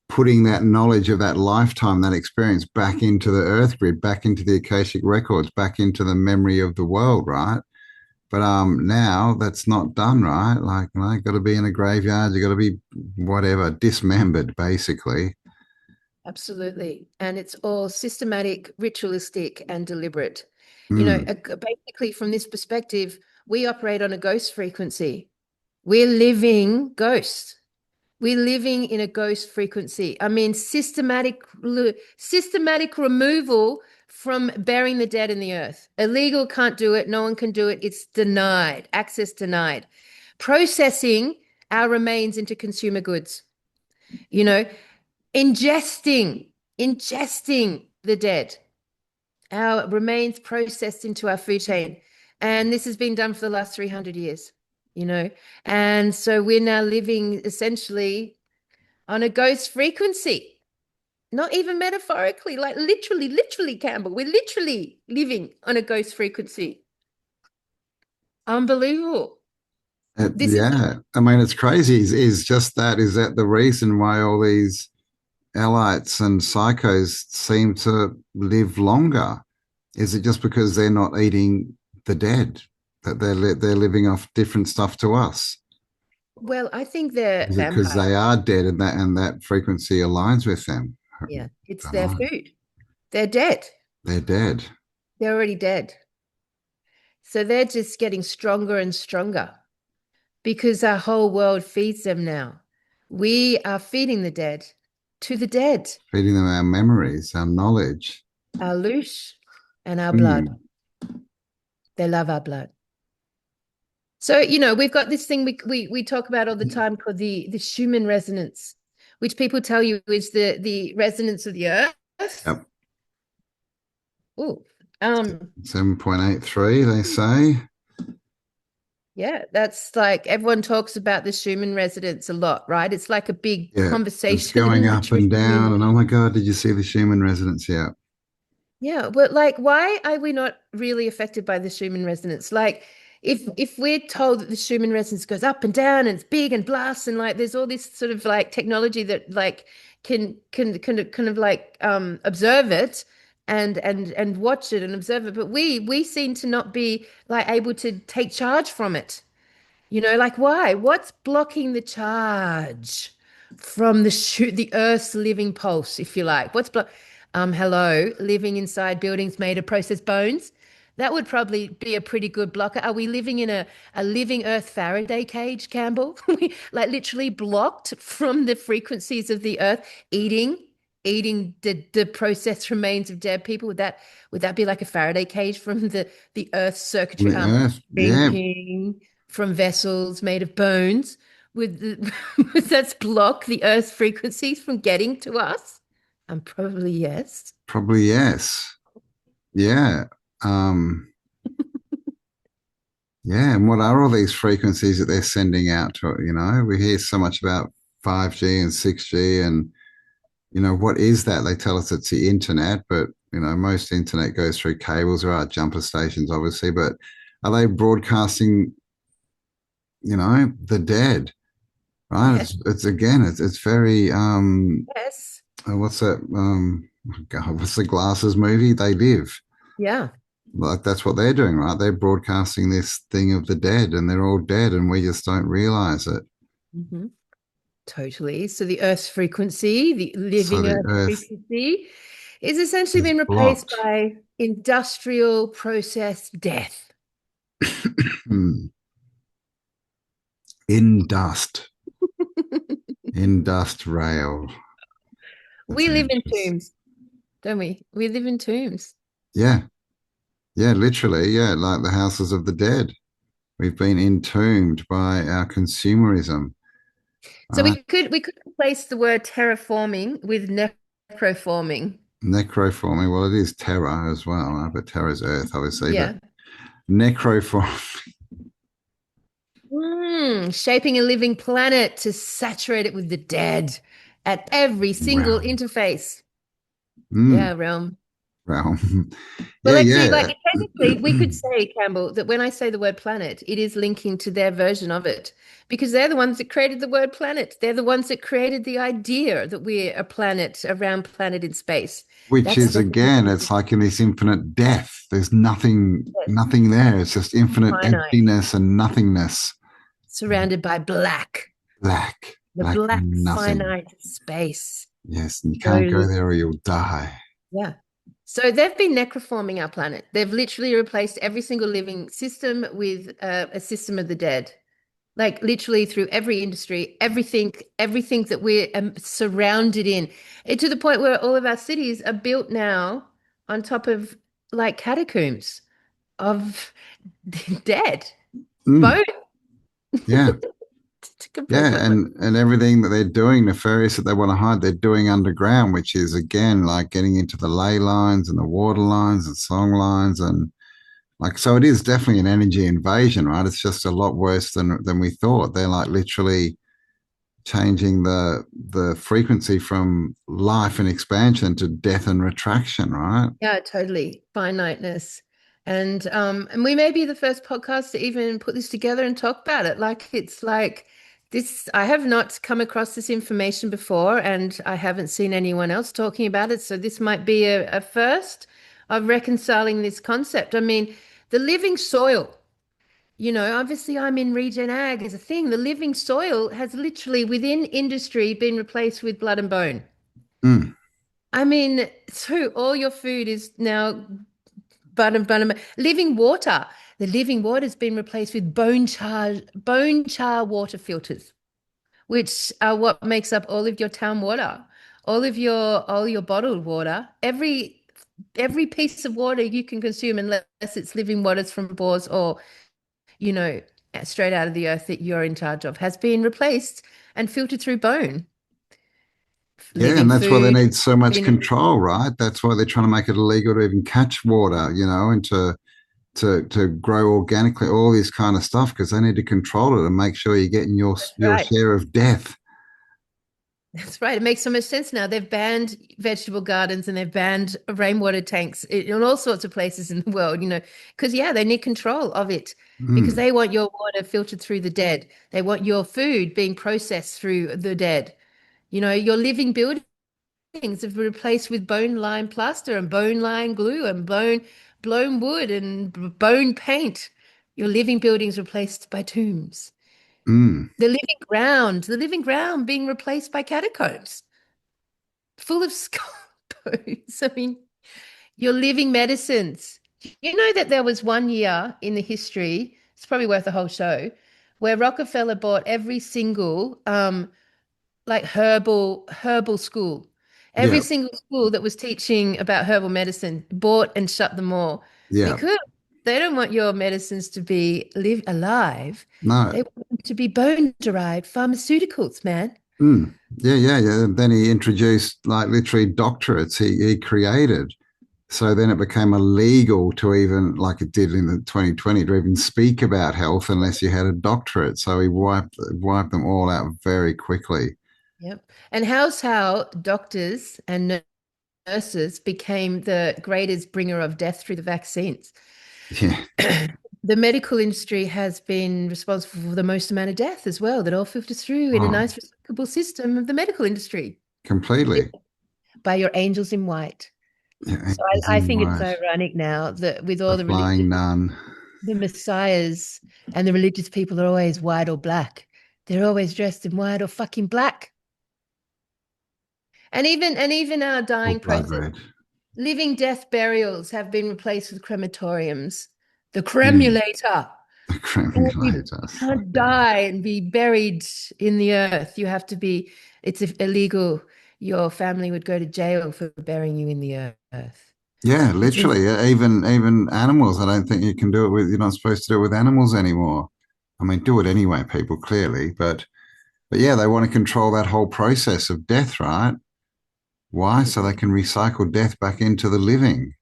putting that knowledge of that lifetime, that experience back into the earth grid, back into the Akashic records, back into the memory of the world, right? But now that's not done, right? Like, got to be in a graveyard, you got to be whatever, dismembered, basically. Absolutely. And it's all systematic, ritualistic, and deliberate. Mm, Basically, from this perspective, we operate on a ghost frequency. We're living ghosts. We're living in a ghost frequency. I mean, systematic removal from burying the dead in the earth. Illegal, can't do it. No one can do it. It's denied. Access denied. Processing our remains into consumer goods. You know, ingesting the dead. Our remains processed into our food chain. And this has been done for the last 300 years, you know. And so we're now living essentially on a ghost frequency, not even metaphorically, like literally, Campbell. We're literally living on a ghost frequency. Unbelievable. This is Yeah, I mean, it's crazy. Is that the reason why all these elites and psychos seem to live longer? Is it just because they're not eating the dead, that they're living off different stuff to us? well, I think they're Is it because vampires. they are dead and that frequency aligns with them? I Yeah, it's don't their know. food. They're dead. They're dead. They're already dead. So they're just getting stronger and stronger because our whole world feeds them now. We are feeding the dead to the dead, Feeding them our memories, our knowledge. our loosh and our blood. Mm. They love our blood. So, you know, we've got this thing we talk about all the time called the Schumann resonance, which people tell you is the resonance of the earth. Yep. Oh, 7.83, they say. yeah, that's like everyone talks about the Schumann resonance a lot, right? It's like a big Yeah, it's conversation going in the up and down. community. And oh my God, did you see the Schumann resonance? Yeah. Yeah, but like, why are we not really affected by the Schumann resonance? Like, if we're told that the Schumann resonance goes up and down and it's big and blasts and like there's all this sort of like technology that like can kind of like observe it and watch it and observe it, but we seem to not be like able to take charge from it. You know, like why? What's blocking the charge from the Earth's living pulse, if you like? Hello, living inside buildings made of processed bones? That would probably be a pretty good blocker. Are we living in a living Earth Faraday cage, Campbell? Like literally blocked from the frequencies of the Earth, eating the processed remains of dead people? Would that be like a Faraday cage from the Earth's On circuitry? the earth. Yeah, Drinking from vessels made of bones with would that block the Earth's frequencies from getting to us? And probably yes. probably yes. Yeah. Um, yeah. And what are all these frequencies that they're sending out to, we hear so much about 5G and 6G and, what is that? They tell us it's the internet, but, most internet goes through cables. There are jumper stations, obviously, but are they broadcasting, the dead? Right. Yes. It's very, Yes. what's that? Oh God, what's the Glasses movie? They Live. Yeah. Like that's what they're doing, right? They're broadcasting this thing of the dead and they're all dead and we just don't realize it. Hmm. Totally. So the Earth's frequency, the So living the Earth earth frequency, is essentially is been replaced blocked. by industrial processed death. In dust, in dust rail. That's We live in interesting. tombs, don't we? We live in tombs. Yeah. Yeah. Literally. Yeah. Like the houses of the dead. We've been entombed by our consumerism. So Right. we could replace the word terraforming with necroforming. Necroforming. Well, it is terror as well, right? But terror's earth, obviously. But Yeah. necroform. Shaping a living planet to saturate it with the dead at every single Realm. interface. Mm, Yeah, realm. realm. Well, Yeah, actually, yeah. like technically, we could say, Campbell, that when I say the word planet, it is linking to their version of it because they're the ones that created the word planet. They're the ones that created the idea that we're a planet, a round planet in space. Which That's is their again, it's like in this infinite death. There's nothing there. It's just infinite finite, emptiness and nothingness. surrounded by black, Black, the black black nothing. finite space. Yes, and you can't go So, there or you'll die. yeah. So they've been necroforming our planet. They've literally replaced every single living system with a system of the dead. like literally through every industry, everything that we're surrounded in, to the point where all of our cities are built now on top of like catacombs of dead Mm, bone. yeah. To complete my Yeah, point. and everything that they're doing, nefarious that they want to hide, they're doing underground, which is again like getting into the ley lines and the water lines and song lines and like so it is definitely an energy invasion, right? It's just a lot worse than we thought. They're like literally changing the frequency from life and expansion to death and retraction, right? Yeah, totally. Finiteness. And we may be the first podcast to even put this together and talk about it. Like it's like this, I have not come across this information before, and I haven't seen anyone else talking about it. So this might be a first of reconciling this concept. I mean, the living soil, obviously I'm in regen ag as a thing. The living soil has literally within industry been replaced with blood and bone. Mm, I mean, so all your food is now but living water. The living water has been replaced with bone char water filters, which are what makes up all of your town water, all your bottled water. Every piece of water you can consume, unless it's living waters from bores or, you know, straight out of the earth that you're in charge of, has been replaced and filtered through bone. yeah, Living and that's why they food, need so much been control, right? That's why they're trying to make it illegal to even catch water, and to grow organically, all this kind of stuff, because they need to control it and make sure you're getting your right. share of death. That's right. It makes so much sense now. They've banned vegetable gardens and they've banned rainwater tanks in all sorts of places in the world, because, yeah, they need control of it because Mm, they want your water filtered through the dead. They want your food being processed through the dead. Your living buildings have been replaced with bone lime plaster and bone lime glue and blown wood and bone paint. Your living buildings replaced by tombs. mm. The living ground being replaced by catacombs full of skull bones. I mean, your living medicines. You know that there was one year in the history, it's probably worth a whole show, where Rockefeller bought every single like herbal school. Every Yeah, single school that was teaching about herbal medicine bought and shut them all yeah. because they don't want your medicines to be live alive. No. They want them to be bone derived pharmaceuticals, man. Mm. Yeah, yeah, yeah. Then he introduced like literally doctorates he created. So then it became illegal to even, like it did in the 2020, to even speak about health unless you had a doctorate. So he wiped them all out very quickly. Yep. And how's how doctors and nurses became the greatest bringer of death through the vaccines? Yeah, The medical industry has been responsible for the most amount of death as well, that all filters through in a oh, nice recyclable system of the medical industry completely. by your angels in white. Yeah, So it's I in think it's white. ironic now that with The all the religious, flying nun. the messiahs and the religious people are always white or black. They're always dressed in white or fucking black. And even our Or dying blood process. red. Living death burials have been replaced with crematoriums. The Mm. cremulator. The You cremulator. can't die and be buried in the earth. It's illegal. Your family would go to jail for burying you in the earth. Yeah, It's in, literally. Even animals. I don't think you can do it with. You're not supposed to do it with animals anymore. I mean, do it anyway, people clearly, but yeah, they want to control that whole process of death, right? Why? So they can recycle death back into the living.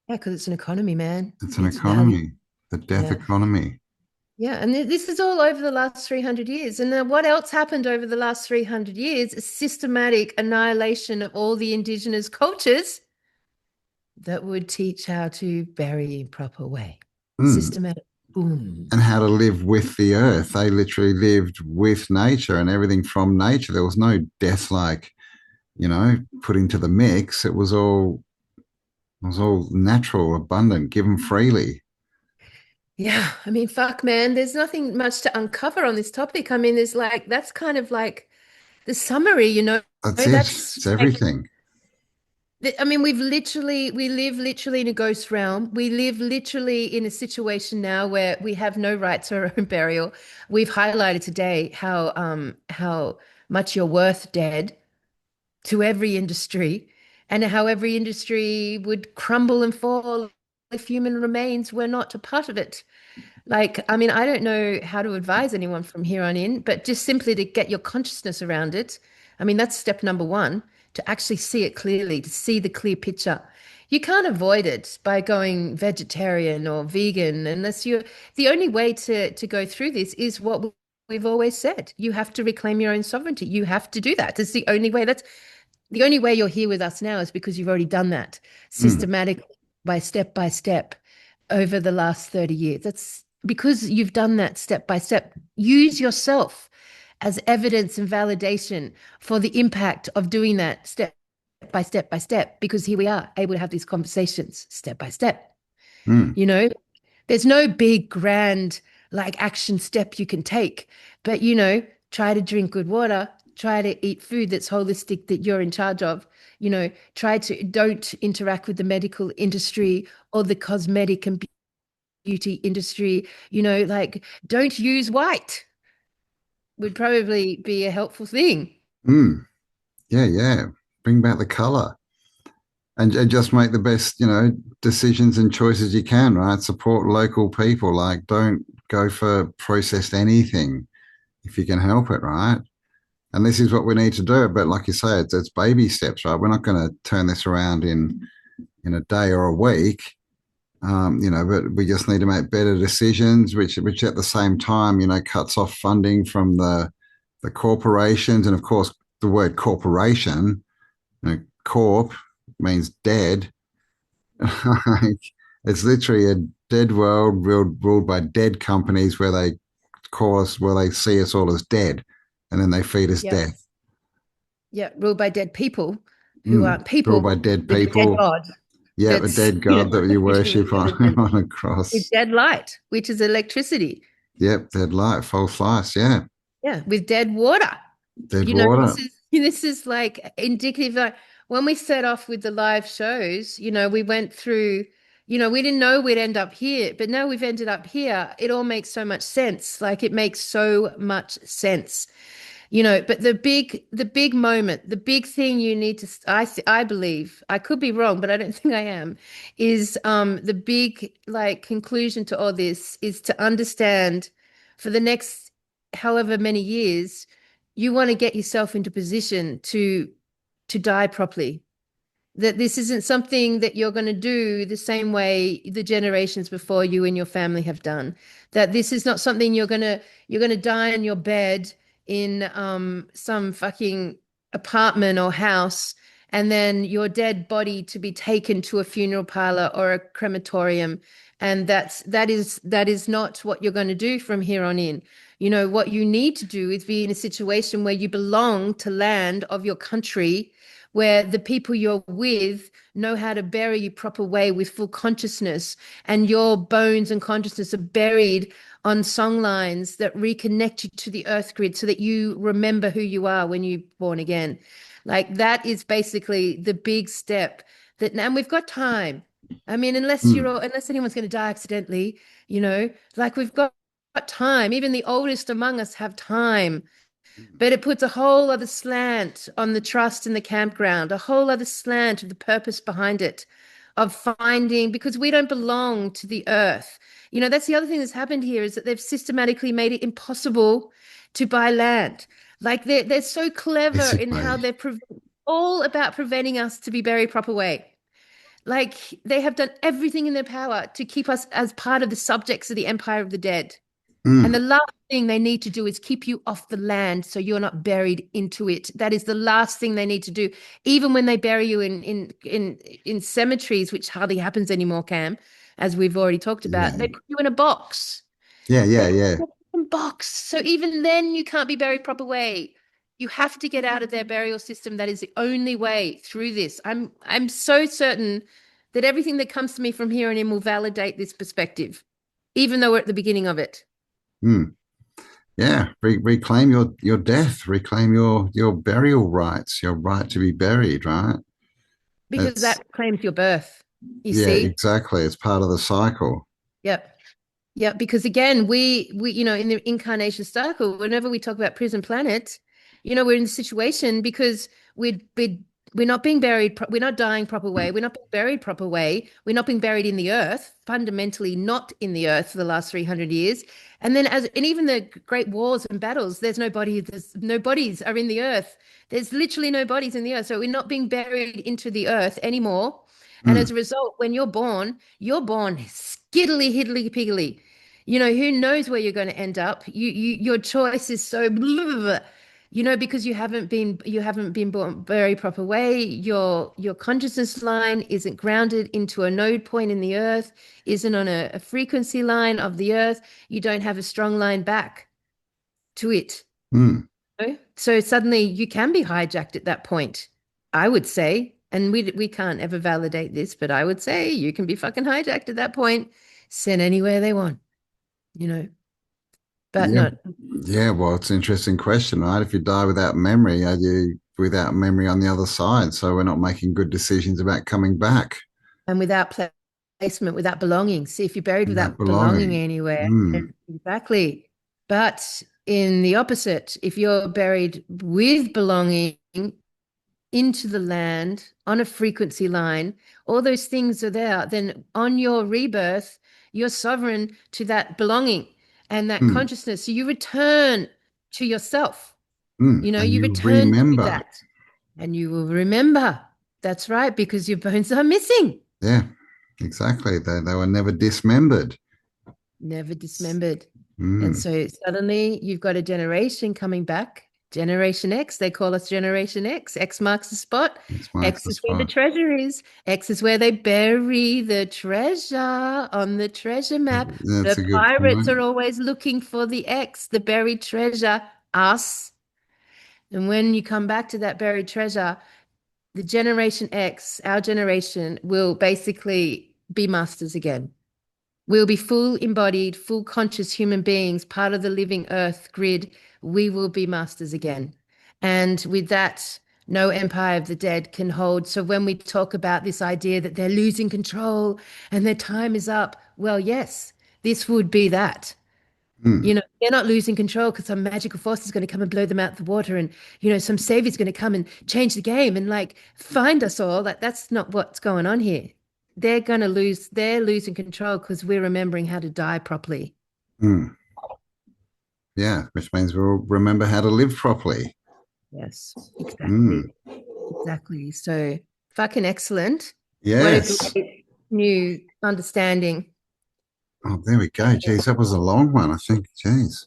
yeah, because it's an economy, man. It's an It's value. economy, the death Yeah. economy. Yeah. And this is all over the last 300 years. And then what else happened over the last 300 years? A systematic annihilation of all the indigenous cultures that would teach how to bury in proper way. Mm. Systematic. Boom. And how to live with the earth. They literally lived with nature and everything from nature. There was no death like, put into the mix. It was all natural, abundant, given freely. Yeah, I mean, fuck, man, there's nothing much to uncover on this topic. I mean, that's kind of like the summary, That's it. that's It's like everything. I mean, we live literally in a ghost realm. We live literally in a situation now where we have no right to our own burial. We've highlighted today how much you're worth dead to every industry, and how every industry would crumble and fall if human remains were not a part of it. Like, I mean, I don't know how to advise anyone from here on in, but just simply to get your consciousness around it. I mean, that's step number one, to actually see it clearly, to see the clear picture. You can't avoid it by going vegetarian or vegan unless you're, the only way to go through this is what we've always said. You have to reclaim your own sovereignty. You have to do that. It's the only way. That's the only way you're here with us now is because you've already done that Mm, systematically by step over the last 30 years. That's because you've done that step by step. Use yourself as evidence and validation for the impact of doing that step by step, because here we are able to have these conversations step by step. mm, You know, there's no big, grand, like action step you can take, but try to drink good water, try to eat food that's holistic that you're in charge of. Try to don't interact with the medical industry or the cosmetic and beauty industry. Like don't use white would probably be a helpful thing. mm. Yeah, yeah. Bring back the color and just make the best, decisions and choices you can, right? Support local people. Like, don't go for processed anything if you can help it, right? And this is what we need to do. But like you say, it's baby steps, right? We're not going to turn this around in a day or a week. But we just need to make better decisions, which at the same time, cuts off funding from the corporations, and of course, the word corporation, corp means dead. Like, it's literally a dead world ruled by dead companies where they see us all as dead, and then they feed us Yeah. death. Yeah. Ruled by dead people who Mm. aren't Ruled people by dead with a dead people. God Yeah, a that's, dead god that you visually worship on, evident on a with cross. dead light, which is electricity. Yep, dead light, false lights. Yeah, Yeah, with dead water. dead This water. is like indicative. Like when we set off with the live shows, we went through, we didn't know we'd end up here, but now we've ended up here. It all makes so much sense. Like it makes so much sense. But the big moment, the big thing you need to, I believe, I could be wrong, but I don't think I am, is the big like conclusion to all this is to understand for the next however many years, you want to get yourself into position to die properly, that this isn't something that you're going to do the same way the generations before you and your family have done, that this is not something you're going to die in your bed in some fucking apartment or house, and then your dead body to be taken to a funeral parlor or a crematorium, and that is not what you're going to do from here on in. What you need to do is be in a situation where you belong to land of your country, where the people you're with know how to bury you proper way with full consciousness, and your bones and consciousness are buried on song lines that reconnect you to the earth grid so that you remember who you are when you're born again. Like that is basically the big step and we've got time. I mean, Mm. unless anyone's going to die accidentally, like we've got time. Even the oldest among us have time, but it puts a whole other slant on the trust in the campground, a whole other slant of the purpose behind it, of finding, because we don't belong to the earth. That's the other thing that's happened here is that they've systematically made it impossible to buy land. Like they're so clever in how Basically. they're all about preventing us to be buried proper way. Like they have done everything in their power to keep us as part of the subjects of the empire of the dead. And the Mm. last thing they need to do is keep you off the land so you're not buried into it. That is the last thing they need to do. Even when they bury you in cemeteries, which hardly happens anymore, Cam, as we've already talked about, Yeah. they put you in a box. Yeah, They yeah, put yeah. you in a box. So even then you can't be buried proper way. You have to get out of their burial system. That is the only way through this. I'm so certain that everything that comes to me from here on in will validate this perspective, even though we're at the beginning of it. Mm. Yeah. Reclaim your death, reclaim your burial rights, your right to be buried, right? because It's that claims your birth. You yeah, see? exactly. It's part of the cycle. Yep. Yeah, because again, we in the incarnation cycle, whenever we talk about prison planet, we're in the situation because we're not being buried, we're not dying proper way, we're not being buried proper way, we're not being buried in the earth, fundamentally not in the earth for the last 300 years. And then and even the great wars and battles, there's no bodies are in the earth. There's literally no bodies in the earth. So we're not being buried into the earth anymore. And as Mm, a result, when you're born skiddly hiddly piggly. Who knows where you're going to end up? Your choice is so blah, because you haven't been born very proper way. Your consciousness line isn't grounded into a node point in the earth, isn't on a frequency line of the earth. You don't have a strong line back to it. mm. So suddenly you can be hijacked at that point, I would say. And we can't ever validate this, but I would say you can be fucking hijacked at that point, sent anywhere they want, you know, but Yeah, not yeah. Well, it's an interesting question, right? If you die without memory, are you without memory on the other side? So we're not making good decisions about coming back and without placement, without belonging. See, if you're buried without without belonging belonging. anywhere, Mm, exactly. But in the opposite, if you're buried with belonging into the land on a frequency line, all those things are there, then on your rebirth, you're sovereign to that belonging and that mm, consciousness. So you return to yourself. And You you return to remember. that and you will remember. That's right, because your bones are missing. Yeah, exactly. They were never dismembered. Never dismembered. And Mm, so suddenly you've got a generation coming back. Generation X, they call us Generation X. X marks the spot. this marks X the is where the spot. treasure is. X is where they bury the treasure on the treasure map. That's The a good pirates are point. always looking for the X, the buried treasure, us. And when you come back to that buried treasure, the Generation X, our generation, will basically be masters again. We'll be full embodied, full conscious human beings, part of the living earth grid. We will be masters again. And with that, no empire of the dead can hold. So when we talk about this idea that they're losing control and their time is up, well, yes, this would be that. Mm, They're not losing control because some magical force is going to come and blow them out the water, and some savior's going to come and change the game and like find us all. That's not what's going on here. They're losing control because we're remembering how to die properly. mm. Yeah, which means we'll remember how to live properly. Yes, Mm. exactly. Exactly. So fucking excellent. What a Yes. great new understanding. Oh, there we go. Geez, that was a long one, I think. Geez,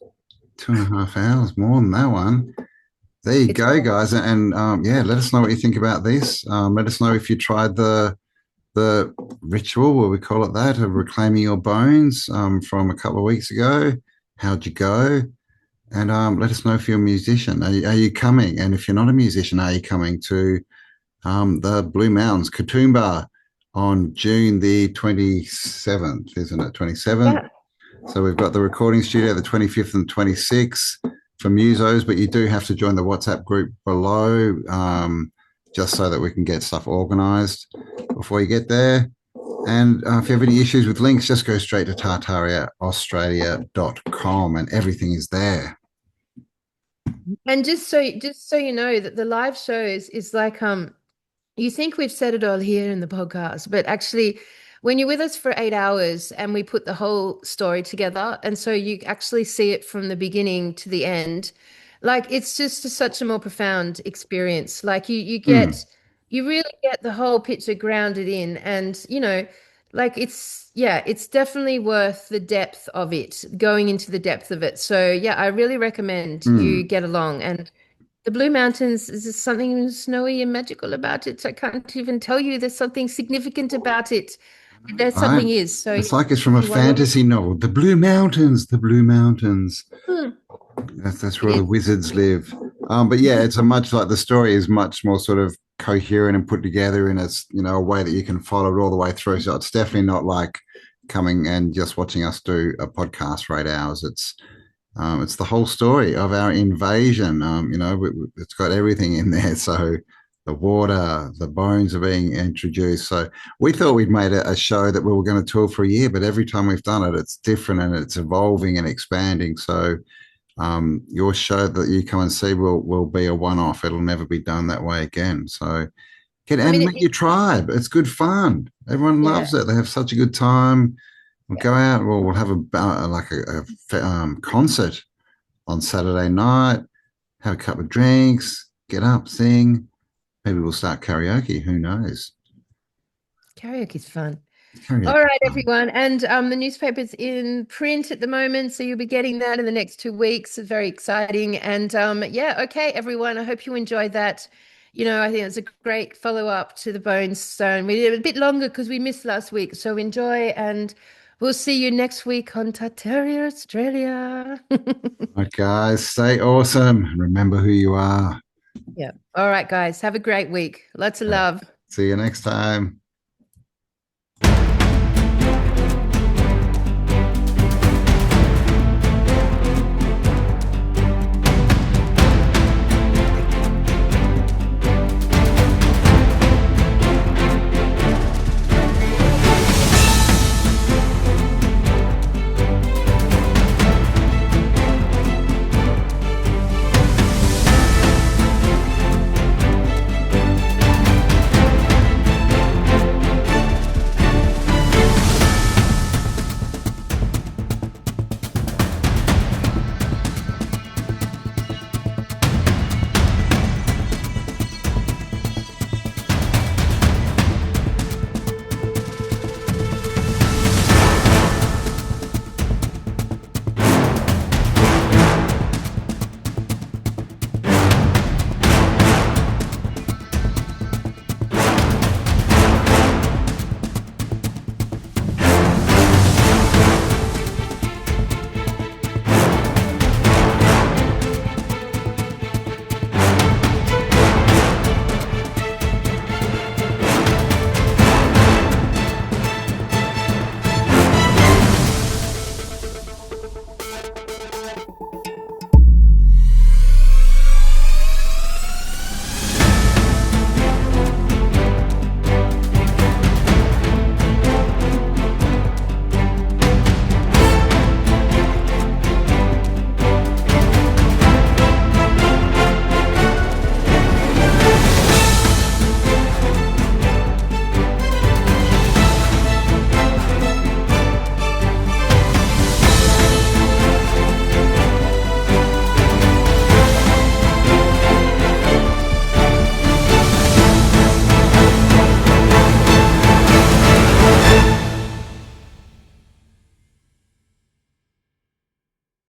2.5 hours, more than that one. There you It's go, guys. And yeah, let us know what you think about this. Let us know if you tried the ritual, what we call it that, of reclaiming your bones from a couple of weeks ago. How'd you go? And let us know if you're a musician. Are you coming? And if you're not a musician, are you coming to the Blue Mountains, Katoomba, on June the 27th, isn't it? 27th. Yeah. So we've got the recording studio the 25th and 26th for musos, but you do have to join the WhatsApp group below just so that we can get stuff organized before you get there. And if you have any issues with links, just go straight to tartariaaustralia.com and everything is there. And just so you know that the live shows is like you think we've said it all here in the podcast, but actually, when you're with us for 8 hours and we put the whole story together, and so you actually see it from the beginning to the end, like it's just such a more profound experience. Like Mm, you really get the whole picture grounded in, and like yeah, it's definitely worth the depth of it, going into the depth of it. So yeah, I really recommend you mm. get along. And the Blue Mountains is just something snowy and magical about it. I can't even tell you there's something significant about it. There's Right? something is. So It's yeah, like it's from if a you want fantasy novel. The Blue Mountains, the Blue Mountains. to, That's it where the is. wizards live. But yeah, it's a much like the story is much more sort of coherent and put together in a way that you can follow it all the way through. So it's definitely not like coming and just watching us do a podcast for 8 hours. It's the whole story of our invasion. It's got everything in there. So the water, the bones are being introduced. So we thought we'd made a show that we were going to tour for a year, but every time we've done it, it's different and it's evolving and expanding. So your show that you come and see will be a one off. It'll never be done that way again. So get I mean, and meet your tribe. It's good fun. Everyone yeah, loves it. They have such a good time. We'll yeah. go out. We'll have a concert on Saturday night. Have a couple of drinks. Get up, sing. Maybe we'll start karaoke. Who knows? Karaoke's fun. All Karaoke right, fun. everyone. And the newspaper's in print at the moment, so you'll be getting that in the next 2 weeks. It's very exciting. And yeah, okay, everyone. I hope you enjoyed that. I think it's a great follow-up to the Bones Stone. We did it a bit longer because we missed last week. So enjoy, and we'll see you next week on Tartaria Australia. All right, guys, stay awesome. Remember who you are. Yeah. All right, guys. Have a great week. Lots of All right. love. See you next time.